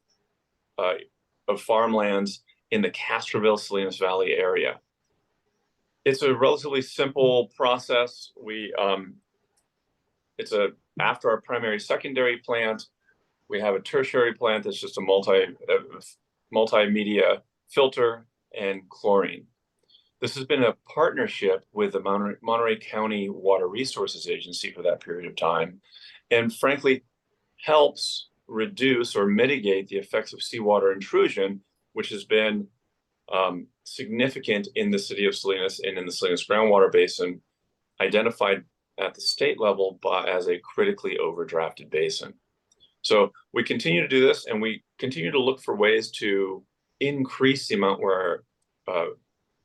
Speaker 9: farmlands in the Castroville, Salinas Valley area. It's a relatively simple process. After our primary secondary plant, we have a tertiary plant that's just a multimedia filter and chlorine. This has been a partnership with the Monterey County Water Resources Agency for that period of time, and frankly, helps reduce or mitigate the effects of seawater intrusion, which has been significant in the city of Salinas and in the Salinas groundwater basin, identified at the state level as a critically overdrafted basin. So we continue to do this, and we continue to look for ways to increase the amount we're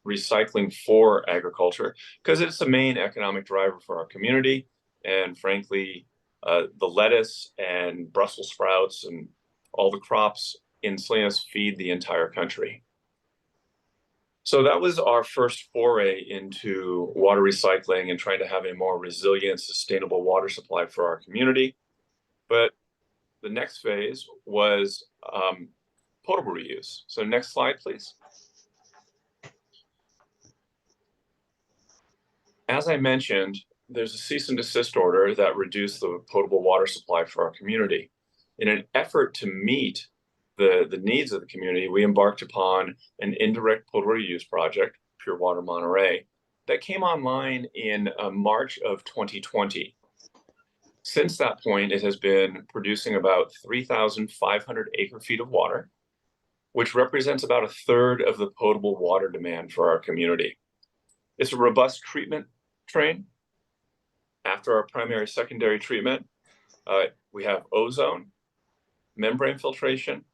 Speaker 9: recycling for agriculture, because it's the main economic driver for our community. And frankly, the lettuce and Brussels sprouts and all the crops in Salinas feed the entire country. So that was our first foray into water recycling and trying to have a more resilient, sustainable water supply for our community. But the next phase was potable reuse. So next slide, please. As I mentioned, there's a cease and desist order that reduced the potable water supply for our community. In an effort to meet the needs of the community, we embarked upon an indirect potable reuse project, Pure Water Monterey, that came online in March of 2020. Since that point, it has been producing about 3,500 acre-feet of water, which represents about a third of the potable water demand for our community. It's a robust treatment train. After our primary secondary treatment, we have ozone, membrane filtration,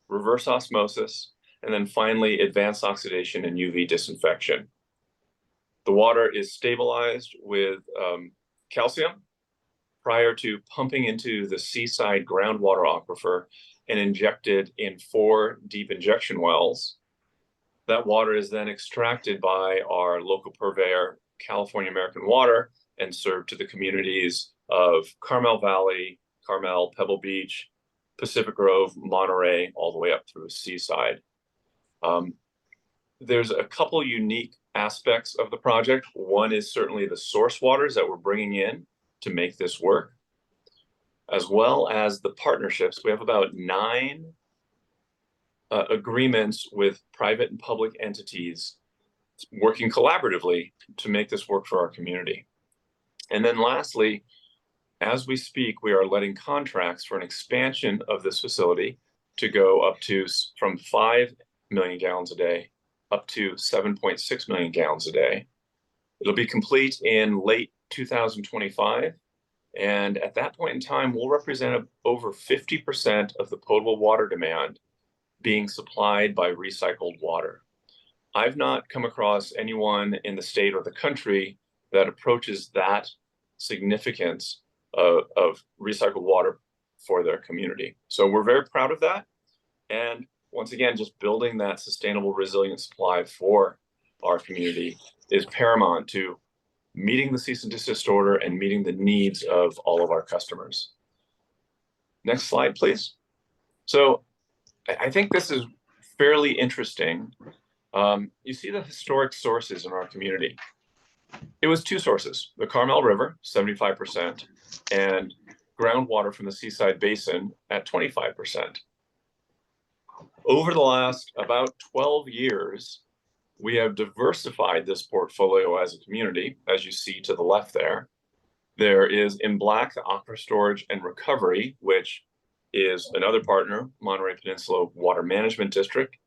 Speaker 9: reverse osmosis, and then finally advanced oxidation and UV disinfection. The water is stabilized with calcium prior to pumping into the seaside groundwater aquifer and injected in 4 deep injection wells. That water is then extracted by our local purveyor, California American Water, and served to the communities of Carmel Valley, Carmel, Pebble Beach, Pacific Grove, Monterey, all the way up through Seaside. There's a couple unique aspects of the project. One is certainly the source waters that we're bringing in to make this work, as well as the partnerships. We have about 9 agreements with private and public entities working collaboratively to make this work for our community. And then lastly, as we speak, we are letting contracts for an expansion of this facility to go up to from 5 million gallons a day up to 7.6 million gallons a day. It'll be complete in late 2025. And at that point in time, we'll represent over 50% of the potable water demand being supplied by recycled water. I've not come across anyone in the state or the country that approaches that significance of recycled water for their community. So we're very proud of that. And once again, just building that sustainable, resilient supply for our community is paramount to meeting the cease and desist order and meeting the needs of all of our customers. Next slide, please. So I think this is fairly interesting. You see the historic sources in our community. It was 2 sources, the Carmel River, 75%, and groundwater from the Seaside Basin at 25%. Over the last about 12 years, we have diversified this portfolio as a community, as you see to the left there. There is in black the Aquifer Storage and Recovery, which is another partner, Monterey Peninsula Water Management District,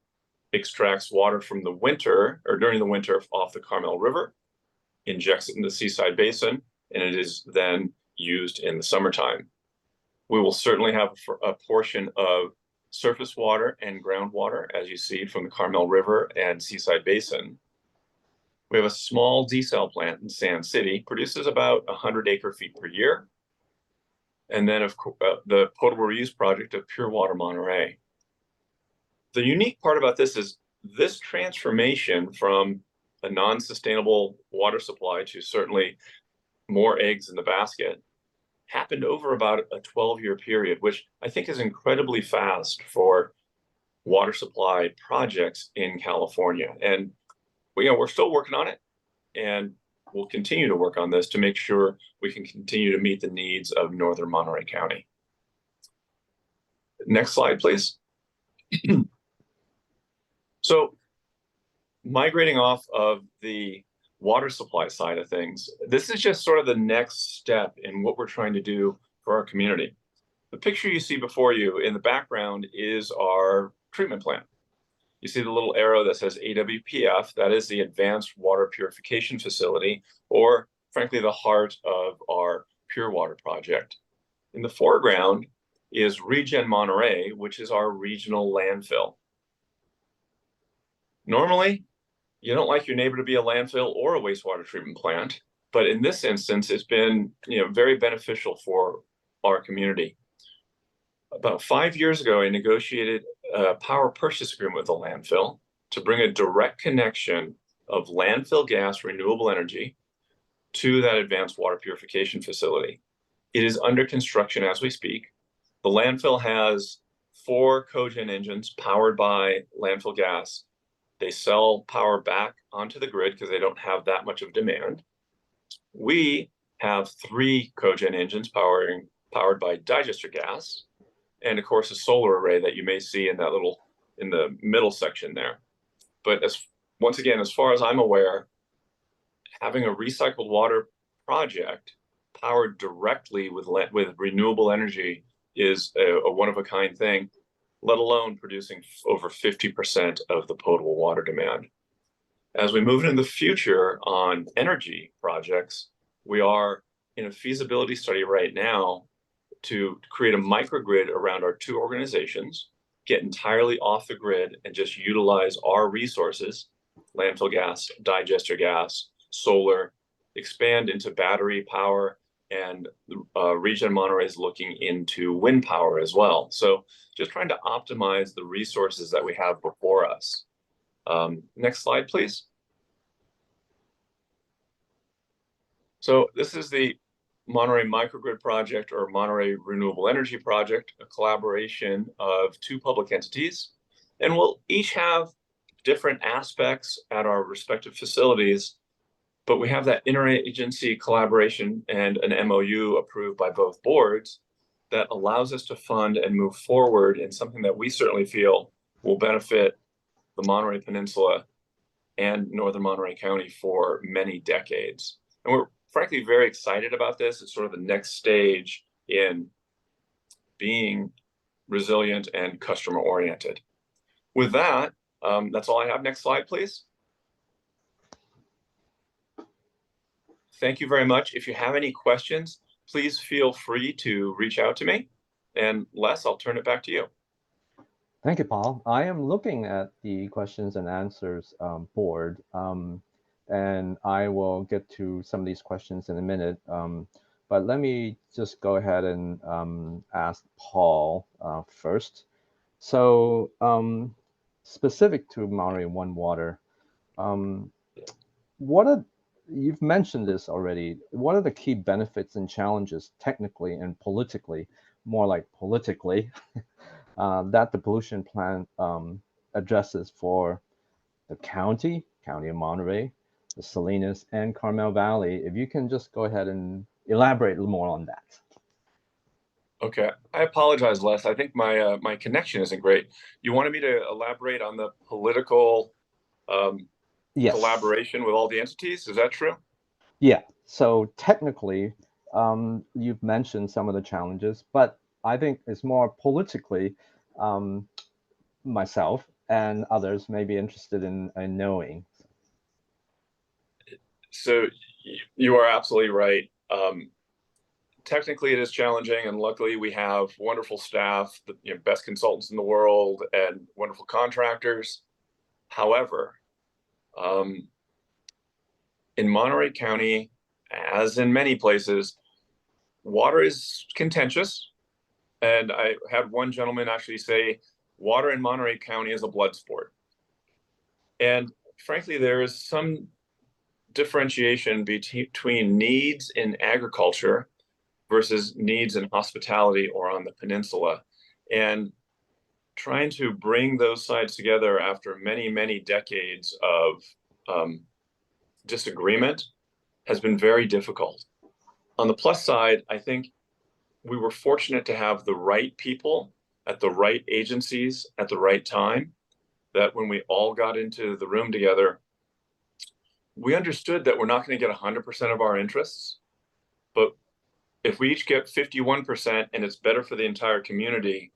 Speaker 9: extracts water from the winter or during the winter off the Carmel River, injects it in the Seaside Basin, and it is then used in the summertime. We will certainly have a portion of surface water and groundwater, as you see from the Carmel River and Seaside Basin. We have a small desal plant in Sand City, produces about 100 acre-feet per year. And then of course, the potable reuse project of Pure Water Monterey. The unique part about this is this transformation from a non-sustainable water supply to certainly more eggs in the basket happened over about a 12-year period, which I think is incredibly fast for water supply projects in California. And we're still working on it, and we'll continue to work on this to make sure we can continue to meet the needs of Northern Monterey County. Next slide, please. So migrating off of the water supply side of things, this is just sort of the next step in what we're trying to do for our community. The picture you see before you in the background is our treatment plant. You see the little arrow that says AWPF, that is the Advanced Water Purification Facility, or frankly, the heart of our Pure Water project. In the foreground is Regen Monterey, which is our regional landfill. Normally, you don't like your neighbor to be a landfill or a wastewater treatment plant, but in this instance, it's been very beneficial for our community. About 5 years ago, I negotiated a power purchase agreement with the landfill to bring a direct connection of landfill gas renewable energy to that advanced water purification facility. It is under construction as we speak. The landfill has 4 cogen engines powered by landfill gas. They sell power back onto the grid because they don't have that much of demand. We have 3 cogen engines powered by digester gas, and of course a solar array that you may see in the middle section there. But once again, as far as I'm aware, having a recycled water project powered directly with renewable energy is a one-of-a-kind thing, let alone producing over 50% of the potable water demand. As we move into the future on energy projects, we are in a feasibility study right now to create a microgrid around our 2 organizations, get entirely off the grid and just utilize our resources, landfill gas, digester gas, solar, expand into battery power, and Regen Monterey is looking into wind power as well. So just trying to optimize the resources that we have before us. Next slide, please. So this is the Monterey Microgrid Project, or Monterey Renewable Energy Project, a collaboration of 2 public entities. And we'll each have different aspects at our respective facilities, but we have that interagency collaboration and an MOU approved by both boards that allows us to fund and move forward in something that we certainly feel will benefit the Monterey Peninsula and Northern Monterey County for many decades. And we're frankly very excited about this. It's sort of the next stage in being resilient and customer oriented. With that, that's all I have. Next slide, please. Thank you very much. If you have any questions, please feel free to reach out to me. And Les, I'll turn it back to you.
Speaker 7: Thank you, Paul. I am looking at the questions and answers board, and I will get to some of these questions in a minute. But let me just go ahead and ask Paul first. So specific to Monterey One Water, you've mentioned this already. What are the key benefits and challenges technically and politically, more like politically, that the pollution plan addresses for the county of Monterey, the Salinas, and Carmel Valley? If you can just go ahead and elaborate a little more on that.
Speaker 9: Okay, I apologize, Les. I think my connection isn't great. You wanted me to elaborate on the political
Speaker 7: Yes.
Speaker 9: collaboration with all the entities? Is that true?
Speaker 7: Yeah. So technically, you've mentioned some of the challenges, but I think it's more politically, myself and others may be interested in knowing.
Speaker 9: So you are absolutely right. Technically, it is challenging, and luckily we have wonderful staff, the best consultants in the world, and wonderful contractors. However, in Monterey County, as in many places, water is contentious. And I had one gentleman actually say, water in Monterey County is a blood sport. And frankly, there is some differentiation between needs in agriculture versus needs in hospitality or on the peninsula. And trying to bring those sides together after many, many decades of disagreement has been very difficult. On the plus side, I think we were fortunate to have the right people at the right agencies at the right time that when we all got into the room together, we understood that we're not going to get 100% of our interests, but if we each get 51% and it's better for the entire community,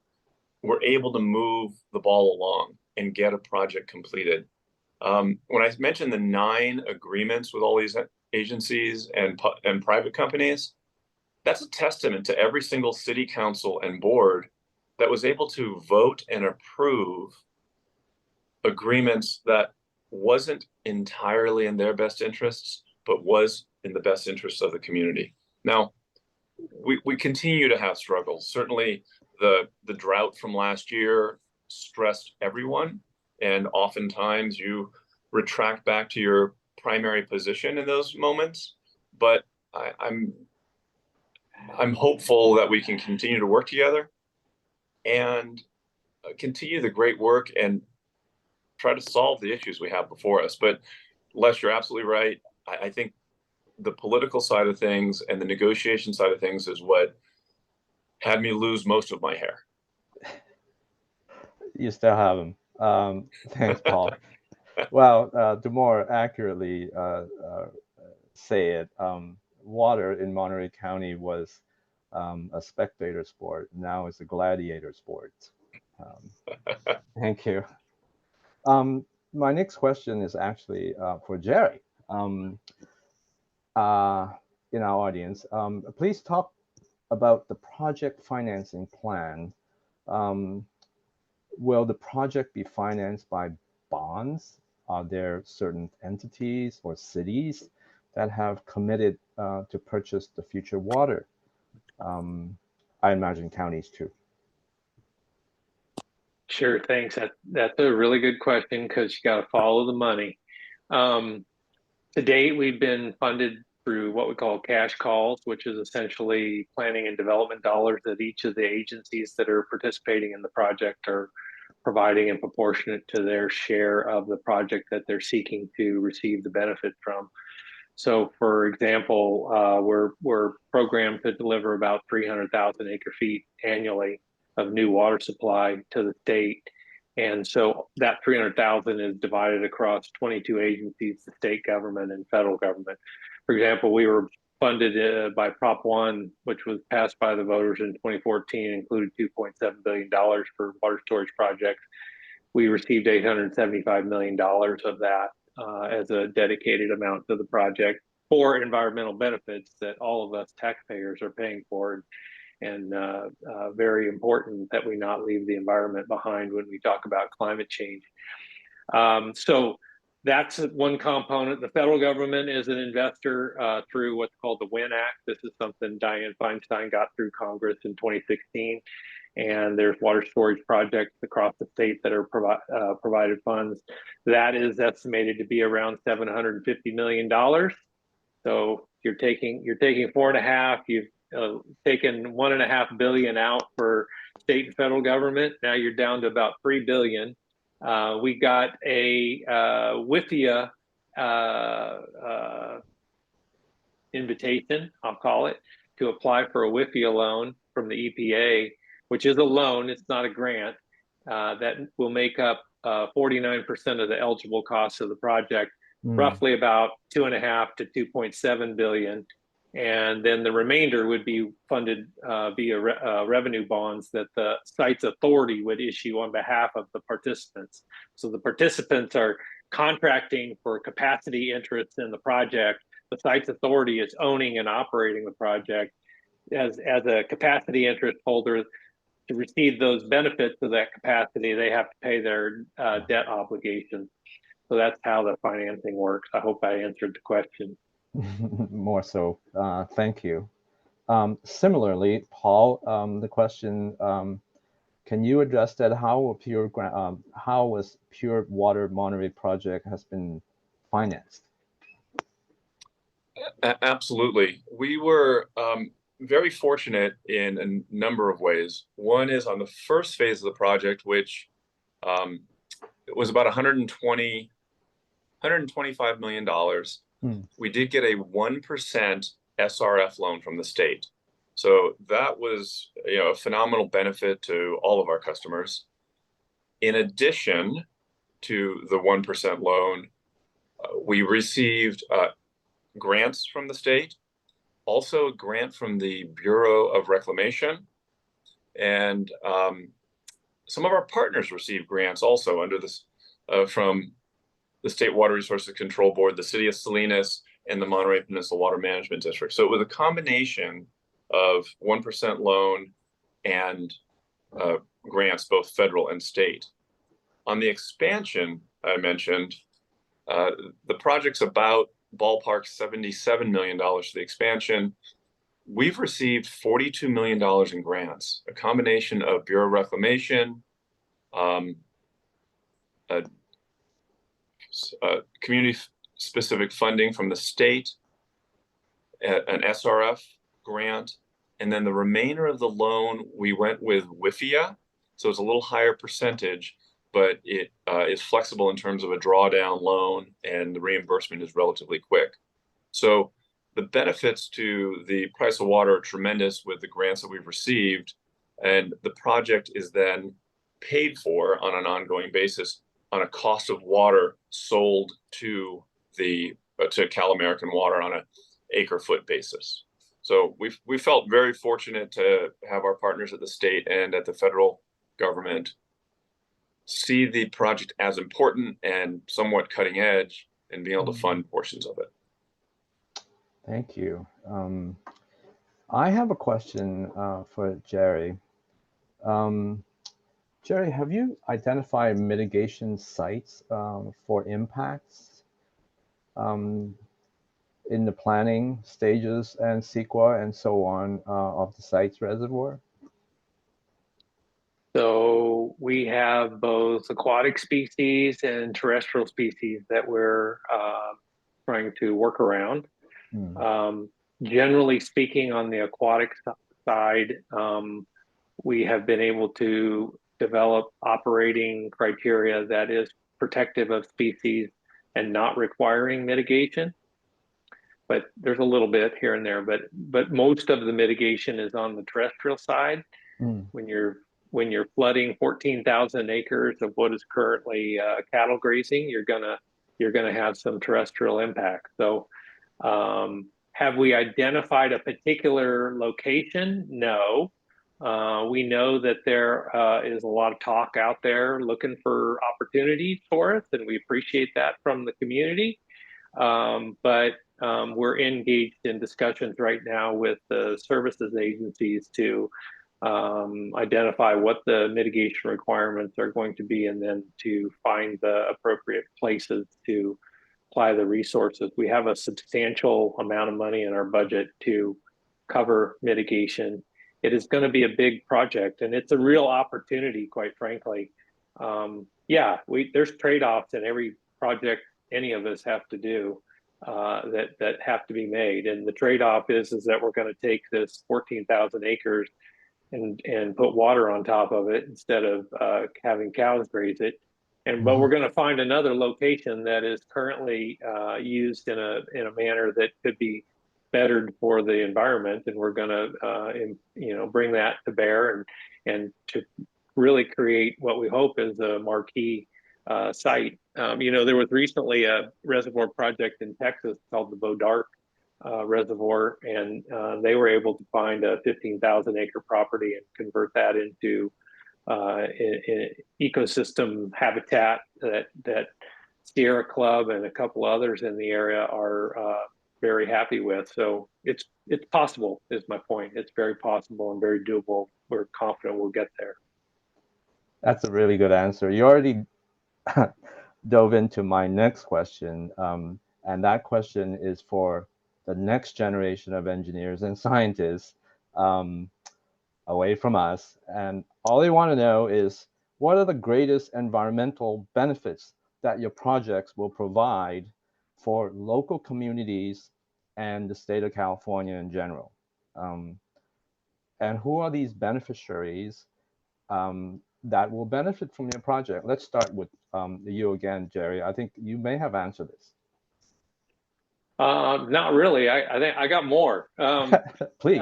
Speaker 9: we're able to move the ball along and get a project completed. When I mentioned the 9 agreements with all these agencies and private companies, that's a testament to every single city council and board that was able to vote and approve agreements that wasn't entirely in their best interests, but was in the best interests of the community. Now, we continue to have struggles. Certainly, the drought from last year stressed everyone, and oftentimes you retract back to your primary position in those moments. But I'm hopeful that we can continue to work together and continue the great work and try to solve the issues we have before us. But Les, you're absolutely right. I think the political side of things and the negotiation side of things is what had me lose most of my hair.
Speaker 7: You still have them. Thanks, Paul. Well, to more accurately say it, water in Monterey County was a spectator sport. Now it's a gladiator sport. Thank you. My next question is actually for Jerry. In our audience, please talk about the project financing plan. Will the project be financed by bonds? Are there certain entities or cities that have committed to purchase the future water? I imagine counties too.
Speaker 8: Sure, thanks. That's a really good question because you got to follow the money. To date, we've been funded through what we call cash calls, which is essentially planning and development dollars that each of the agencies that are participating in the project are providing in proportionate to their share of the project that they're seeking to receive the benefit from. So, for example, we're programmed to deliver about 300,000 acre-feet annually of new water supply to the state. And so that 300,000 is divided across 22 agencies, the state government and federal government. For example, we were funded by Prop 1, which was passed by the voters in 2014, included $2.7 billion for water storage projects. We received $875 million of that as a dedicated amount to the project for environmental benefits that all of us taxpayers are paying for. And very important that we not leave the environment behind when we talk about climate change. So that's one component. The federal government is an investor through what's called the WIN Act. This is something Dianne Feinstein got through Congress in 2016. And there's water storage projects across the state that are provided funds. That is estimated to be around $750 million. So you're taking 4.5, you've taken $1.5 billion out for state and federal government. Now you're down to about $3 billion. We got a WIFIA invitation, I'll call it, to apply for a WIFIA loan from the EPA, which is a loan, it's not a grant, that will make up 49% of the eligible costs of the project, roughly about $2.5 to $2.7 billion. And then the remainder would be funded via revenue bonds that the site's authority would issue on behalf of the participants. So the participants are contracting for capacity interests in the project. The site's authority is owning and operating the project. As a capacity interest holder, to receive those benefits of that capacity, they have to pay their debt obligations. So that's how the financing works. I hope I answered the question.
Speaker 7: More so. Thank you. Similarly, Paul, the question, can you address that? How was Pure Water Monterey project has been financed?
Speaker 9: Absolutely. We were very fortunate in a number of ways. One is on the first phase of the project, which it was about $125 million. We did get a 1% SRF loan from the state. So that was a phenomenal benefit to all of our customers. In addition, to the 1% loan. We received grants from the state, also a grant from the Bureau of Reclamation, and some of our partners received grants also under this from the State Water Resources Control Board, the City of Salinas, and the Monterey Peninsula Water Management District. So it was a combination of 1% loan and grants, both federal and state. On the expansion I mentioned, the project's about ballpark $77 million for the expansion. We've received $42 million in grants, a combination of Bureau of Reclamation, community-specific funding from the state, an SRF grant, and then the remainder of the loan, we went with WIFIA. So it's a little higher percentage, but it is flexible in terms of a drawdown loan, and the reimbursement is relatively quick. So the benefits to the price of water are tremendous with the grants that we've received, and the project is then paid for on an ongoing basis on a cost of water sold to the to Cal American Water on an acre-foot basis. So we felt very fortunate to have our partners at the state and at the federal government see the project as important and somewhat cutting edge, and being able to fund portions of it.
Speaker 7: Thank you. I have a question for Jerry. Jerry, have you identified mitigation sites for impacts in the planning stages and CEQA and so on of the site's reservoir?
Speaker 8: So we have both aquatic species and terrestrial species that we're trying to work around. Generally speaking, on the aquatic side, we have been able to develop operating criteria that is protective of species and not requiring mitigation. But there's a little bit here and there, but most of the mitigation is on the terrestrial side. When you're flooding 14,000 acres of what is currently cattle grazing, you're gonna have some terrestrial impact. So have we identified a particular location? No. We know that there is a lot of talk out there looking for opportunities for us, and we appreciate that from the community. But we're engaged in discussions right now with the services agencies to identify what the mitigation requirements are going to be, and then to find the appropriate places to apply the resources. We have a substantial amount of money in our budget to cover mitigation. It is going to be a big project, and it's a real opportunity, quite frankly. There's trade-offs in every project any of us have to do that have to be made. And the trade-off is that we're going to take this 14,000 acres and put water on top of it instead of having cows graze it. But we're going to find another location that is currently used in a manner that could be bettered for the environment, and we're going to bring that to bear and to really create what we hope is a marquee site. There was recently a reservoir project in Texas called the Bodark Reservoir, and they were able to find a 15,000 acre property and convert that into ecosystem habitat that Sierra Club and a couple others in the area are very happy with. So it's possible, is my point. It's very possible and very doable. We're confident we'll get there.
Speaker 7: That's a really good answer. You already dove into my next question, and that question is for the next generation of engineers and scientists away from us. And all they want to know is, what are the greatest environmental benefits that your projects will provide for local communities and the state of California in general? And who are these beneficiaries that will benefit from your project? Let's start with you again, Jerry. I think you may have answered this.
Speaker 8: Not really. I think I got more.
Speaker 7: Please.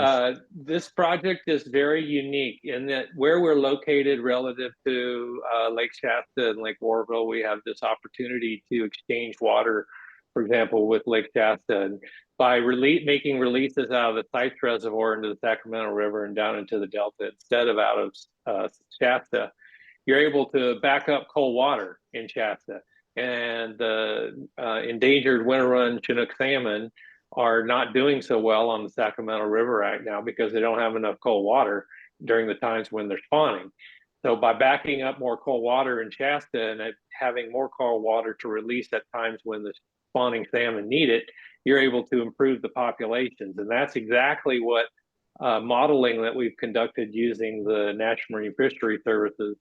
Speaker 8: This project is very unique in that where we're located relative to Lake Shasta and Lake Oroville, we have this opportunity to exchange water, for example, with Lake Shasta. And by making releases out of the Sites Reservoir into the Sacramento River and down into the Delta instead of out of Shasta, you're able to back up cold water in Shasta. And the endangered winter run Chinook salmon are not doing so well on the Sacramento River right now because they don't have enough cold water during the times when they're spawning. So by backing up more cold water in Shasta and having more cold water to release at times when the spawning salmon need it, you're able to improve the populations. And that's exactly what modeling that we've conducted using the National Marine Fisheries Services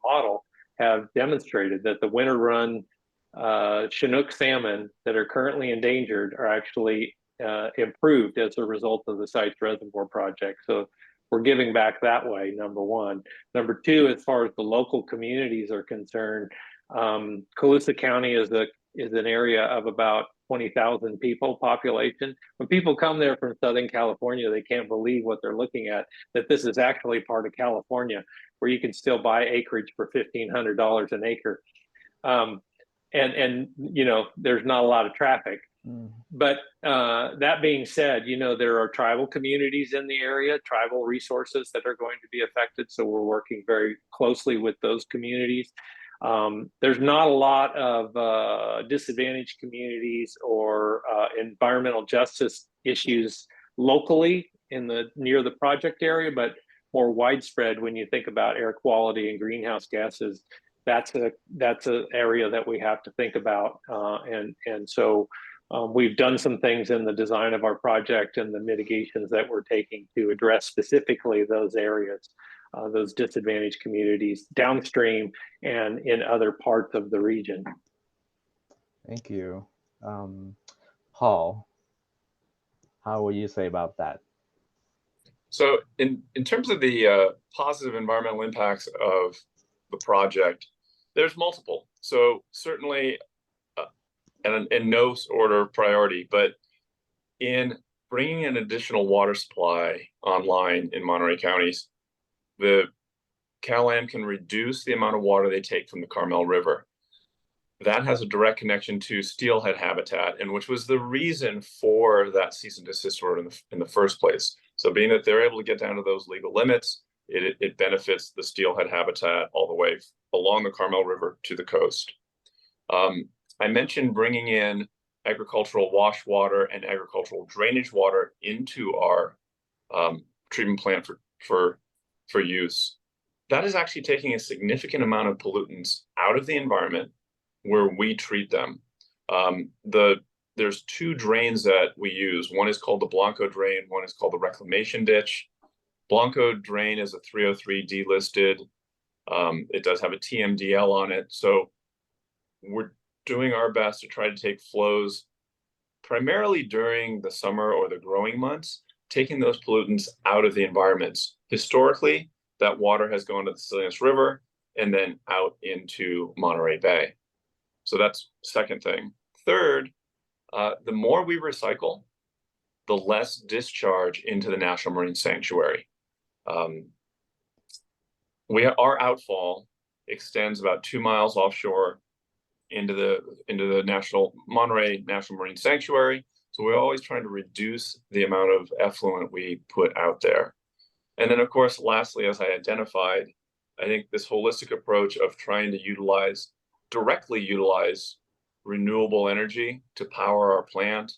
Speaker 8: model have demonstrated, that the winter run Chinook salmon that are currently endangered are actually improved as a result of the Sites Reservoir project. So we're giving back that way, number one. Number two, as far as the local communities are concerned, Colusa County is an area of about 20,000 people population. When people come there from Southern California, they can't believe what they're looking at, that this is actually part of California where you can still buy acreage for $1,500 an acre. And you know, there's not a lot of traffic. But that being said, you know, there are tribal communities in the area, tribal resources that are going to be affected. So we're working very closely with those communities. There's not a lot of disadvantaged communities or environmental justice issues locally near the project area, but more widespread when you think about air quality and greenhouse gases. That's an area that we have to think about, and so we've done some things in the design of our project and the mitigations that we're taking to address specifically those areas, those disadvantaged communities downstream and in other parts of the region.
Speaker 7: Thank you. Paul, how will you say about that?
Speaker 9: So in terms of the positive environmental impacts of the project, there's multiple. So certainly, and in no order of priority, but in bringing an additional water supply online in Monterey counties, the CalAm can reduce the amount of water they take from the Carmel River. That has a direct connection to steelhead habitat, and which was the reason for that cease and desist order in the first place. So being that they're able to get down to those legal limits, it benefits the steelhead habitat all the way along the Carmel River to the coast. I mentioned bringing in agricultural wash water and agricultural drainage water into our treatment plant for use. That is actually taking a significant amount of pollutants out of the environment where we treat them. There's two drains that we use. One is called the Blanco drain, one is called the reclamation ditch. Blanco drain is a 303 delisted. It does have a TMDL on it. So we're doing our best to try to take flows primarily during the summer or the growing months, taking those pollutants out of the environments. Historically, that water has gone to the Salinas River and then out into Monterey Bay. So that's second thing. Third, the more we recycle, the less discharge into the National Marine Sanctuary. Our outfall extends about 2 miles offshore into the Monterey National Marine Sanctuary. So we're always trying to reduce the amount of effluent we put out there. And then, of course, lastly, as I identified, I think this holistic approach of trying to directly utilize renewable energy to power our plant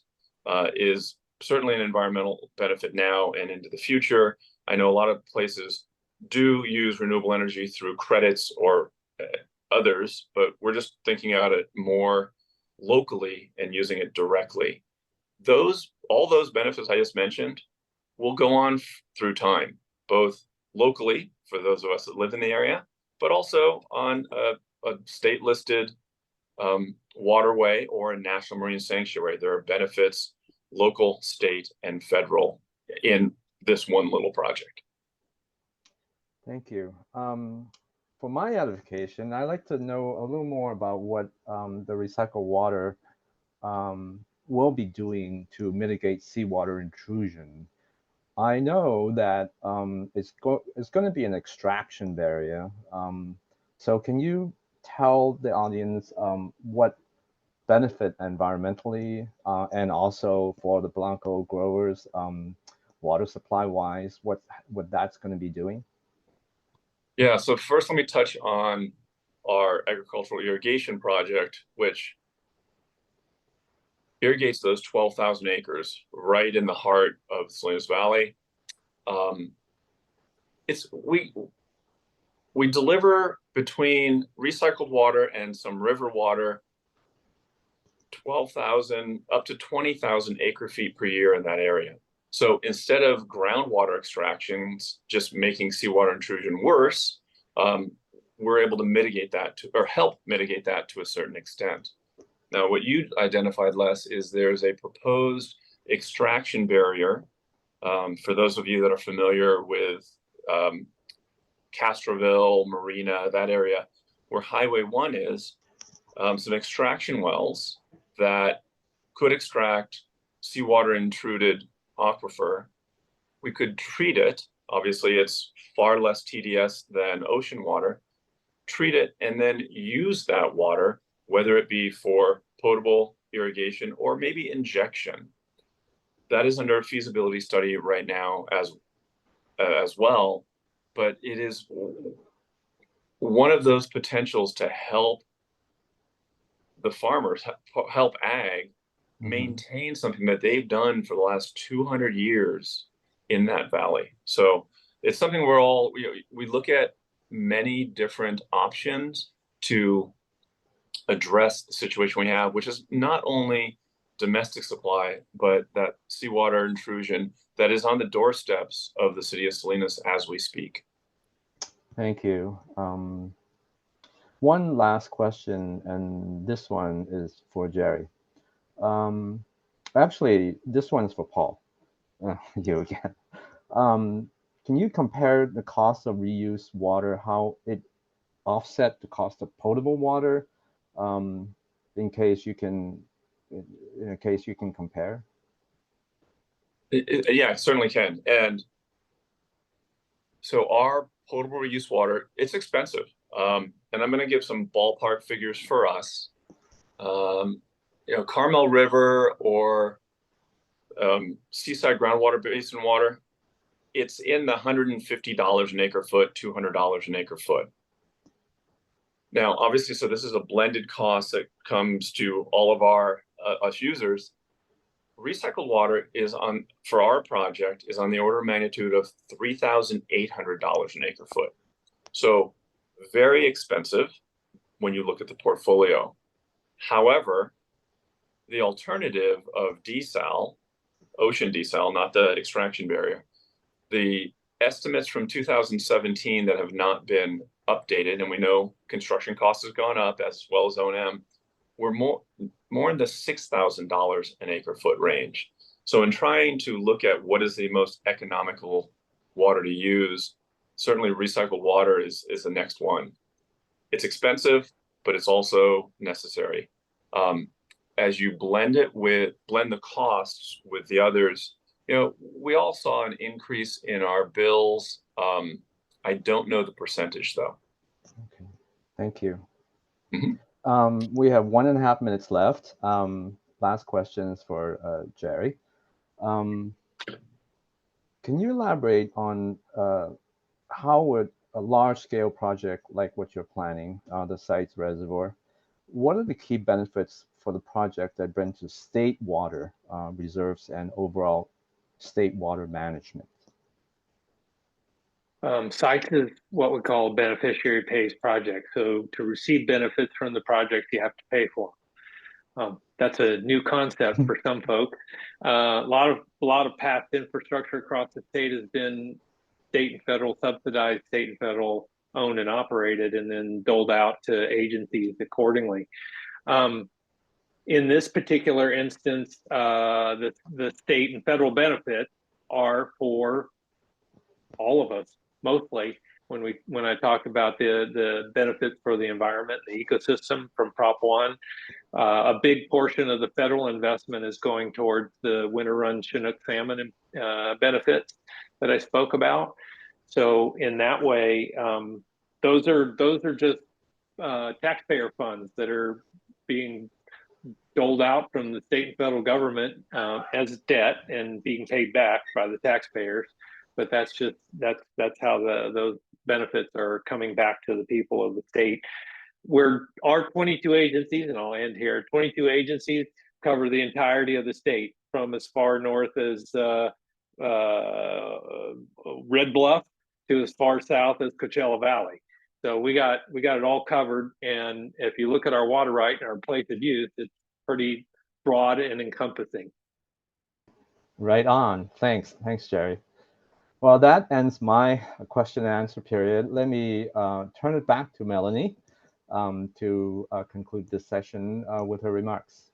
Speaker 9: is certainly an environmental benefit now and into the future. I know a lot of places do use renewable energy through credits or others, but we're just thinking about it more locally and using it directly. All those benefits I just mentioned will go on through time, both locally for those of us that live in the area, but also on a state-listed waterway or a national marine sanctuary. There are benefits, local, state, and federal, in this one little project.
Speaker 7: Thank you. For my edification, I'd like to know a little more about what the recycled water will be doing to mitigate seawater intrusion? I know that it's going to be an extraction barrier. So can you tell the audience what benefit environmentally and also for the Blanco growers, water supply wise, what that's going to be doing?
Speaker 9: Yeah, so first let me touch on our agricultural irrigation project, which irrigates those 12,000 acres right in the heart of the Salinas Valley. We deliver between recycled water and some river water 12,000 up to 20,000 acre feet per year in that area. So instead of groundwater extractions just making seawater intrusion worse, we're able to mitigate that or help mitigate that to a certain extent. Now, what you identified, Les, is there's a proposed extraction barrier. For those of you that are familiar with Castroville, Marina, that area where Highway 1 is, some extraction wells that could extract seawater intruded aquifer. We could treat it. Obviously, it's far less TDS than ocean water. Treat it and then use that water, whether it be for potable irrigation or maybe injection. That is under a feasibility study right now as well, but it is one of those potentials to help the farmers, help ag maintain something that they've done for the last 200 years in that valley. So it's something we look at many different options to address the situation we have, which is not only domestic supply, but that seawater intrusion that is on the doorsteps of the city of Salinas as we speak.
Speaker 7: Thank you. One last question, and this one is for Jerry. Actually, this one's for Paul. You again. Can you compare the cost of reused water, how it offset the cost of potable water, in case you can compare?
Speaker 9: Yeah, I certainly can. And so our potable reuse water, it's expensive. And I'm going to give some ballpark figures for us. Carmel River or Seaside groundwater basin water, it's in the $150 an acre foot, $200 an acre foot. Now, obviously, so this is a blended cost that comes to all of our us users. Recycled water for our project is on the order of magnitude of $3,800 an acre foot. So very expensive when you look at the portfolio. However, the alternative of desal, ocean desal, not the extraction barrier, the estimates from 2017 that have not been updated, and we know construction costs have gone up as well as O&M, we're more in the $6,000 an acre foot range. So in trying to look at what is the most economical water to use, certainly recycled water is the next one. It's expensive, but it's also necessary. As you blend the costs with the others, we all saw an increase in our bills. I don't know the percentage though.
Speaker 7: Okay, thank you.
Speaker 9: Mm-hmm.
Speaker 7: We have 1.5 minutes left. Last questions for Jerry. Can you elaborate on how would a large-scale project like what you're planning, the site's reservoir, what are the key benefits for the project that bring to state water reserves and overall state water management?
Speaker 8: Sites is what we call a beneficiary pays project. So to receive benefits from the project, you have to pay for them. That's a new concept for some folks. A lot of past infrastructure across the state has been state and federal subsidized, state and federal owned and operated, and then doled out to agencies accordingly. In this particular instance, the state and federal benefits are for all of us, mostly. when I talked about the benefits for the environment, the ecosystem from Prop 1. A big portion of the federal investment is going towards the winter run Chinook salmon benefits that I spoke about. So in that way, those are just taxpayer funds that are being doled out from the state and federal government as debt and being paid back by the taxpayers. But that's how those benefits are coming back to the people of the state. Where our 22 agencies, and I'll end here, 22 agencies cover the entirety of the state, from as far north as Red Bluff to as far south as Coachella Valley. So we got it all covered. And if you look at our water right and our place of use, it's pretty broad and encompassing.
Speaker 7: Right on. Thanks, Jerry. Well, that ends my question and answer period. Let me turn it back to Melanie to conclude this session with her remarks.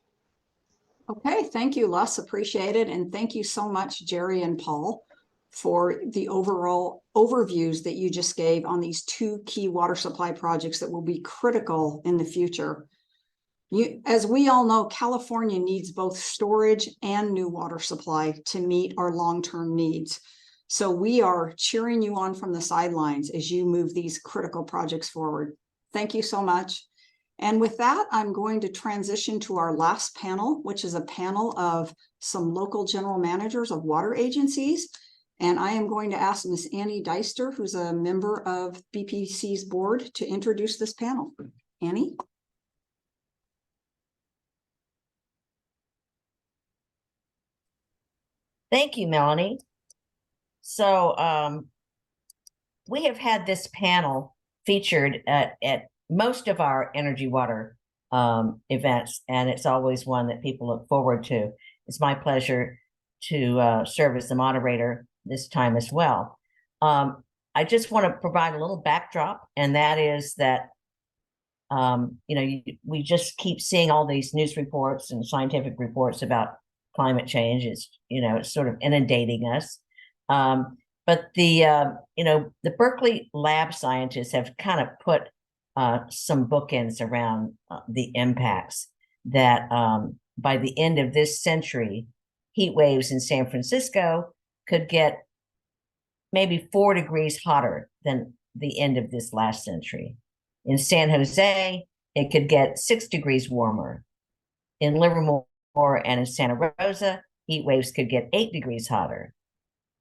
Speaker 2: Okay, thank you, Les. Appreciate it. And thank you so much, Jerry and Paul, for the overall overviews that you just gave on these two key water supply projects that will be critical in the future. As we all know, California needs both storage and new water supply to meet our long-term needs. So we are cheering you on from the sidelines as you move these critical projects forward. Thank you so much. And with that, I'm going to transition to our last panel, which is a panel of some local general managers of water agencies. And I am going to ask Ms. Annie Deister, who's a member of BPC's board, to introduce this panel. Annie?
Speaker 10: Thank you, Melanie. So we have had this panel featured at most of our Energy Water events, and it's always one that people look forward to. It's my pleasure to serve as the moderator this time as well. I just want to provide a little backdrop, and that is that we just keep seeing all these news reports and scientific reports about climate change. It's sort of inundating us. But the Berkeley lab scientists have kind of put some bookends around the impacts that by the end of this century, heat waves in San Francisco could get maybe 4 degrees hotter than the end of this last century. In San Jose, it could get 6 degrees warmer. In Livermore and in Santa Rosa, heat waves could get 8 degrees hotter.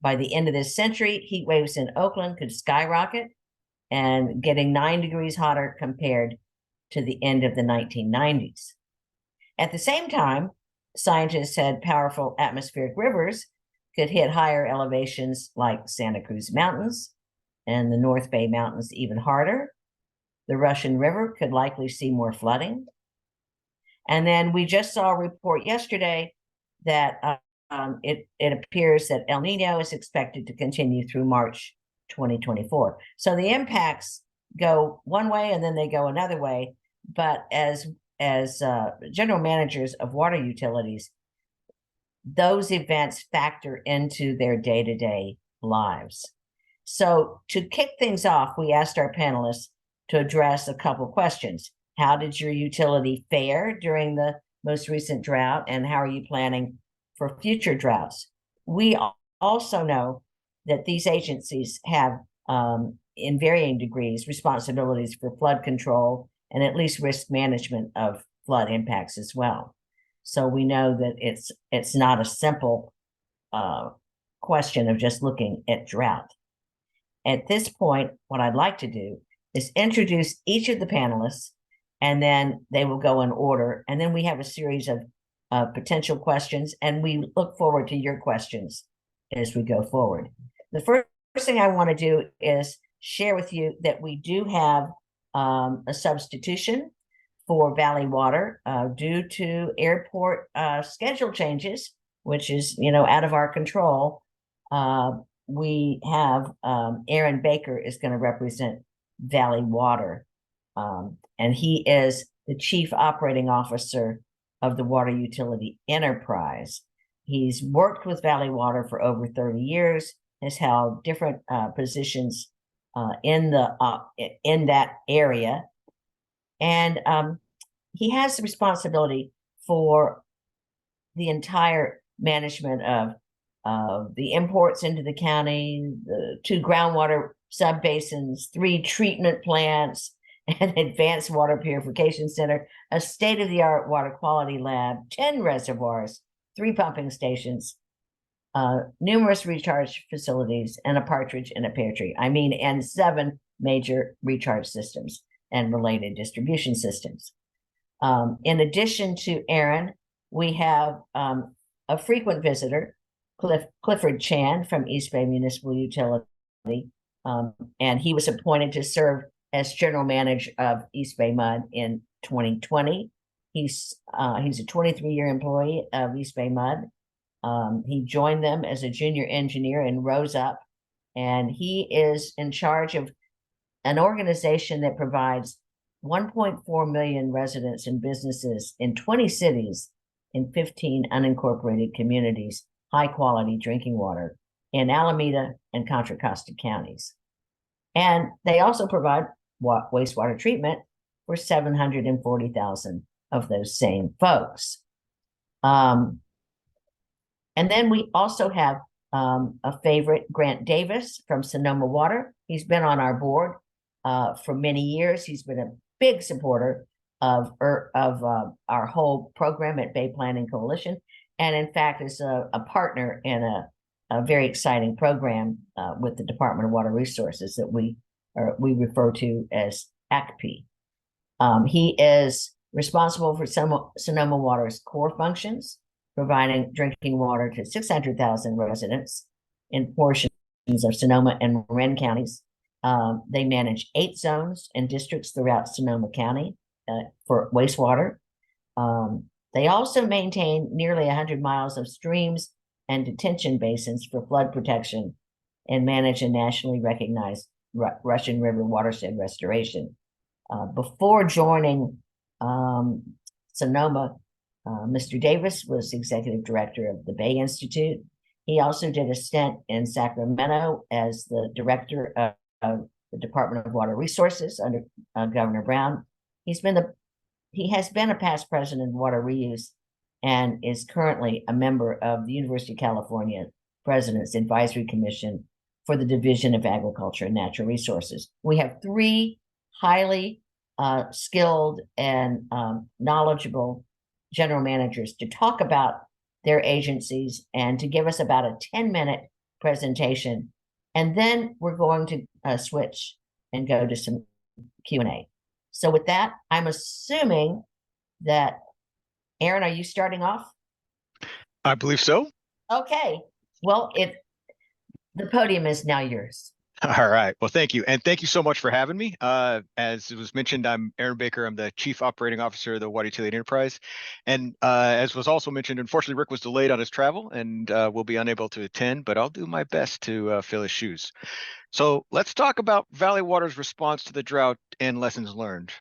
Speaker 10: By the end of this century, heat waves in Oakland could skyrocket and getting 9 degrees hotter compared to the end of the 1990s. At the same time, scientists said powerful atmospheric rivers could hit higher elevations like Santa Cruz Mountains and the North Bay Mountains even harder. The Russian River could likely see more flooding. And then we just saw a report yesterday that it appears that El Nino is expected to continue through March 2024. So the impacts go one way and then they go another way. But as general managers of water utilities, those events factor into their day-to-day lives. So to kick things off, we asked our panelists to address a couple questions. How did your utility fare during the most recent drought, and how are you planning for future droughts? We also know that these agencies have, in varying degrees, responsibilities for flood control and at least risk management of flood impacts as well. So we know that it's not a simple question of just looking at drought. At this point, what I'd like to do is introduce each of the panelists, and then they will go in order. And then we have a series of potential questions, and we look forward to your questions as we go forward. The first thing I want to do is share with you that we do have a substitution for Valley Water due to airport schedule changes, which is, out of our control. We have Aaron Baker is going to represent Valley Water, and he is the Chief Operating Officer of the Water Utility Enterprise. He's worked with Valley Water for over 30 years, has held different positions in that area, and he has the responsibility for the entire management of the imports into the county, the 2 groundwater subbasins, 3 treatment plants, an advanced water purification center, a state-of-the-art water quality lab, 10 reservoirs, 3 pumping stations, numerous recharge facilities, and a partridge in a pear tree. I mean, and 7 major recharge systems and related distribution systems. In addition to Aaron, we have a frequent visitor, Clifford Chan from East Bay Municipal Utility, and he was appointed to serve as general manager of East Bay Mud in 2020. He's a 23-year employee of East Bay Mud. He joined them as a junior engineer and rose up, and he is in charge of an organization that provides 1.4 million residents and businesses in 20 cities in 15 unincorporated communities high quality drinking water in Alameda and Contra Costa counties. And they also provide wastewater treatment for 740,000 of those same folks. And then we also have a favorite, Grant Davis from Sonoma Water. He's been on our board for many years. He's been a big supporter of our whole program at Bay Planning Coalition, and in fact is a partner in a very exciting program with the Department of Water Resources that we refer to as ACP. He is responsible for Sonoma Water's core functions, providing drinking water to 600,000 residents in portions of Sonoma and Marin counties. They manage 8 zones and districts throughout Sonoma County for wastewater. They also maintain nearly 100 miles of streams and detention basins for flood protection and manage a nationally recognized Russian River watershed restoration. Before joining Sonoma, Mr. Davis was executive director of the Bay Institute. He also did a stint in Sacramento as the director of the Department of Water Resources under Governor Brown. He has been a past president of Water Reuse and is currently a member of the University of California President's Advisory Commission for the Division of Agriculture and Natural Resources. We have 3 highly skilled and knowledgeable general managers to talk about their agencies and to give us about a 10-minute presentation. And then we're going to switch and go to some Q&A. So with that, I'm assuming that, Aaron, are you starting off?
Speaker 11: I believe so.
Speaker 10: Okay. Well, the podium is now yours.
Speaker 11: All right. Well, thank you. And thank you so much for having me. As it was mentioned, I'm Aaron Baker. I'm the Chief Operating Officer of the Water Utility Enterprise. And as was also mentioned, unfortunately, Rick was delayed on his travel and will be unable to attend, but I'll do my best to fill his shoes. So let's talk about Valley Water's response to the drought and lessons learned.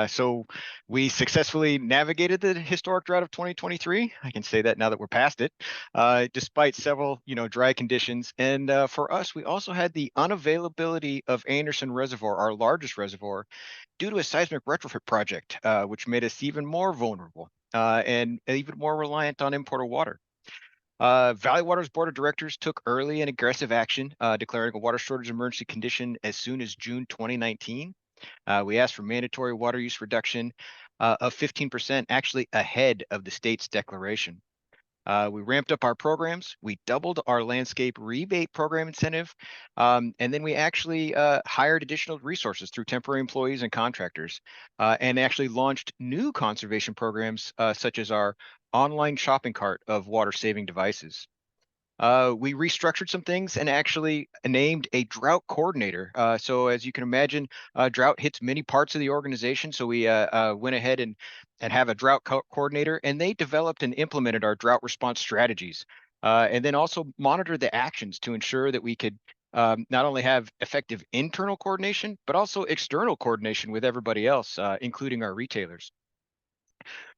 Speaker 11: So we successfully navigated the historic drought of 2023. I can say that now that we're past it, despite several, dry conditions. And for us, we also had the unavailability of Anderson Reservoir, our largest reservoir, due to a seismic retrofit project, which made us even more vulnerable and even more reliant on imported water. Valley Water's board of directors took early and aggressive action, declaring a water shortage emergency condition as soon as June 2019. We asked for mandatory water use reduction of 15%, actually ahead of the state's declaration. We ramped up our programs. We doubled our landscape rebate program incentive. And then we actually hired additional resources through temporary employees and contractors, and actually launched new conservation programs such as our online shopping cart of water saving devices. We restructured some things and actually named a drought coordinator. So as you can imagine, drought hits many parts of the organization. So we went ahead and have a drought coordinator, and they developed and implemented our drought response strategies, and then also monitored the actions to ensure that we could not only have effective internal coordination, but also external coordination with everybody else, including our retailers.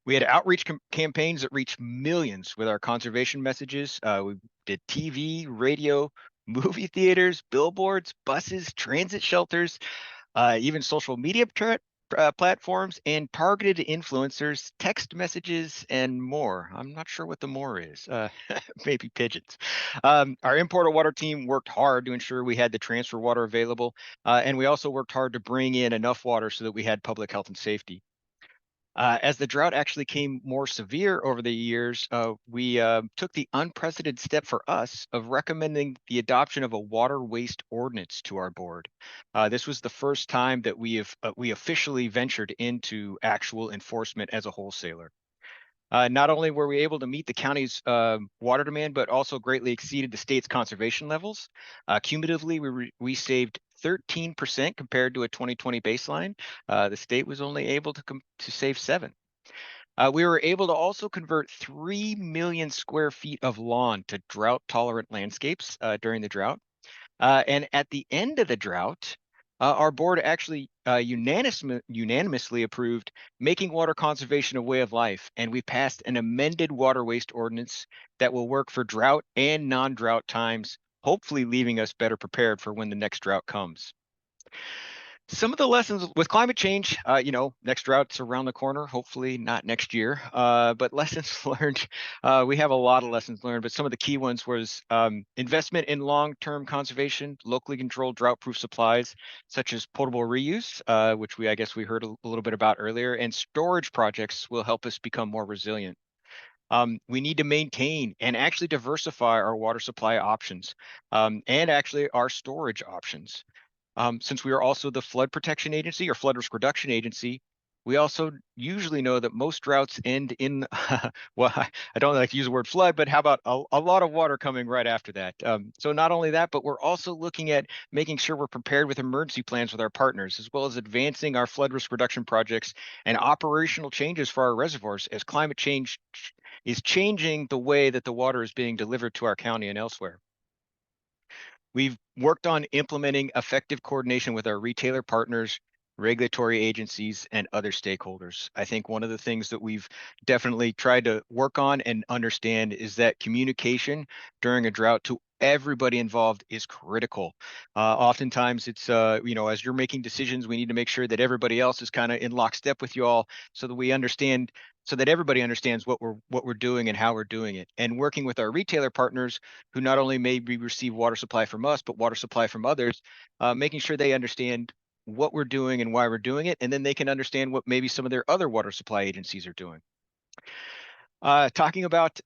Speaker 11: We had outreach campaigns that reached millions with our conservation messages. We did TV, radio, movie theaters, billboards, buses, transit shelters, even social media platforms, and targeted influencers, text messages, and more. I'm not sure what the more is. Maybe pigeons. Our importer water team worked hard to ensure we had the transfer water available, and we also worked hard to bring in enough water so that we had public health and safety. As the drought actually came more severe over the years, we took the unprecedented step for us of recommending the adoption of a water waste ordinance to our board. This was the first time that we officially ventured into actual enforcement as a wholesaler. Not only were we able to meet the county's water demand, but also greatly exceeded the state's conservation levels. Cumulatively, we saved 13% compared to a 2020 baseline. The state was only able to save 7%. We were able to also convert 3 million square feet of lawn to drought-tolerant landscapes during the drought. And at the end of the drought, our board actually unanimously approved making water conservation a way of life, and we passed an amended water waste ordinance that will work for drought and non-drought times, hopefully leaving us better prepared for when the next drought comes. Some of the lessons with climate change, next drought's around the corner, hopefully not next year, but lessons learned, we have a lot of lessons learned, but some of the key ones was investment in long-term conservation, locally controlled drought-proof supplies, such as potable reuse, which I guess we heard a little bit about earlier, and storage projects will help us become more resilient. We need to maintain and actually diversify our water supply options, and actually our storage options. Since we are also the flood protection agency or flood risk reduction agency, we also usually know that most droughts end in, well, I don't like to use the word flood, but how about a lot of water coming right after that? So not only that, but we're also looking at making sure we're prepared with emergency plans with our partners, as well as advancing our flood risk reduction projects and operational changes for our reservoirs as climate change is changing the way that the water is being delivered to our county and elsewhere. We've worked on implementing effective coordination with our retailer partners, regulatory agencies, and other stakeholders. I think one of the things that we've definitely tried to work on and understand is that communication during a drought to everybody involved is critical. Oftentimes it's, as you're making decisions, we need to make sure that everybody else is kind of in lockstep with you all so that we understand, so that everybody understands what we're doing and how we're doing it. And working with our retailer partners who not only maybe receive water supply from us, but water supply from others, making sure they understand what we're doing and why we're doing it, and then they can understand what maybe some of their other water supply agencies are doing. Talking about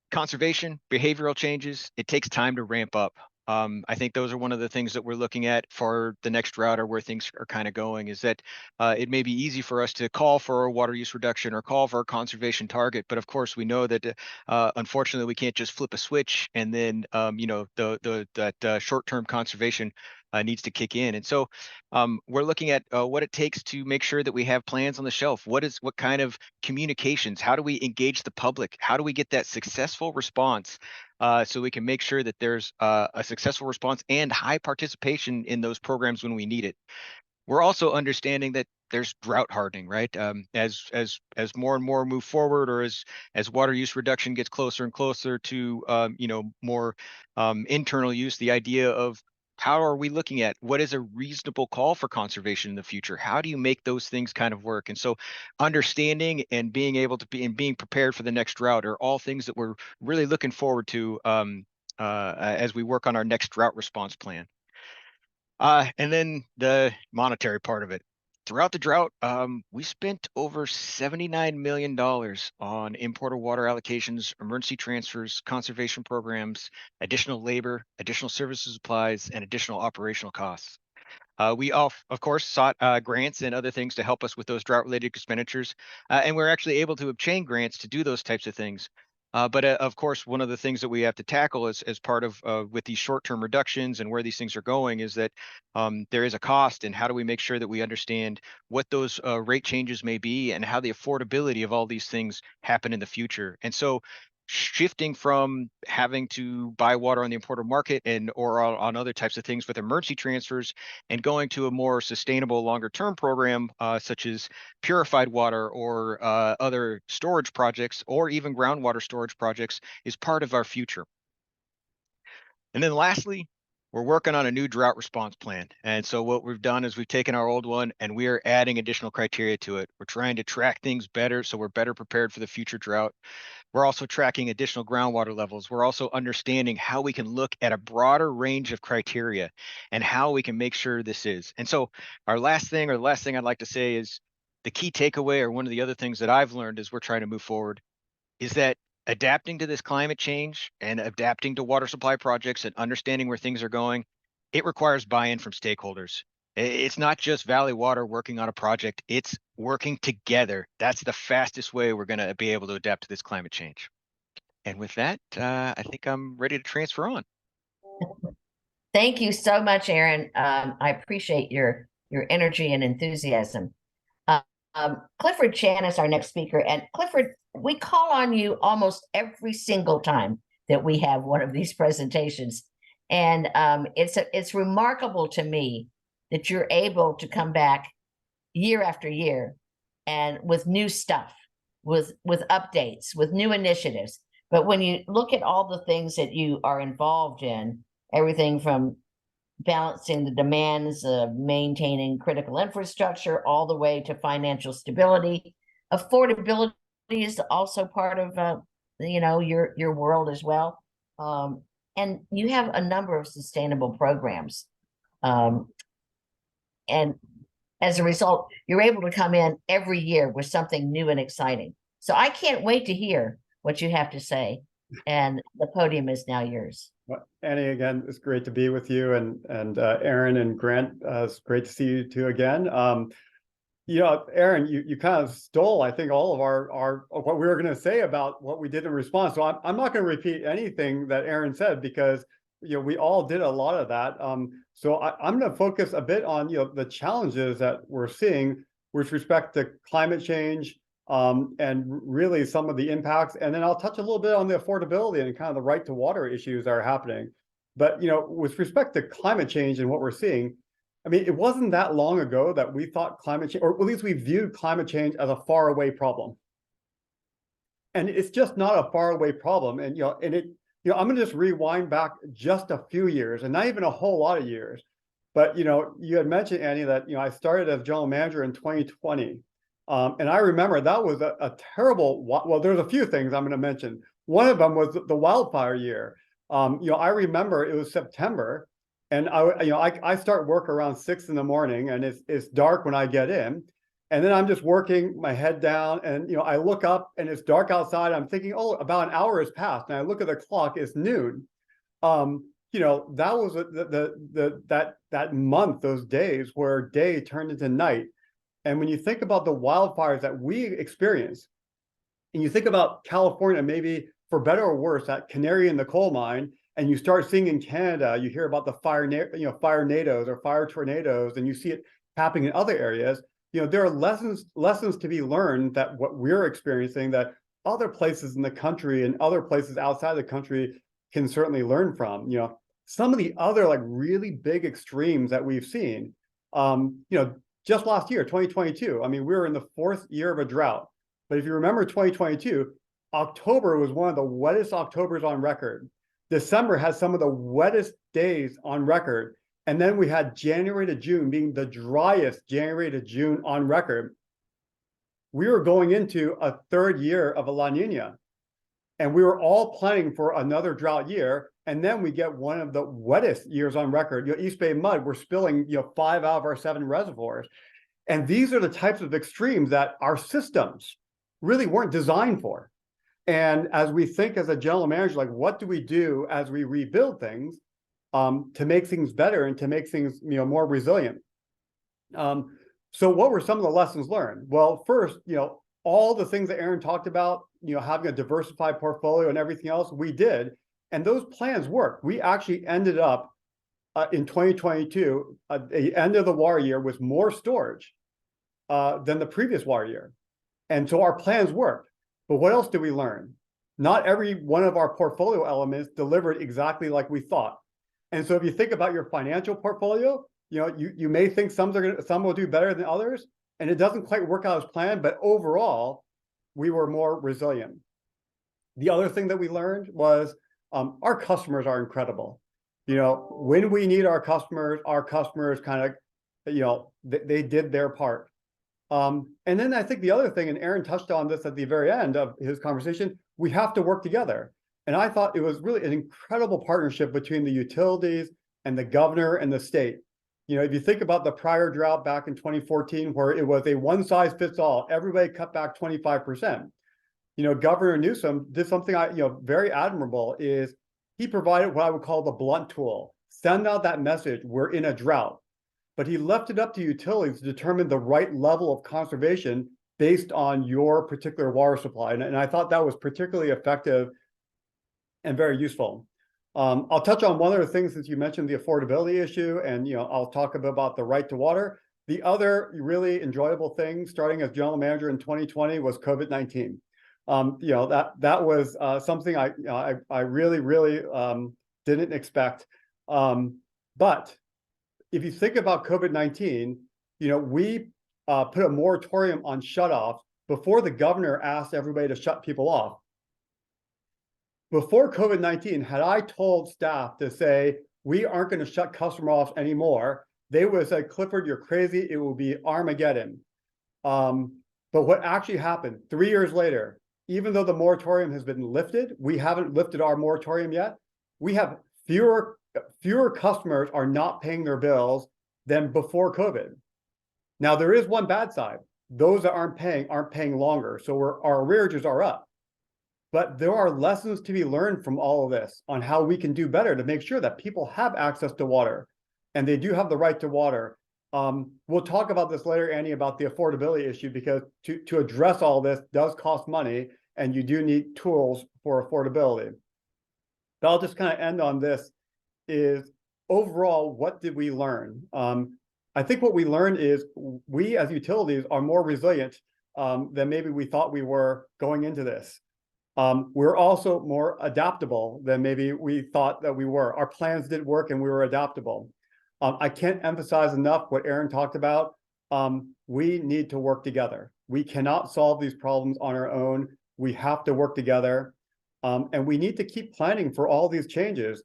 Speaker 11: conservation, behavioral changes, it takes time to ramp up. I think those are one of the things that we're looking at for the next drought or where things are kind of going is that it may be easy for us to call for a water use reduction or call for a conservation target. But of course, we know that unfortunately, we can't just flip a switch and then, that short-term conservation needs to kick in. And so we're looking at what it takes to make sure that we have plans on the shelf. What kind of communications? How do we engage the public? How do we get that successful response so we can make sure that there's a successful response and high participation in those programs when we need it? We're also understanding that there's drought hardening, right? As more and more move forward, or as water use reduction gets closer and closer to more internal use, the idea of how are we looking at what is a reasonable call for conservation in the future? How do you make those things kind of work? And so understanding and being able to be and being prepared for the next drought are all things that we're really looking forward to as we work on our next drought response plan. And then the monetary part of it. Throughout the drought, we spent over $79 million on importer water allocations, emergency transfers, conservation programs, additional labor, additional services supplies, and additional operational costs. We of course sought grants and other things to help us with those drought-related expenditures, and we're actually able to obtain grants to do those types of things. But of course, one of the things that we have to tackle as part of with these short-term reductions and where these things are going is that there is a cost, and how do we make sure that we understand what those rate changes may be and how the affordability of all these things happen in the future. And so shifting from having to buy water on the importer market or on other types of things with emergency transfers and going to a more sustainable longer term program such as purified water or other storage projects or even groundwater storage projects is part of our future. And then lastly, we're working on a new drought response plan. And so what we've done is we've taken our old one and we are adding additional criteria to it. We're trying to track things better so we're better prepared for the future drought. We're also tracking additional groundwater levels. We're also understanding how we can look at a broader range of criteria and how we can make sure this is. And so the last thing I'd like to say is the key takeaway, or one of the other things that I've learned as we're trying to move forward, is that adapting to this climate change and adapting to water supply projects and understanding where things are going, it requires buy-in from stakeholders. It's not just Valley Water working on a project, it's working together. That's the fastest way we're going to be able to adapt to this climate change. And with that, I think I'm ready to transfer on.
Speaker 10: Thank you so much, Aaron. I appreciate your energy and enthusiasm. Clifford Chan is our next speaker. And Clifford, we call on you almost every single time that we have one of these presentations. And it's remarkable to me that you're able to come back year after year and with new stuff, with updates, with new initiatives. But when you look at all the things that you are involved in, everything from balancing the demands of maintaining critical infrastructure all the way to financial stability, affordability is also part of your world as well. And you have a number of sustainable programs. And as a result, you're able to come in every year with something new and exciting. So I can't wait to hear what you have to say. And the podium is now yours.
Speaker 12: Well, Annie, again, it's great to be with you, and Aaron and Grant, it's great to see you two again. Aaron, you kind of stole, I think, all of our what we were going to say about what we did in response. So I'm not going to repeat anything that Aaron said, because we all did a lot of that. So I'm going to focus a bit on the challenges that we're seeing with respect to climate change, and really some of the impacts. And then I'll touch a little bit on the affordability and kind of the right to water issues that are happening. But with respect to climate change and what we're seeing, I mean, it wasn't that long ago that we thought climate change, or at least we viewed climate change as a faraway problem. And it's just not a faraway problem. And I'm gonna just rewind back just a few years, and not even a whole lot of years. But you had mentioned, Annie, that I started as general manager in 2020. And I remember that was a terrible, well, there's a few things I'm going to mention. One of them was the wildfire year. I remember it was September, and I start work around 6 in the morning, and it's dark when I get in. And then I'm just working my head down, and I look up and it's dark outside. I'm thinking, oh, about an hour has passed. And I look at the clock, it's noon. That was that month, those days where day turned into night. And when you think about the wildfires that we experience, and you think about California, maybe for better or worse, that canary in the coal mine, and you start seeing in Canada, you hear about the fire nados or fire tornadoes, and you see it happening in other areas. There are lessons to be learned that what we're experiencing, that other places in the country and other places outside the country can certainly learn from. Some of the other really big extremes that we've seen, just last year, 2022, I mean, we were in the 4th year of a drought. But if you remember 2022, October was one of the wettest Octobers on record. December had some of the wettest days on record. And then we had January to June being the driest January to June on record. We were going into a 3rd year of a La Nina. And we were all planning for another drought year. And then we get one of the wettest years on record. East Bay mud, we're spilling 5 out of our 7 reservoirs. And these are the types of extremes that our systems really weren't designed for. And as we think as a general manager, what do we do as we rebuild things to make things better and to make things more resilient? So what were some of the lessons learned? Well, first, all the things that Aaron talked about, having a diversified portfolio and everything else, we did. And those plans worked. We actually ended up in 2022, at the end of the water year, with more storage than the previous water year. And so our plans worked. But what else did we learn? Not every one of our portfolio elements delivered exactly like we thought. And so if you think about your financial portfolio, you may think some will do better than others, and it doesn't quite work out as planned, but overall, we were more resilient. The other thing that we learned was our customers are incredible. When we need our customers kind of, they did their part. And then I think the other thing, and Aaron touched on this at the very end of his conversation, we have to work together. And I thought it was really an incredible partnership between the utilities and the governor and the state. If you think about the prior drought back in 2014, where it was a one size fits all, everybody cut back 25%. Governor Newsom did something very admirable, is he provided what I would call the blunt tool. Send out that message, we're in a drought. But he left it up to utilities to determine the right level of conservation based on your particular water supply. And I thought that was particularly effective and very useful. I'll touch on one other thing since you mentioned the affordability issue, and I'll talk a bit about the right to water. The other really enjoyable thing, starting as general manager in 2020, was COVID-19. That was something I really didn't expect. But if you think about COVID-19, we put a moratorium on shutoff before the governor asked everybody to shut people off. Before COVID-19, had I told staff to say, we aren't going to shut customer off anymore, they would have said, Clifford, you're crazy. It will be Armageddon. But what actually happened 3 years later, even though the moratorium has been lifted, we haven't lifted our moratorium yet. We have fewer customers are not paying their bills than before COVID. Now, there is one bad side. Those that aren't paying longer. So our arrearages are up. But there are lessons to be learned from all of this on how we can do better to make sure that people have access to water and they do have the right to water. We'll talk about this later, Annie, about the affordability issue, because to address all this does cost money and you do need tools for affordability. But I'll just kind of end on this, is overall, what did we learn? I think what we learned is we as utilities are more resilient than maybe we thought we were going into this. We're also more adaptable than maybe we thought that we were. Our plans did work and we were adaptable. I can't emphasize enough what Aaron talked about. We need to work together. We cannot solve these problems on our own. We have to work together. And we need to keep planning for all these changes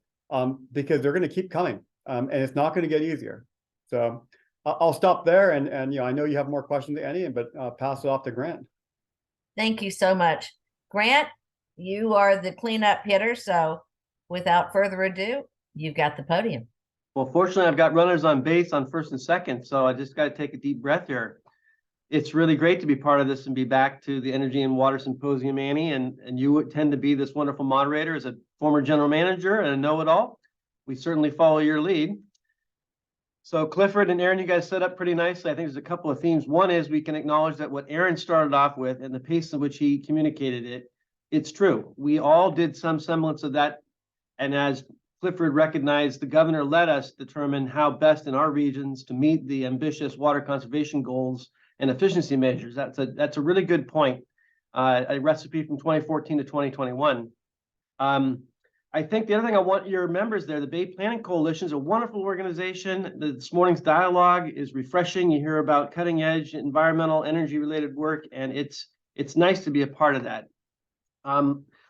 Speaker 12: because they're going to keep coming and it's not going to get easier. So I'll stop there. And I know you have more questions, Annie, but pass it off to Grant.
Speaker 10: Thank you so much. Grant, you are the cleanup hitter. So without further ado, you've got the podium.
Speaker 13: Well, fortunately, I've got runners on base on first and second, so I just got to take a deep breath here. It's really great to be part of this and be back to the Energy and Water Symposium, Annie, and you tend to be this wonderful moderator as a former general manager and a know-it-all. We certainly follow your lead. So Clifford and Aaron, you guys set up pretty nicely. I think there's a couple of themes. One is we can acknowledge that what Aaron started off with and the pace in which he communicated it, it's true. We all did some semblance of that, and as Clifford recognized, the governor let us determine how best in our regions to meet the ambitious water conservation goals and efficiency measures. That's a really good point. A recipe from 2014 to 2021. I think the other thing I want your members there, the Bay Planning Coalition is a wonderful organization. This morning's dialogue is refreshing. You hear about cutting edge environmental energy related work, and it's nice to be a part of that.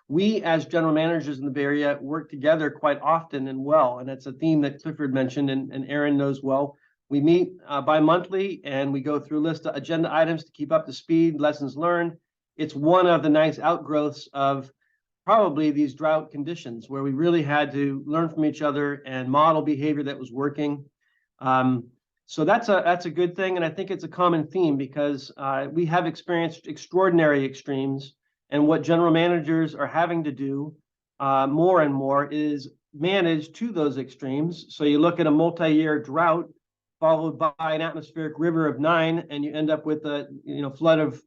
Speaker 13: We, as general managers in the Bay Area, work together quite often and well, and that's a theme that Clifford mentioned and Aaron knows well. We meet bi-monthly and we go through a list of agenda items to keep up to speed, lessons learned. It's one of the nice outgrowths of probably these drought conditions where we really had to learn from each other and model behavior that was working. So that's a good thing, and I think it's a common theme because we have experienced extraordinary extremes. And what general managers are having to do more and more is manage to those extremes. So you look at a multi-year drought followed by an atmospheric river of 9, and you end up with a flood of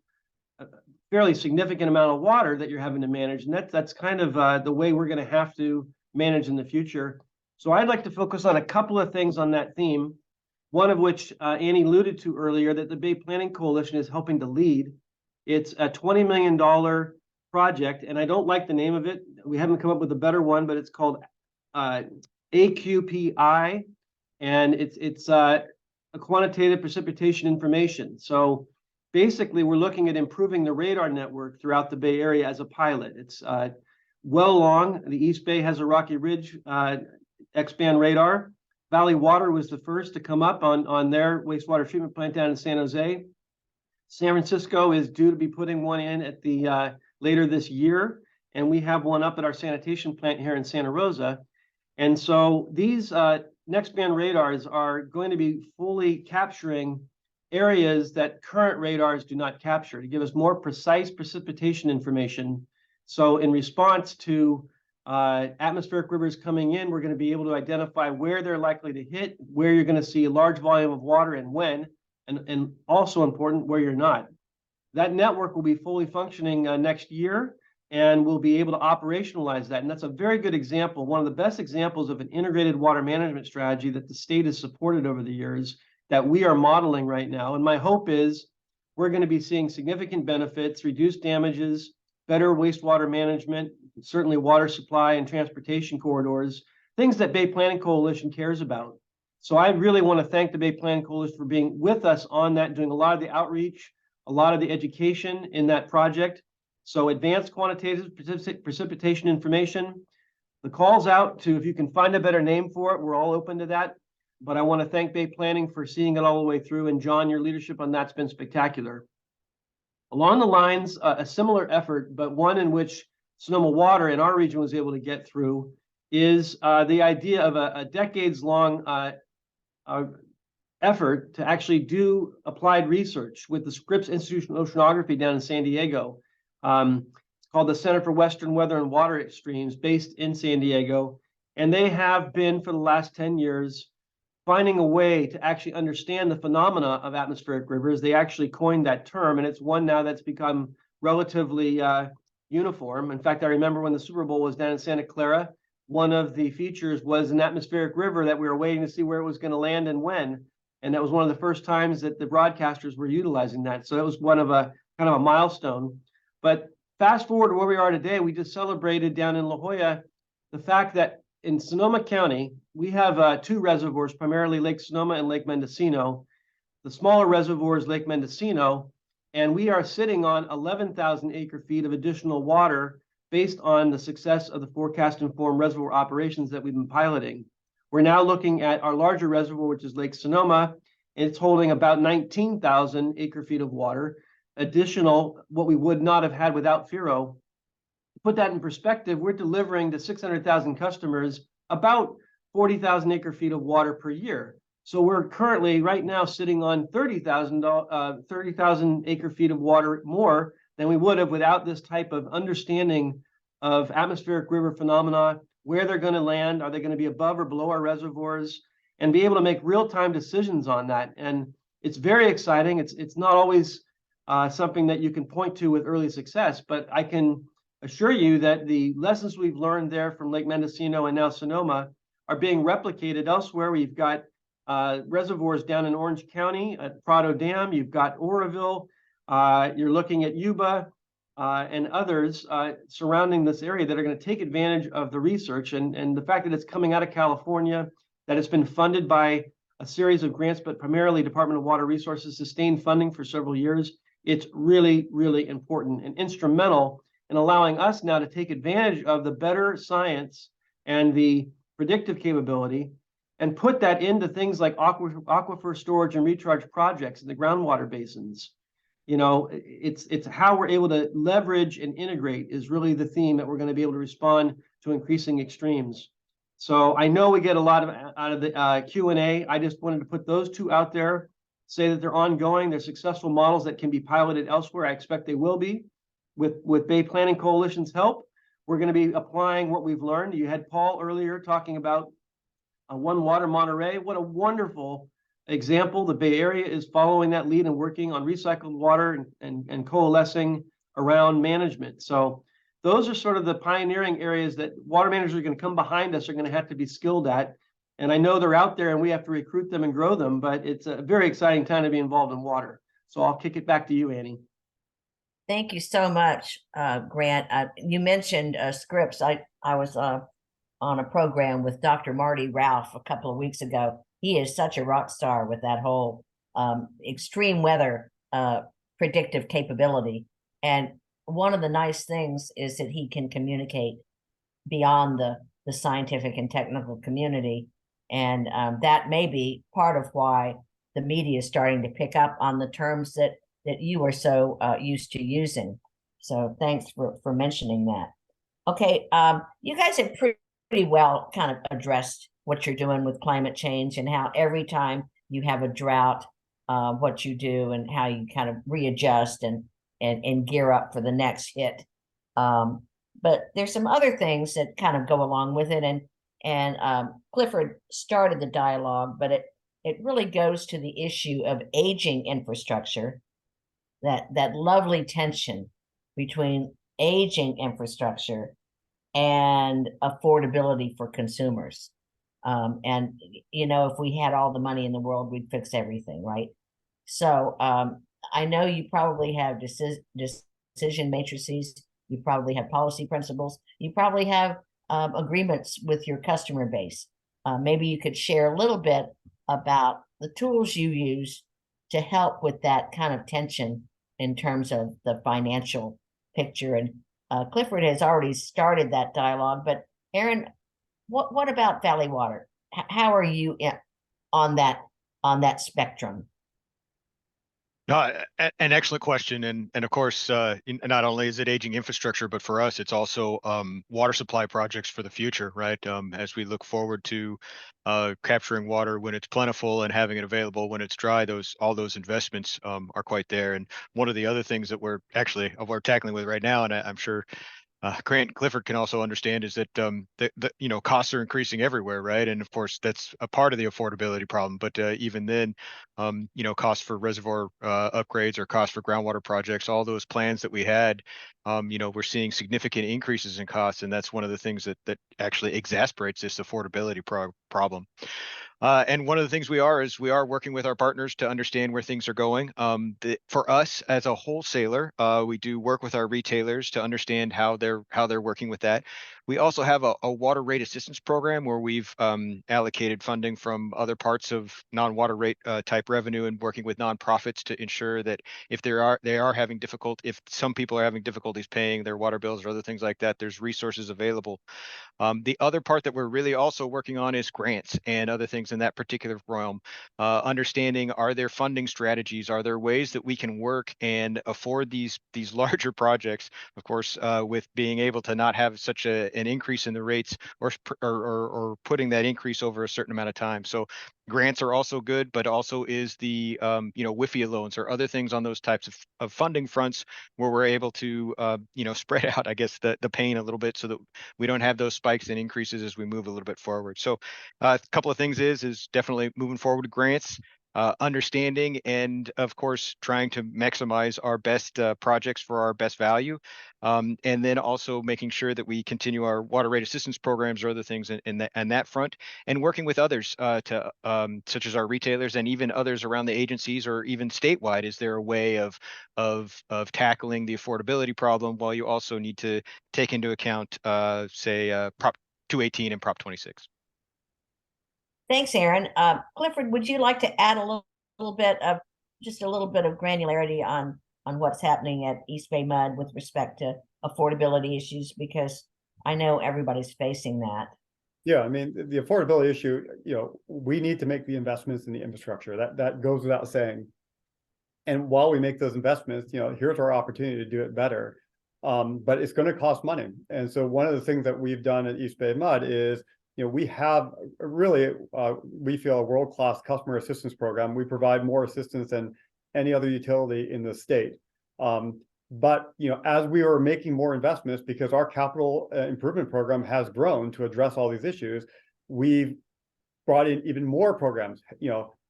Speaker 13: a fairly significant amount of water that you're having to manage. And that's kind of the way we're going to have to manage in the future. So I'd like to focus on a couple of things on that theme. One of which Annie alluded to earlier, that the Bay Planning Coalition is helping to lead. It's a $20 million project, and I don't like the name of it. We haven't come up with a better one, but it's called AQPI, and it's a quantitative precipitation information. So basically, we're looking at improving the radar network throughout the Bay Area as a pilot. It's well along. The East Bay has a Rocky Ridge X-band radar. Valley Water was the first to come up on their wastewater treatment plant down in San Jose. San Francisco is due to be putting one in at the later this year, and we have one up at our sanitation plant here in Santa Rosa. And so these next band radars are going to be fully capturing areas that current radars do not capture to give us more precise precipitation information. So in response to atmospheric rivers coming in, we're going to be able to identify where they're likely to hit, where you're going to see a large volume of water and when, and also important, where you're not. That network will be fully functioning next year, and we'll be able to operationalize that. And that's a very good example, one of the best examples of an integrated water management strategy that the state has supported over the years that we are modeling right now. And my hope is we're going to be seeing significant benefits, reduced damages, better wastewater management, certainly water supply and transportation corridors, things that Bay Planning Coalition cares about. So I really want to thank the Bay Planning Coalition for being with us on that, doing a lot of the outreach, a lot of the education in that project. So advanced quantitative precipitation information, the calls out to, if you can find a better name for it, we're all open to that. But I want to thank Bay Planning for seeing it all the way through. And John, your leadership on that's been spectacular. Along the lines, a similar effort, but one in which Sonoma Water in our region was able to get through, is the idea of a decades-long effort to actually do applied research with the Scripps Institute of Oceanography down in San Diego. It's called the Center for Western Weather and Water Extremes, based in San Diego. And they have been, for the last 10 years, finding a way to actually understand the phenomena of atmospheric rivers. They actually coined that term, and it's one now that's become relatively uniform. In fact, I remember when the Super Bowl was down in Santa Clara, one of the features was an atmospheric river that we were waiting to see where it was going to land and when. And that was one of the first times that the broadcasters were utilizing that. So it was one of a kind of a milestone. But fast forward to where we are today, we just celebrated down in La Jolla the fact that in Sonoma County, we have two reservoirs, primarily Lake Sonoma and Lake Mendocino. The smaller reservoir is Lake Mendocino, and we are sitting on 11,000 acre-feet of additional water based on the success of the forecast-informed reservoir operations that we've been piloting. We're now looking at our larger reservoir, which is Lake Sonoma, and it's holding about 19,000 acre-feet of water, additional what we would not have had without FIRO. To put that in perspective, we're delivering to 600,000 customers about 40,000 acre-feet of water per year. So we're currently right now sitting on 30,000 acre-feet of water more than we would have without this type of understanding of atmospheric river phenomena, where they're going to land, are they going to be above or below our reservoirs, and be able to make real-time decisions on that. And it's very exciting. It's not always something that you can point to with early success, but I can assure you that the lessons we've learned there from Lake Mendocino and now Sonoma are being replicated elsewhere. We've got reservoirs down in Orange County at Prado Dam. You've got Oroville. You're looking at Yuba and others surrounding this area that are going to take advantage of the research and the fact that it's coming out of California, that it's been funded by a series of grants, but primarily Department of Water Resources sustained funding for several years. It's really, really important and instrumental in allowing us now to take advantage of the better science and the predictive capability and put that into things like aquifer storage and recharge projects in the groundwater basins. You know, it's how we're able to leverage and integrate is really the theme that we're going to be able to respond to increasing extremes. So I know we get a lot out of the Q&A. I just wanted to put those two out there, say that they're ongoing. They're successful models that can be piloted elsewhere. I expect they will be. With Bay Planning Coalition's help, we're going to be applying what we've learned. You had Paul earlier talking about One Water Monterey. What a wonderful example. The Bay Area is following that lead and working on recycled water and coalescing around management. So those are sort of the pioneering areas that water managers are going to come behind us, are going to have to be skilled at. And I know they're out there and we have to recruit them and grow them, but it's a very exciting time to be involved in water. So I'll kick it back to you, Annie.
Speaker 10: Thank you so much, Grant. You mentioned Scripps. I was on a program with Dr. Marty Ralph a couple of weeks ago. He is such a rock star with that whole extreme weather predictive capability. And one of the nice things is that he can communicate beyond the the scientific and technical community. And that may be part of why the media is starting to pick up on the terms that you are so used to using. So thanks for mentioning that. Okay, you guys have pretty well kind of addressed what you're doing with climate change and how every time you have a drought, what you do and how you kind of readjust and gear up for the next hit. But there's some other things that kind of go along with it, and Clifford started the dialogue, but it really goes to the issue of aging infrastructure, that lovely tension between aging infrastructure and affordability for consumers. And you know, if we had all the money in the world, we'd fix everything, right? So I know you probably have decision matrices, you probably have policy principles, you probably have agreements with your customer base. Maybe you could share a little bit about the tools you use to help with that kind of tension in terms of the financial picture. And Clifford has already started that dialogue, but Aaron, what about Valley Water? How are you on that spectrum?
Speaker 11: No, an excellent question, and of course, not only is it aging infrastructure, but for us, it's also water supply projects for the future, right? As we look forward to capturing water when it's plentiful and having it available when it's dry, all those investments are quite there. And one of the other things that we're tackling with right now, and I'm sure Grant Clifford can also understand, is that the costs are increasing everywhere, right? And of course, that's a part of the affordability problem. But even then, costs for reservoir upgrades or costs for groundwater projects, all those plans that we had, we're seeing significant increases in costs, and that's one of the things that actually exacerbates this affordability problem. And one of the things we are working with our partners to understand where things are going. For us as a wholesaler, we do work with our retailers to understand how they're working with that. We also have a water rate assistance program where we've allocated funding from other parts of non-water rate type revenue and working with nonprofits to ensure that if if some people are having difficulties paying their water bills or other things like that, there's resources available. The other part that we're really also working on is grants and other things in that particular realm. Understanding, are there funding strategies? Are there ways that we can work and afford these larger projects? Of course, with being able to not have such an increase in the rates or putting that increase over a certain amount of time. So grants are also good, but also is the WIFIA loans or other things on those types of funding fronts where we're able to spread out, I guess, the pain a little bit so that we don't have those spikes and increases as we move a little bit forward. So a couple of things is definitely moving forward with grants, understanding, and of course trying to maximize our best projects for our best value, and then also making sure that we continue our water rate assistance programs or other things in that front, and working with others to such as our retailers and even others around the agencies or even statewide. Is there a way of tackling the affordability problem while you also need to take into account say Prop 218 and Prop 26?
Speaker 10: Thanks, Aaron. Clifford, would you like to add a little bit of granularity on what's happening at East Bay Mud with respect to affordability issues? Because I know everybody's facing that.
Speaker 12: Yeah, I mean, the affordability issue, we need to make the investments in the infrastructure. That goes without saying. And while we make those investments, here's our opportunity to do it better. But it's going to cost money. And so one of the things that we've done at East Bay Mud is, we have really, we feel, a world-class customer assistance program. We provide more assistance than any other utility in the state. But, as we are making more investments, because our capital improvement program has grown to address all these issues, we've brought in even more programs,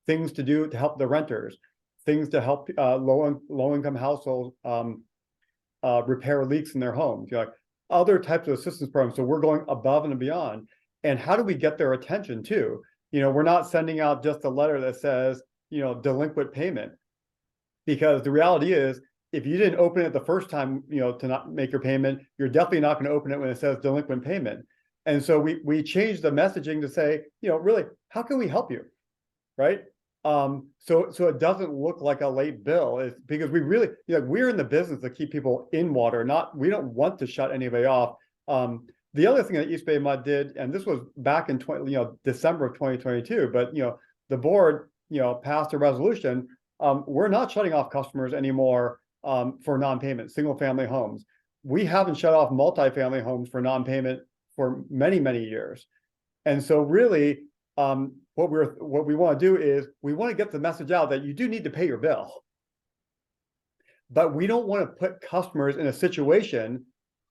Speaker 12: things to do to help the renters, things to help low-income households repair leaks in their homes, other types of assistance programs. So we're going above and beyond. And how do we get their attention too? We're not sending out just a letter that says, delinquent payment, because the reality is, if you didn't open it the first time, to not make your payment, you're definitely not going to open it when it says delinquent payment. And so we changed the messaging to say, really, how can we help you, right? So it doesn't look like a late bill. It's because we really, we're in the business to keep people in water. We don't want to shut anybody off. The other thing that East Bay Mud did, and this was back in December of 2022, but the board passed a resolution. We're not shutting off customers anymore for non-payment, single family homes. We haven't shut off multifamily homes for non-payment for many, many years. And so really, what we want to do is we want to get the message out that you do need to pay your bill. But we don't want to put customers in a situation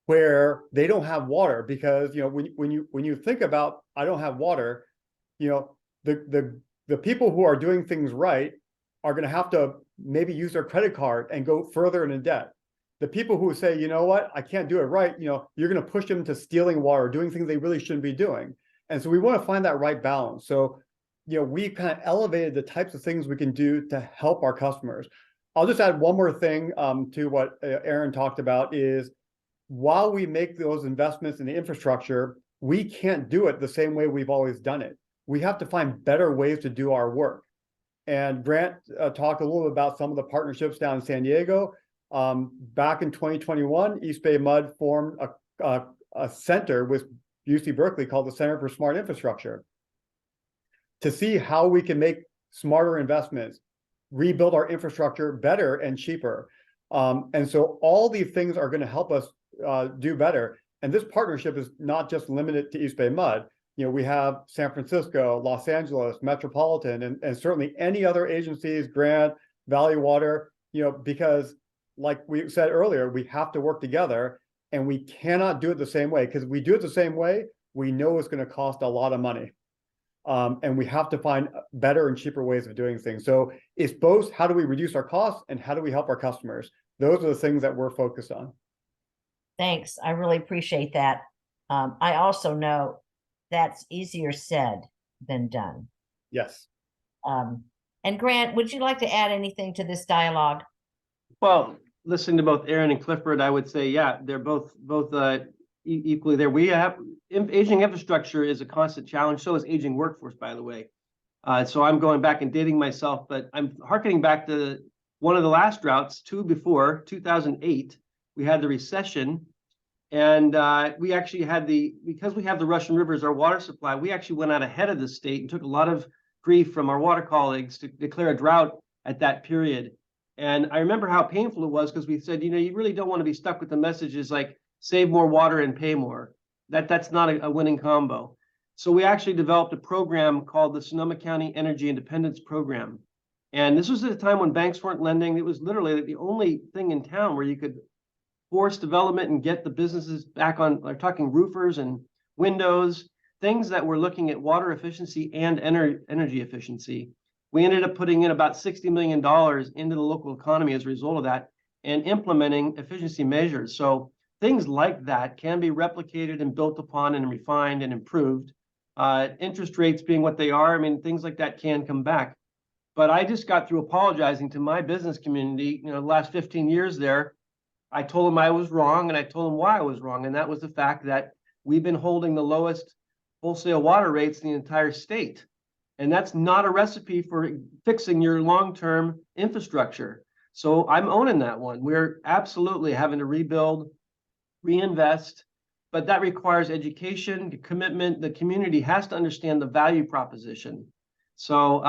Speaker 12: where they don't have water, because when you think about I don't have water, the people who are doing things right are going to have to maybe use their credit card and go further into debt. The people who say, you know what, I can't do it right, you're going to push them to stealing water, doing things they really shouldn't be doing. And so we want to find that right balance. So we kind of elevated the types of things we can do to help our customers. I'll just add one more thing to what Aaron talked about is, while we make those investments in the infrastructure, we can't do it the same way we've always done it. We have to find better ways to do our work. And Grant talked a little bit about some of the partnerships down in San Diego. Back in 2021, East Bay Mud formed a center with UC Berkeley called the Center for Smart Infrastructure to see how we can make smarter investments, rebuild our infrastructure better and cheaper. And so all these things are going to help us do better. And this partnership is not just limited to East Bay Mud. We have San Francisco, Los Angeles, Metropolitan, and certainly any other agencies, Grant, Valley Water, because like we said earlier, we have to work together, and we cannot do it the same way, because if we do it the same way, we know it's going to cost a lot of money. And we have to find better and cheaper ways of doing things. So it's both how do we reduce our costs and how do we help our customers? Those are the things that we're focused on.
Speaker 10: Thanks. I really appreciate that. I also know that's easier said than done.
Speaker 12: Yes.
Speaker 10: And Grant, would you like to add anything to this dialogue?
Speaker 13: Well, listening to both Aaron and Clifford, I would say, yeah, they're both equally there. We have aging infrastructure is a constant challenge. So is aging workforce, by the way. So I'm going back and dating myself, but I'm hearkening back to one of the last droughts, 2008. We had the recession, and we actually had because we have the Russian River as our water supply, we actually went out ahead of the state and took a lot of grief from our water colleagues to declare a drought at that period. And I remember how painful it was, because we said, you really don't want to be stuck with the messages like save more water and pay more. That's not a winning combo. So we actually developed a program called the Sonoma County Energy Independence Program. And this was at a time when banks weren't lending. It was literally the only thing in town where you could force development and get the businesses back on, like talking roofers and windows, things that were looking at water efficiency and energy efficiency. We ended up putting in about $60 million into the local economy as a result of that, and implementing efficiency measures. So things like that can be replicated and built upon and refined and improved. Interest rates being what they are, things like that can come back. But I just got through apologizing to my business community, the last 15 years there. I told them I was wrong, and I told them why I was wrong. And that was the fact that we've been holding the lowest wholesale water rates in the entire state. And that's not a recipe for fixing your long-term infrastructure. So I'm owning that one. We're absolutely having to rebuild, reinvest, but that requires education, commitment. The community has to understand the value proposition. So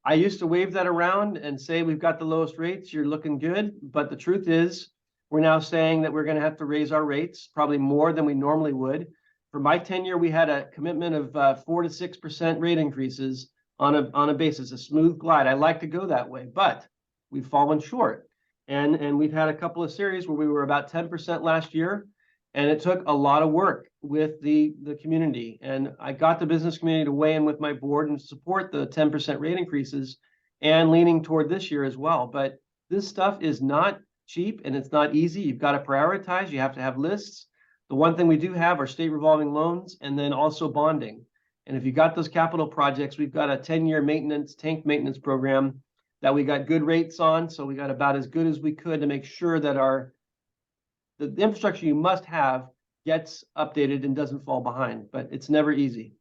Speaker 13: I used to wave that around and say, we've got the lowest rates, you're looking good. But the truth is, we're now saying that we're going to have to raise our rates, probably more than we normally would. For my tenure, we had a commitment of 4 to 6% rate increases on a basis, a smooth glide. I like to go that way, but we've fallen short. And we've had a couple of series where we were about 10% last year, and it took a lot of work with the community. And I got the business community to weigh in with my board and support the 10% rate increases, and leaning toward this year as well. But this stuff is not cheap, and it's not easy. You've got to prioritize. You have to have lists. The one thing we do have are state revolving loans, and then also bonding. And if you got those capital projects, we've got a 10-year tank maintenance program that we got good rates on. So we got about as good as we could to make sure that the infrastructure you must have gets updated and doesn't fall behind, but it's never easy.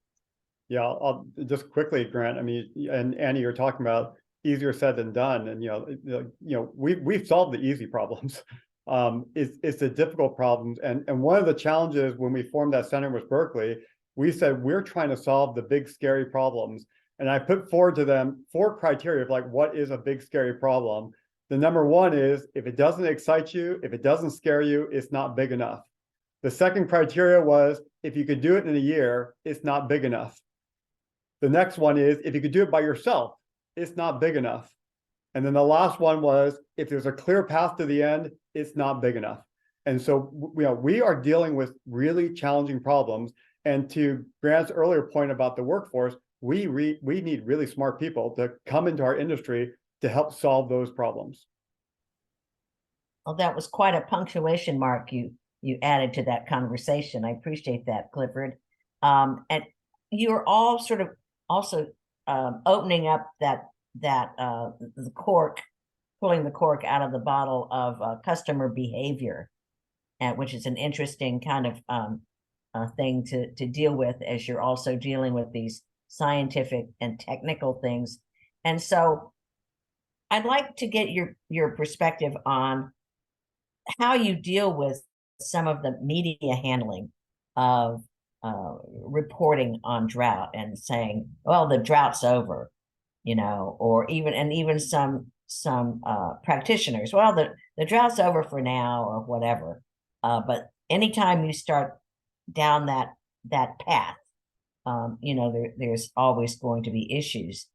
Speaker 12: Yeah, I'll just quickly, Grant, and Annie, you're talking about easier said than done. And, we've solved the easy problems. It's a difficult problem. And one of the challenges when we formed that center with Berkeley, we said, we're trying to solve the big, scary problems. And I put forward to them 4 criteria of like, what is a big, scary problem? The number 1 is, if it doesn't excite you, if it doesn't scare you, it's not big enough. The second criteria was, if you could do it in a year, it's not big enough. The next one is, if you could do it by yourself, it's not big enough. And then the last one was, if there's a clear path to the end, it's not big enough. And so, we are dealing with really challenging problems. And to Grant's earlier point about the workforce, we need really smart people to come into our industry to help solve those problems.
Speaker 10: Well, that was quite a punctuation mark you added to that conversation. I appreciate that, Clifford. And you're all sort of also opening up the cork, pulling the cork out of the bottle of customer behavior, which is an interesting kind of thing to deal with, as you're also dealing with these scientific and technical things. And so I'd like to get your perspective on how you deal with some of the media handling of reporting on drought and saying, well, the drought's over, or even some practitioners, well, the drought's over for now, or whatever. But anytime you start down that path, there's always going to be issues.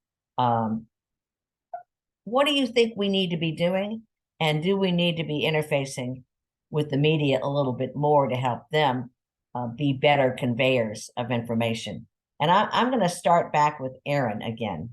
Speaker 10: What do you think we need to be doing? And do we need to be interfacing with the media a little bit more to help them be better conveyors of information? And I'm going to start back with Aaron again.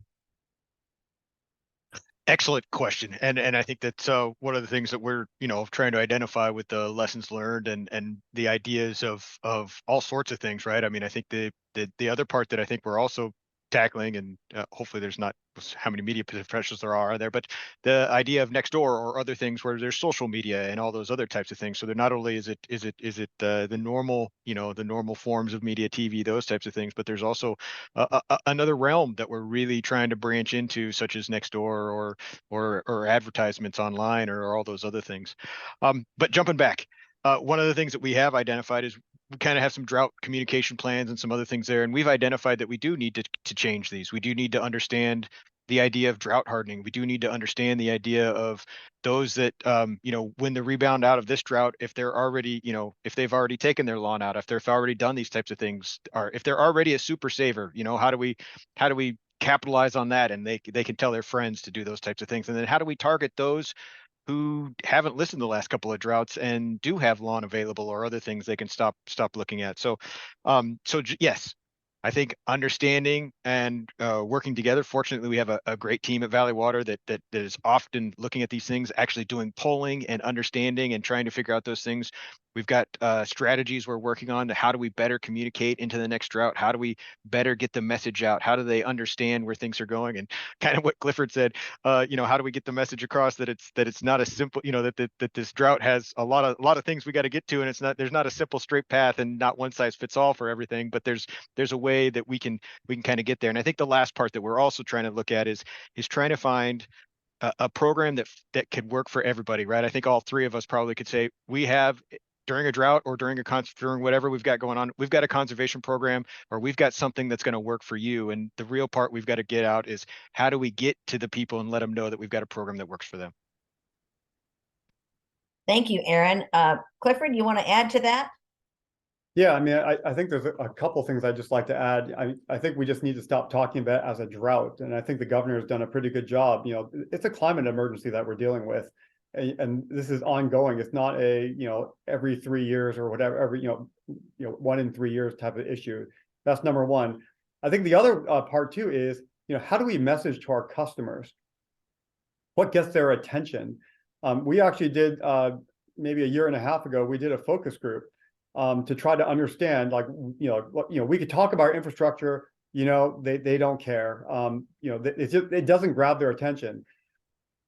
Speaker 11: Excellent question. And I think that's one of the things that we're, trying to identify with the lessons learned and the ideas of all sorts of things, right? I mean, I think the other part that I think we're also tackling, and hopefully there's not how many media professionals there are there, but the idea of next door or other things where there's social media and all those other types of things. So they're not only is it the normal, the normal forms of media, TV, those types of things, but there's also another realm that we're really trying to branch into, such as next door or advertisements online or all those other things. But jumping back, one of the things that we have identified is we kind of have some drought communication plans and some other things there. And we've identified that we do need to change these. We do need to understand the idea of drought hardening. We do need to understand the idea of those that, when the rebound out of this drought, if they're already, if they've already taken their lawn out, if they've already done these types of things, or if they're already a super saver, how do we capitalize on that? And they can tell their friends to do those types of things. And then how do we target those who haven't listened the last couple of droughts and do have lawn available or other things they can stop looking at? So yes, I think understanding and working together. Fortunately, we have a great team at Valley Water that is often looking at these things, actually doing polling and understanding and trying to figure out those things. We've got strategies we're working on. How do we better communicate into the next drought? How do we better get the message out? How do they understand where things are going? And kind of what Clifford said, how do we get the message across that it's not a simple, that this drought has a lot of things we got to get to, and there's not a simple straight path and not one size fits all for everything, but there's a way that we can kind of get there. And I think the last part that we're also trying to look at is trying to find a program that could work for everybody, right? I think all three of us probably could say we have, during a drought or during whatever we've got going on, we've got a conservation program, or we've got something that's going to work for you. And the real part we've got to get out is, how do we get to the people and let them know that we've got a program that works for them?
Speaker 10: Thank you, Aaron. Clifford, you want to add to that?
Speaker 12: Yeah, I mean, I think there's a couple things I'd just like to add. I think we just need to stop talking about it as a drought. And I think the governor has done a pretty good job. It's a climate emergency that we're dealing with. And this is ongoing. It's not a, every 3 years or whatever, every, 1 in 3 years type of issue. That's number one. I think the other part too is, how do we message to our customers? What gets their attention? We actually did, maybe a year and a half ago, we did a focus group to try to understand, like, we could talk about our infrastructure, they don't care. It doesn't grab their attention.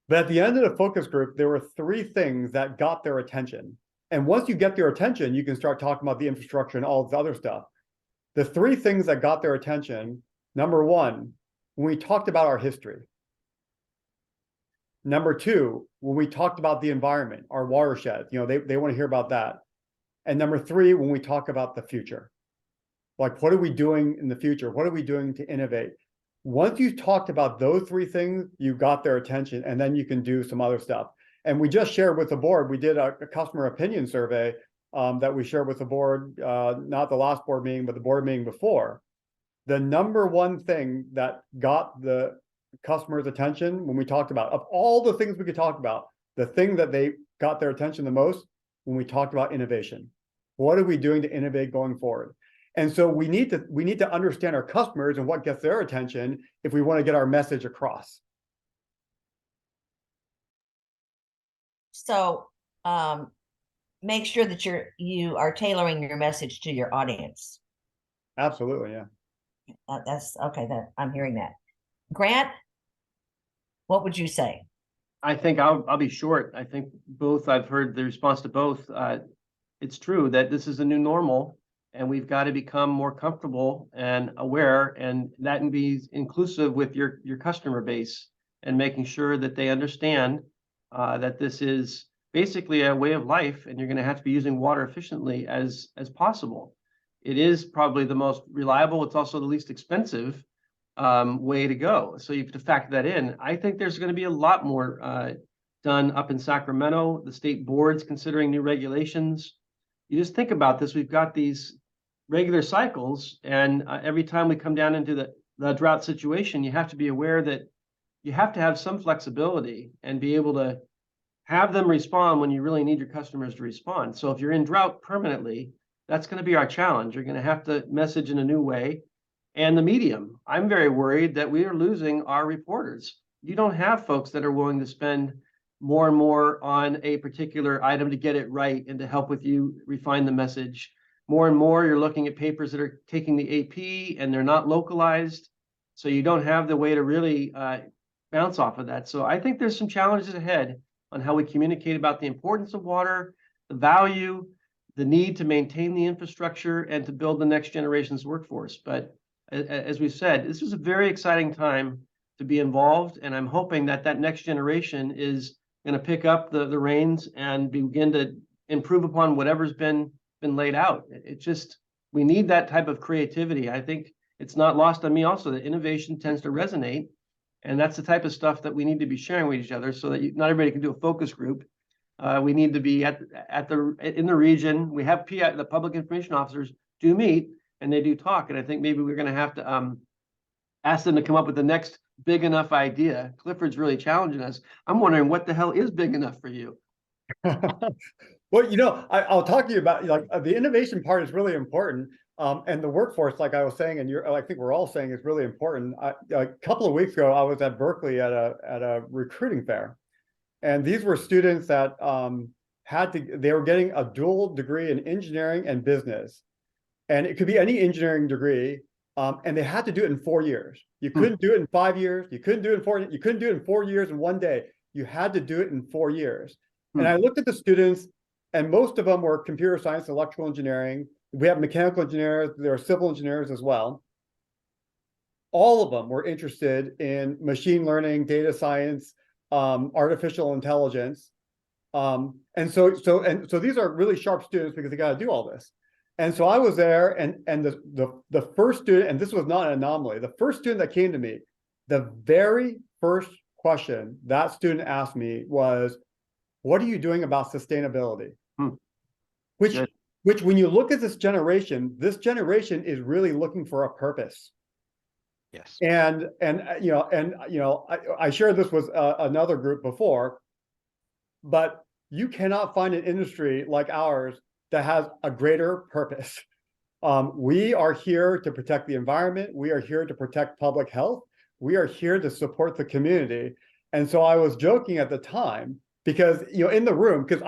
Speaker 12: But at the end of the focus group, there were 3 things that got their attention. And once you get their attention, you can start talking about the infrastructure and all this other stuff. The 3 things that got their attention, number one, when we talked about our history. Number two, when we talked about the environment, our watershed, they want to hear about that. And number three, when we talk about the future, like what are we doing in the future? What are we doing to innovate? Once you talked about those three things, you got their attention, and then you can do some other stuff. And we just shared with the board, we did a customer opinion survey that we shared with the board, not the last board meeting, but the board meeting before. The number one thing that got the customers' attention when we talked about, of all the things we could talk about, the thing that they got their attention the most when we talked about innovation. What are we doing to innovate going forward? And so we need to understand our customers and what gets their attention if we want to get our message across.
Speaker 10: So make sure that you are tailoring your message to your audience.
Speaker 12: Absolutely, yeah.
Speaker 10: That's okay. That I'm hearing that. Grant, what would you say?
Speaker 13: I think I'll be short. I think both, I've heard the response to both. It's true that this is a new normal, and we've got to become more comfortable and aware, and that can be inclusive with your customer base and making sure that they understand that this is basically a way of life, and you're going to have to be using water efficiently as possible. It is probably the most reliable. It's also the least expensive way to go. So you have to factor that in. I think there's going to be a lot more done up in Sacramento. The state board's considering new regulations. You just think about this. We've got these regular cycles, and every time we come down into the drought situation, you have to be aware that you have to have some flexibility and be able to have them respond when you really need your customers to respond. So if you're in drought permanently, that's going to be our challenge. You're going to have to message in a new way. And the medium, I'm very worried that we are losing our reporters. You don't have folks that are willing to spend more and more on a particular item to get it right and to help with you refine the message. More and more, you're looking at papers that are taking the AP and they're not localized. So you don't have the way to really bounce off of that. So I think there's some challenges ahead on how we communicate about the importance of water, the value, the need to maintain the infrastructure, and to build the next generation's workforce. But as we said, this is a very exciting time to be involved, and I'm hoping that that next generation is going to pick up the reins and begin to improve upon whatever's been laid out. It just, we need that type of creativity. I think it's not lost on me also that innovation tends to resonate, and that's the type of stuff that we need to be sharing with each other so that not everybody can do a focus group. We need to be in the region. We have the public information officers do meet and they do talk. And I think maybe we're going to have to ask them to come up with the next big enough idea. Clifford's really challenging us. I'm wondering what the hell is big enough for you?
Speaker 12: Well, I'll talk to you about the innovation part is really important. And the workforce, like I was saying, and I think we're all saying is really important. A couple of weeks ago, I was at Berkeley at a recruiting fair. And these were students that they were getting a dual degree in engineering and business. And it could be any engineering degree. And they had to do it in 4 years. You couldn't do it in 5 years. You couldn't do it in 4 years. You couldn't do it in 4 years in one day. You had to do it in 4 years. And I looked at the students, and most of them were computer science, electrical engineering. We have mechanical engineers. There are civil engineers as well. All of them were interested in machine learning, data science, artificial intelligence. And so these are really sharp students because they got to do all this. And so I was there, and the first student, and this was not an anomaly, the first student that came to me, the very first question that student asked me was, what are you doing about sustainability? Which when you look at this generation is really looking for a purpose.
Speaker 11: Yes.
Speaker 12: And I shared this with another group before, but you cannot find an industry like ours that has a greater purpose. We are here to protect the environment. We are here to protect public health. We are here to support the community. And so I was joking at the time because, in the room, because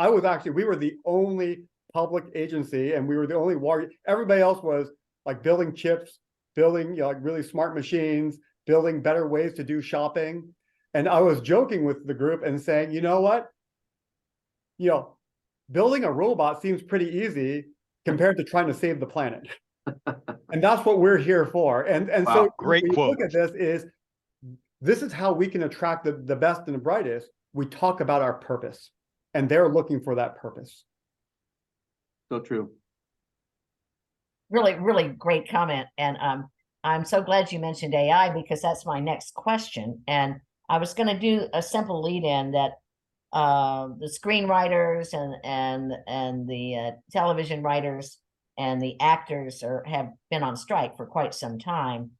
Speaker 12: we were the only public agency and we were the only water. Everybody else was like building chips, building really smart machines, building better ways to do shopping. And I was joking with the group and saying, you know what? Building a robot seems pretty easy compared to trying to save the planet. And that's what we're here for. And
Speaker 11: wow,
Speaker 12: so
Speaker 11: great quote.
Speaker 12: Look at this is how we can attract the best and the brightest we talk about our purpose, and they're looking for that purpose.
Speaker 13: So true.
Speaker 10: Really, really great comment. And I'm so glad you mentioned AI, because that's my next question. And I was going to do a simple lead in that the screenwriters and the television writers and the actors have been on strike for quite some time.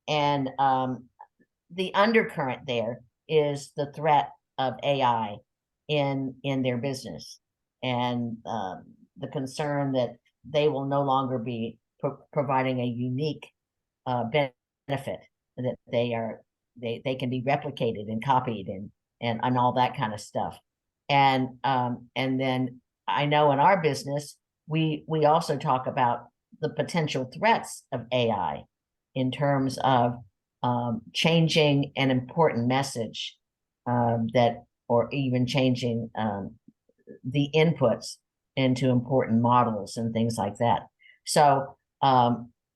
Speaker 10: And the undercurrent there is the threat of AI in their business, and the concern that they will no longer be providing a unique benefit, that they can be replicated and copied and all that kind of stuff. And then I know in our business we also talk about the potential threats of AI in terms of changing an important message, that, or even changing the inputs into important models and things like that. So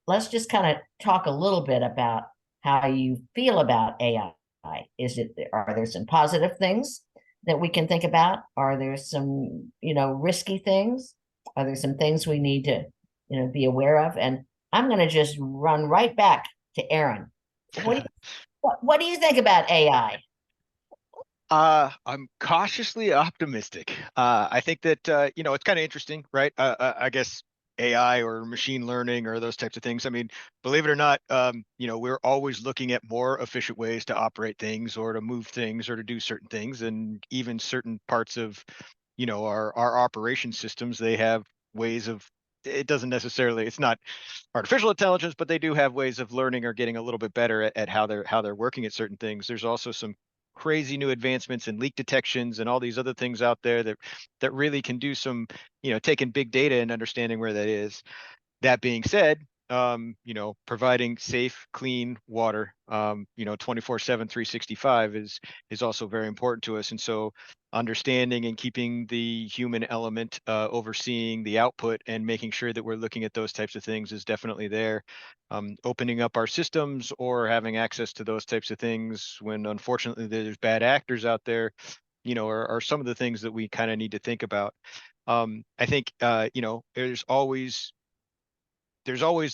Speaker 10: let's just kind of talk a little bit about how you feel about AI. Are there some positive things that we can think about? Are there some, risky things? Are there some things we need to, be aware of? And I'm going to just run right back to Aaron. What do you think about AI?
Speaker 11: I'm cautiously optimistic. I think that it's kind of interesting, right? I guess AI or machine learning or those types of things. I mean, believe it or not, we're always looking at more efficient ways to operate things or to move things or to do certain things, and even certain parts of, our operation systems. They have ways of. It doesn't necessarily. It's not artificial intelligence, but they do have ways of learning or getting a little bit better at how they're working at certain things. There's also some crazy new advancements in leak detections and all these other things out there that really can do some, taking big data and understanding where that is. That being said, providing safe, clean water, 24/7, 365 is also very important to us. And so understanding and keeping the human element, overseeing the output and making sure that we're looking at those types of things is definitely there. Opening up our systems or having access to those types of things when unfortunately there's bad actors out there, are some of the things that we kind of need to think about. I think, there's always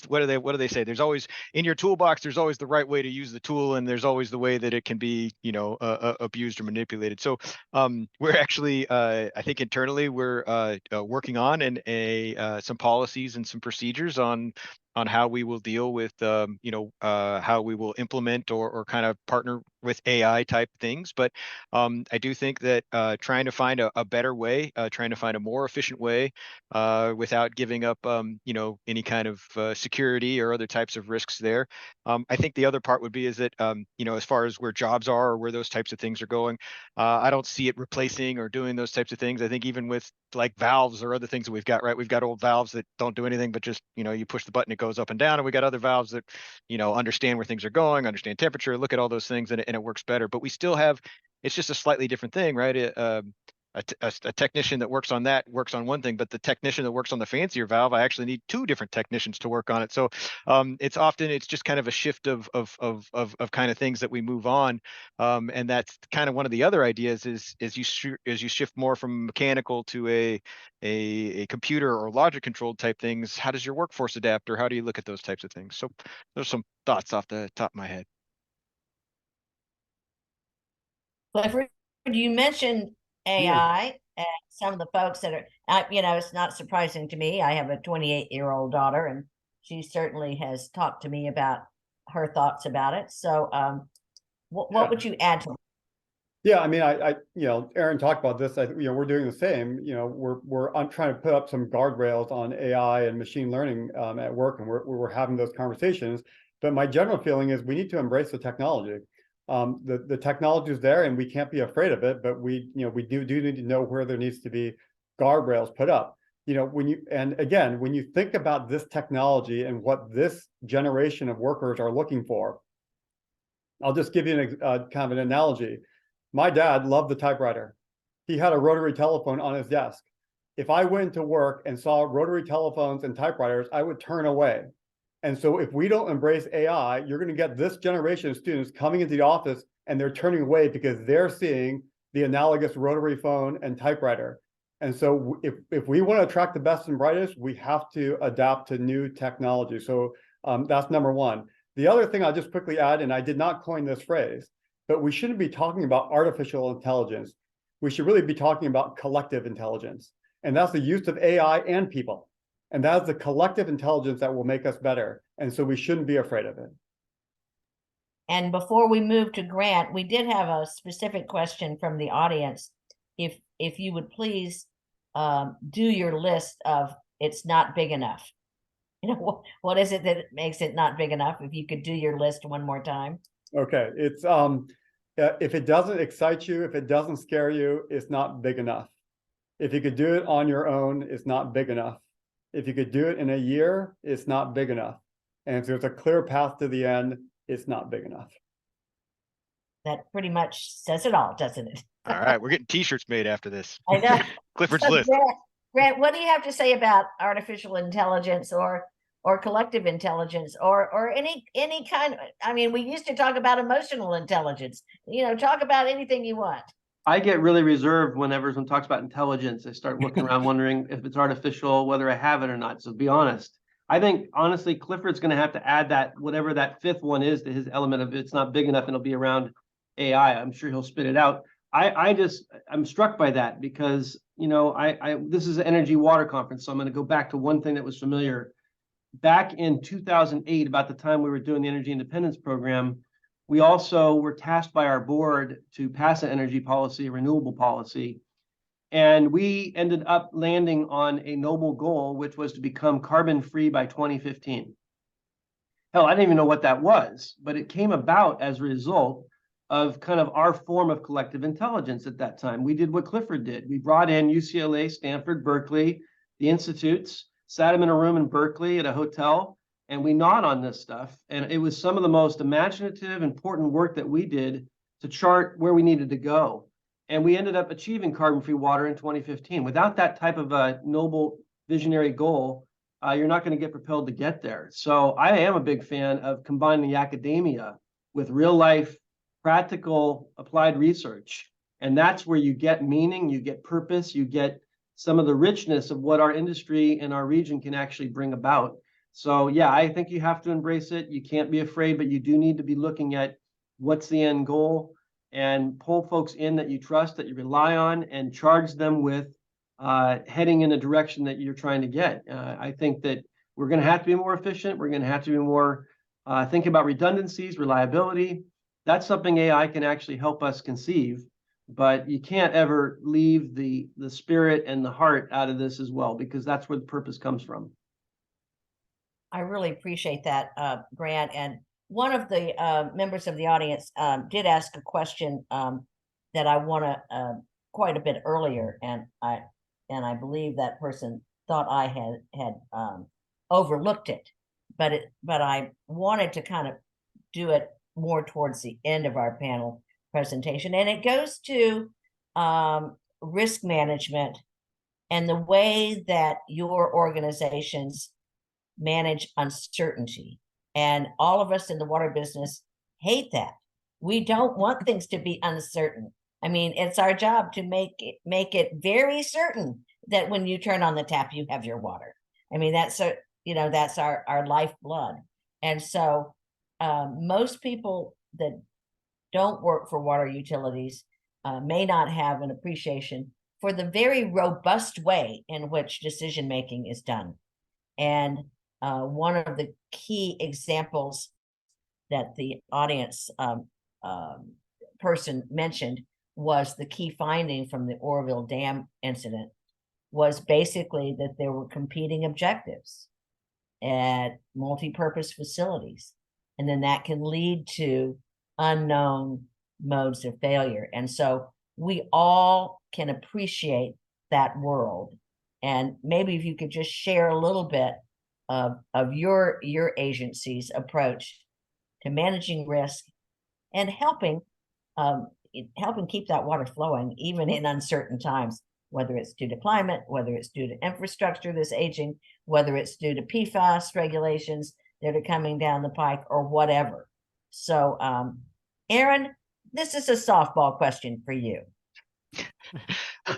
Speaker 11: what do they say, there's always in your toolbox, there's always the right way to use the tool, and there's always the way that it can be abused or manipulated. So we're actually I think internally we're working on some policies and some procedures on how we will deal with how we will implement or kind of partner with AI type things. But I do think that trying to find a better way, trying to find a more efficient way without giving up any kind of security or other types of risks there. I think the other part would be is that as far as where jobs are or where those types of things are going, I don't see it replacing or doing those types of things. I think even with like valves or other things that we've got, right? We've got old valves that don't do anything but just, you push the button, it goes up and down. And we got other valves that, understand where things are going, understand temperature, look at all those things, and it works better. But we still have, it's just a slightly different thing, right? A technician that works on that works on one thing, but the technician that works on the fancier valve, I actually need two different technicians to work on it. So it's just kind of a shift of kind of things that we move on, and that's kind of one of the other ideas is as you shift more from mechanical to a computer or logic controlled type things, how does your workforce adapt, or how do you look at those types of things? So there's some thoughts off the top of my head.
Speaker 10: Clifford, you mentioned AI and some of the folks that are, it's not surprising to me. I have a 28-year-old daughter, and she certainly has talked to me about her thoughts about it. So what would you add to that?
Speaker 12: Yeah, I mean, Aaron talked about this. We're doing the same. I'm trying to put up some guardrails on AI and machine learning at work, and we're having those conversations. But my general feeling is we need to embrace the technology. The technology is there, and we can't be afraid of it. But we do need to know where there needs to be guardrails put up. When you think about this technology and what this generation of workers are looking for, I'll just give you kind of an analogy. My dad loved the typewriter. He had a rotary telephone on his desk. If I went to work and saw rotary telephones and typewriters, I would turn away. And so if we don't embrace AI, you're going to get this generation of students coming into the office and they're turning away because they're seeing the analogous rotary phone and typewriter. And so if we want to attract the best and brightest, we have to adapt to new technology. So that's number one. The other thing I'll just quickly add, and I did not coin this phrase, but we shouldn't be talking about artificial intelligence. We should really be talking about collective intelligence. And that's the use of AI and people. And that's the collective intelligence that will make us better. And so we shouldn't be afraid of it.
Speaker 10: And before we move to Grant, we did have a specific question from the audience. If you would please do your list of it's not big enough. You know, what is it that makes it not big enough? If you could do your list one more time.
Speaker 12: Okay, it's if it doesn't excite you, if it doesn't scare you, it's not big enough. If you could do it on your own, it's not big enough. If you could do it in a year, it's not big enough. And if there's a clear path to the end, it's not big enough.
Speaker 10: That pretty much says it all, doesn't it?
Speaker 11: All right, we're getting t-shirts made after this.
Speaker 10: I know.
Speaker 11: Clifford's
Speaker 10: So,
Speaker 11: list.
Speaker 10: Grant, what do you have to say about artificial intelligence or collective intelligence or any kind of, I mean, we used to talk about emotional intelligence, you know, talk about anything you want.
Speaker 13: I get really reserved whenever someone talks about intelligence. I start looking around wondering if it's artificial, whether I have it or not. So to be honest, I think honestly, Clifford's going to have to add that, whatever that fifth one is, to his element of it's not big enough and it'll be around AI. I'm sure he'll spit it out. I'm struck by that because, you know, this is an energy water conference. So I'm going to go back to one thing that was familiar. Back in 2008, about the time we were doing the energy independence program, we also were tasked by our board to pass an energy policy, a renewable policy. And we ended up landing on a noble goal, which was to become carbon free by 2015. Hell, I didn't even know what that was, but it came about as a result of kind of our form of collective intelligence at that time. We did what Clifford did. We brought in UCLA, Stanford, Berkeley, the institutes, sat them in a room in Berkeley at a hotel, and we gnawed on this stuff. And it was some of the most imaginative, important work that we did to chart where we needed to go. And we ended up achieving carbon-free water in 2015. Without that type of a noble visionary goal, you're not going to get propelled to get there. So I am a big fan of combining the academia with real life, practical, applied research. And that's where you get meaning, you get purpose, you get some of the richness of what our industry and our region can actually bring about. So yeah, I think you have to embrace it. You can't be afraid, but you do need to be looking at what's the end goal and pull folks in that you trust, that you rely on, and charge them with heading in a direction that you're trying to get. I think that we're going to have to be more efficient. We're going to have to be more think about redundancies, reliability. That's something AI can actually help us conceive, but you can't ever leave the spirit and the heart out of this as well, because that's where the purpose comes from.
Speaker 10: I really appreciate that, Grant. And one of the members of the audience did ask a question that I want to quite a bit earlier, and I believe that person thought I had overlooked it, but I wanted to kind of do it more towards the end of our panel presentation, and it goes to risk management and the way that your organizations manage uncertainty. And all of us in the water business hate that. We don't want things to be uncertain. I mean, it's our job to make it very certain that when you turn on the tap, you have your water. I mean, that's our lifeblood. And so most people that don't work for water utilities may not have an appreciation for the very robust way in which decision making is done. And one of the key examples that the audience person mentioned was the key finding from the Oroville Dam incident was basically that there were competing objectives at multi-purpose facilities. And then that can lead to unknown modes of failure. And so we all can appreciate that world. And maybe if you could just share a little bit of your agency's approach to managing risk and helping keep that water flowing even in uncertain times, whether it's due to climate, whether it's due to infrastructure that's aging, whether it's due to PFAS regulations that are coming down the pike, or whatever. So Aaron, this is a softball question for you.
Speaker 11: All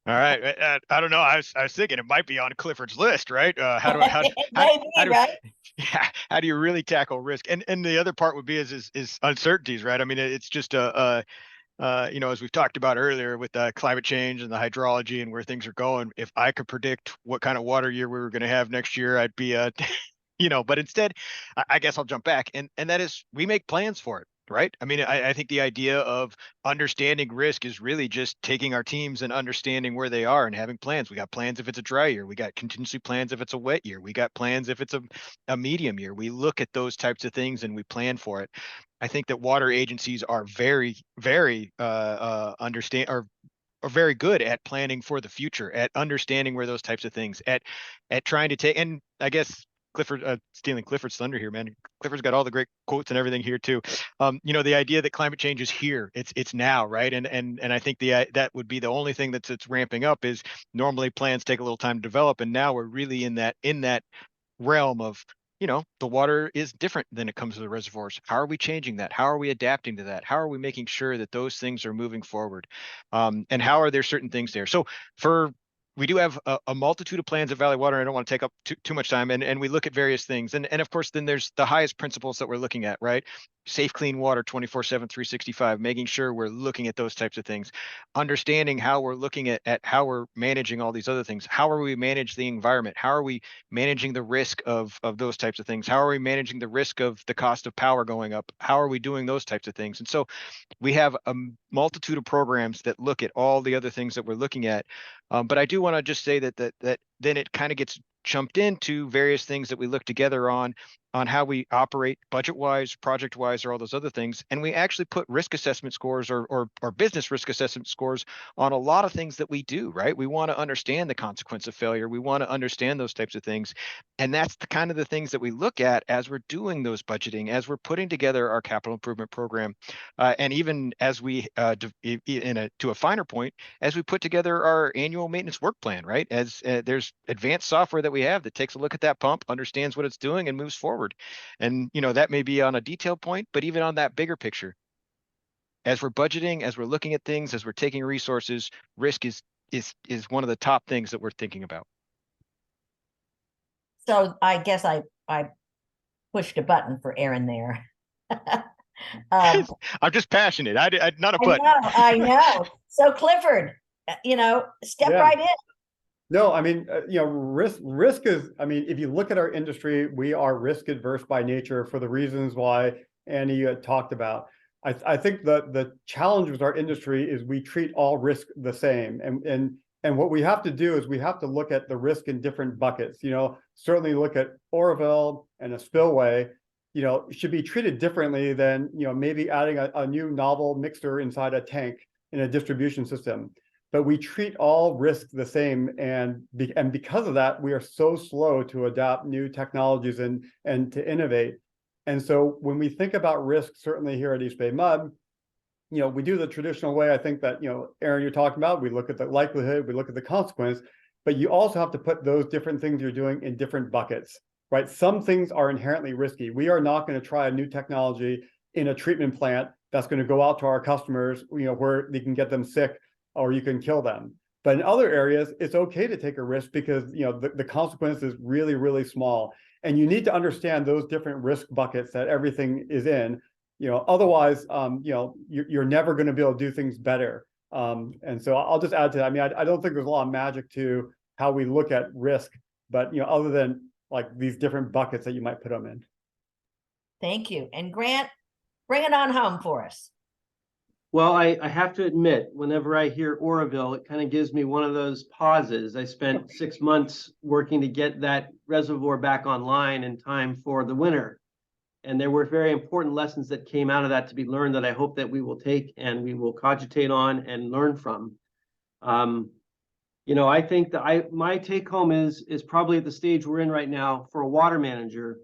Speaker 11: right. I don't know. I was thinking it might be on Clifford's list, right? How do how
Speaker 10: Maybe, right?
Speaker 11: yeah, how do you really tackle risk? And the other part would be is uncertainties, right? I mean, it's just you know, as we've talked about earlier with climate change and the hydrology and where things are going, if I could predict what kind of water year we were going to have next year, I'd be you know, but instead, I guess I'll jump back and that is we make plans for it, right? I mean, I think the idea of understanding risk is really just taking our teams and understanding where they are and having plans. We got plans if it's a dry year, we got contingency plans if it's a wet year, we got plans if it's a medium year. We look at those types of things and we plan for it. I think that water agencies are very, very understand are very good at planning for the future, at understanding where those types of things, at trying to take. And I guess Clifford, stealing Clifford's thunder here, man. Clifford's got all the great quotes and everything here too. You know, the idea that climate change is here, it's now, right? And I think that would be the only thing that's ramping up. Is normally plans take a little time to develop, and now we're really in that realm of, you know, the water is different than it comes to the reservoirs. How are we changing that? How are we adapting to that? How are we making sure that those things are moving forward? And how are there certain things there? So we do have a multitude of plans at Valley Water. I don't want to take up too much time. And we look at various things. And of course, then there's the highest principles that we're looking at, right? Safe, clean water, 24/7, 365, making sure we're looking at those types of things, understanding how we're looking at how we're managing all these other things. How are we manage the environment? How are we managing the risk of those types of things? How are we managing the risk of the cost of power going up? How are we doing those types of things? And so we have a multitude of programs that look at all the other things that we're looking at. But I do want to just say that then it kind of gets jumped into various things that we look together on how we operate budget-wise, project-wise, or all those other things. And we actually put risk assessment scores or business risk assessment scores on a lot of things that we do, right? We want to understand the consequence of failure. We want to understand those types of things. And that's the kind of the things that we look at as we're doing those budgeting, as we're putting together our capital improvement program. And even as we, to a finer point, as we put together our annual maintenance work plan, right? As there's advanced software that we have that takes a look at that pump, understands what it's doing, and moves forward. And, you know, that may be on a detailed point, but even on that bigger picture, as we're budgeting, as we're looking at things, as we're taking resources, risk is one of the top things that we're thinking about.
Speaker 10: So I guess I pushed a button for Aaron there.
Speaker 11: I'm just passionate. I not a button.
Speaker 10: I know. So Clifford, you know, step right in.
Speaker 12: No, I mean, you know, risk is, I mean, if you look at our industry, we are risk adverse by nature for the reasons why Annie talked about. I think the challenge with our industry is we treat all risk the same. And what we have to do is we have to look at the risk in different buckets. You know, certainly look at Oroville and a spillway, you know, should be treated differently than, you know, maybe adding a new novel mixer inside a tank in a distribution system. But we treat all risk the same, and because of that, we are so slow to adopt new technologies and to innovate. And so when we think about risk, certainly here at East Bay Mud, you know, we do the traditional way. I think that, you know, Aaron, you're talking about, we look at the likelihood, we look at the consequence, but you also have to put those different things you're doing in different buckets, right? Some things are inherently risky. We are not going to try a new technology in a treatment plant that's going to go out to our customers, you know, where they can get them sick or you can kill them. But in other areas, it's okay to take a risk because, you know, the consequence is really, really small. And you need to understand those different risk buckets that everything is in, you know, otherwise, you know, you're never going to be able to do things better. And so I'll just add to that. I mean, I don't think there's a lot of magic to how we look at risk, but, you know, other than like these different buckets that you might put them in.
Speaker 10: Thank you. And Grant, bring it on home for us.
Speaker 13: Well, I have to admit, whenever I hear Oroville, it kind of gives me one of those pauses. I spent 6 months working to get that reservoir back online in time for the winter. And there were very important lessons that came out of that to be learned that I hope that we will take and we will cogitate on and learn from. You know, I think that my take home is probably at the stage we're in right now for a water manager.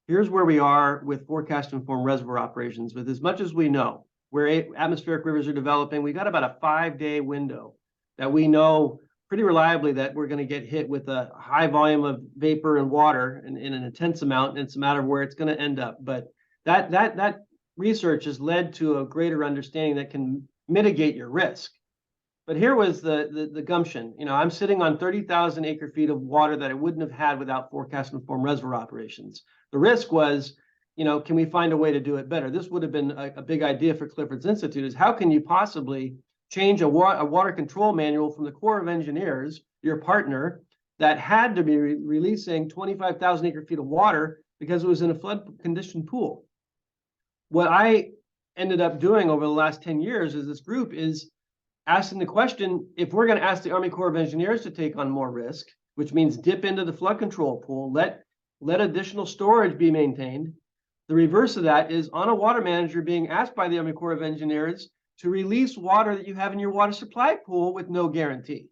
Speaker 13: Here's where we are with forecast informed reservoir operations. With as much as we know, where atmospheric rivers are developing, we got about a 5-day window that we know pretty reliably that we're going to get hit with a high volume of vapor and water in an intense amount, and it's a matter of where it's going to end up. But that research has led to a greater understanding that can mitigate your risk. But here was the gumption. You know, I'm sitting on 30,000 acre feet of water that I wouldn't have had without forecast informed reservoir operations. The risk was, you know, can we find a way to do it better? This would have been a big idea for Clifford's Institute, is how can you possibly change a water control manual from the Corps of Engineers, your partner, that had to be releasing 25,000 acre feet of water because it was in a flood conditioned pool. What I ended up doing over the last 10 years as this group is asking the question, if we're going to ask the Army Corps of Engineers to take on more risk, which means dip into the flood control pool, let additional storage be maintained. The reverse of that is on a water manager being asked by the Army Corps of Engineers to release water that you have in your water supply pool with no guarantee.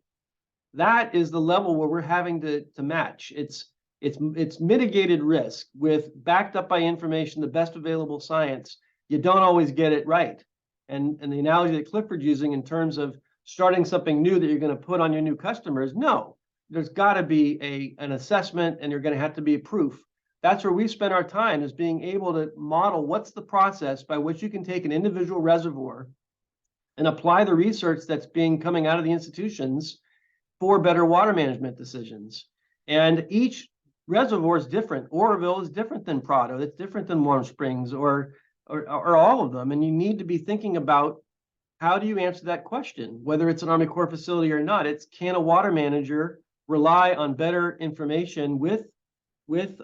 Speaker 13: That is the level where we're having to match. It's mitigated risk with backed up by information, the best available science. You don't always get it right. And the analogy that Clifford's using in terms of starting something new that you're going to put on your new customers, no, there's got to be an assessment, and you're going to have to be a proof. That's where we spend our time, is being able to model what's the process by which you can take an individual reservoir and apply the research that's coming out of the institutions for better water management decisions. And each reservoir is different. Oroville is different than Prado. It's different than Warm Springs or all of them. And you need to be thinking about, how do you answer that question? Whether it's an Army Corps facility or not, it's, can a water manager rely on better information with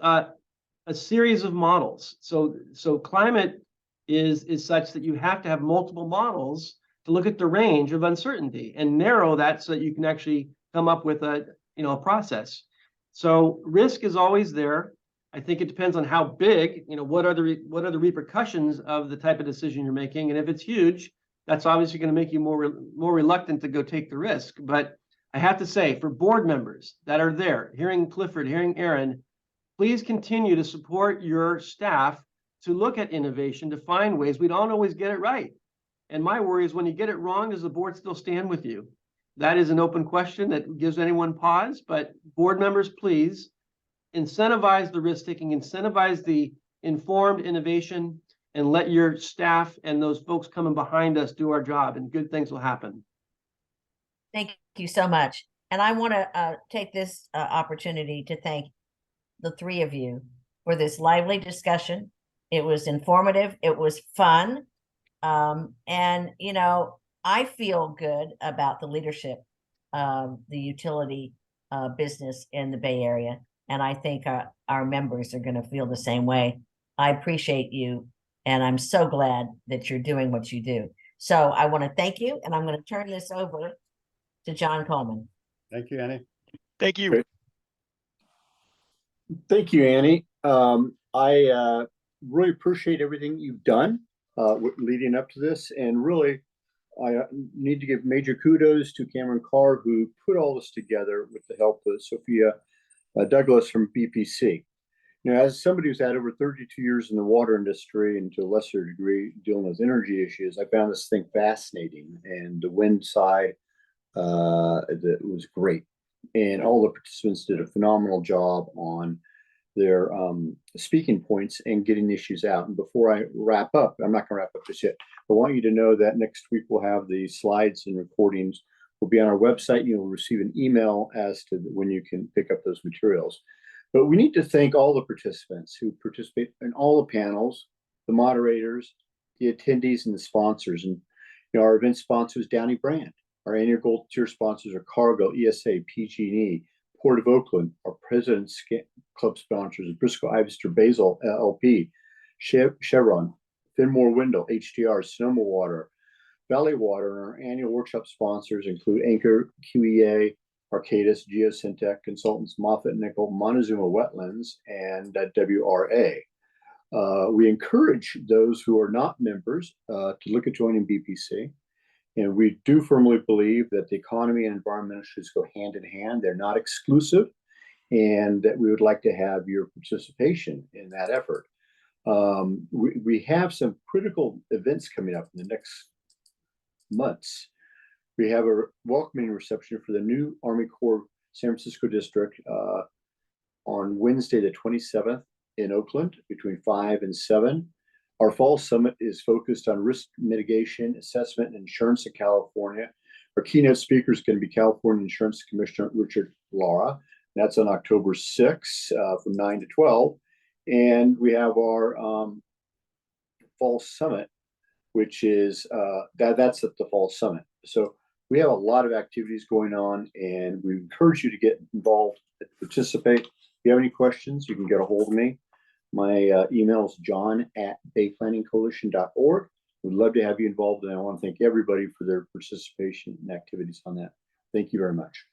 Speaker 13: a series of models? So climate is such that you have to have multiple models to look at the range of uncertainty and narrow that so that you can actually come up with a process. So risk is always there. I think it depends on how big, what are the repercussions of the type of decision you're making. And if it's huge, that's obviously going to make you more reluctant to go take the risk. But I have to say, for board members that are there, hearing Clifford, hearing Aaron, please continue to support your staff to look at innovation, to find ways. We don't always get it right. And my worry is, when you get it wrong, does the board still stand with you? That is an open question that gives anyone pause. But board members, please incentivize the risk taking, incentivize the informed innovation, and let your staff and those folks coming behind us do our job, and good things will happen.
Speaker 10: Thank you so much. And I want to take this opportunity to thank the three of you for this lively discussion. It was informative. It was fun. And, I feel good about the leadership of the utility business in the Bay Area. And I think our members are going to feel the same way. I appreciate you. And I'm so glad that you're doing what you do. So I want to thank you. And I'm going to turn this over to John Coleman.
Speaker 12: Thank you, Annie.
Speaker 11: Thank you.
Speaker 14: Great. Thank you, Annie. I really appreciate everything you've done leading up to this. And really, I need to give major kudos to Cameron Carr, who put all this together with the help of Sophia Douglas from BPC. As somebody who's had over 32 years in the water industry, and to a lesser degree dealing with energy issues, I found this thing fascinating. And the wind side that was great. And all the participants did a phenomenal job on their speaking points and getting issues out. And before I wrap up, I'm not going to wrap up just yet. I want you to know that next week we'll have the slides and recordings will be on our website. You'll receive an email as to when you can pick up those materials. But we need to thank all the participants who participate in all the panels, the moderators, the attendees, and the sponsors. And our event sponsors, Downey Brand. Our annual gold tier sponsors are Cargill, ESA, PG&E, Port of Oakland. Our President's Club sponsors are Briscoe, Ivester, Basil, LP, Chevron, Finmore Windle, HDR, Sonoma Water, Valley Water. And our annual workshop sponsors include Anchor, QEA, Arcadis, Geosyntec Consultants, Moffett Nickel, Montezuma Wetlands, and WRA. We encourage those who are not members to look at joining BPC. And we do firmly believe that the economy and environmental issues go hand in hand. They're not exclusive, and that we would like to have your participation in that effort. We have some critical events coming up in the next months. We have a welcoming reception for the new Army Corps San Francisco District on Wednesday, the 27th in Oakland between 5 and 7. Our fall summit is focused on risk mitigation, assessment, and insurance in California. Our keynote speaker is going to be California Insurance Commissioner Richard Lara. That's on October 6th from 9 to 12. And we have our Fall Summit, which is that's at the Fall Summit. So we have a lot of activities going on, and we encourage you to get involved, participate. If you have any questions, you can get a hold of me. My email is john@bayplanningcoalition.org. We'd love to have you involved, and I want to thank everybody for their participation and activities on that. Thank you very much.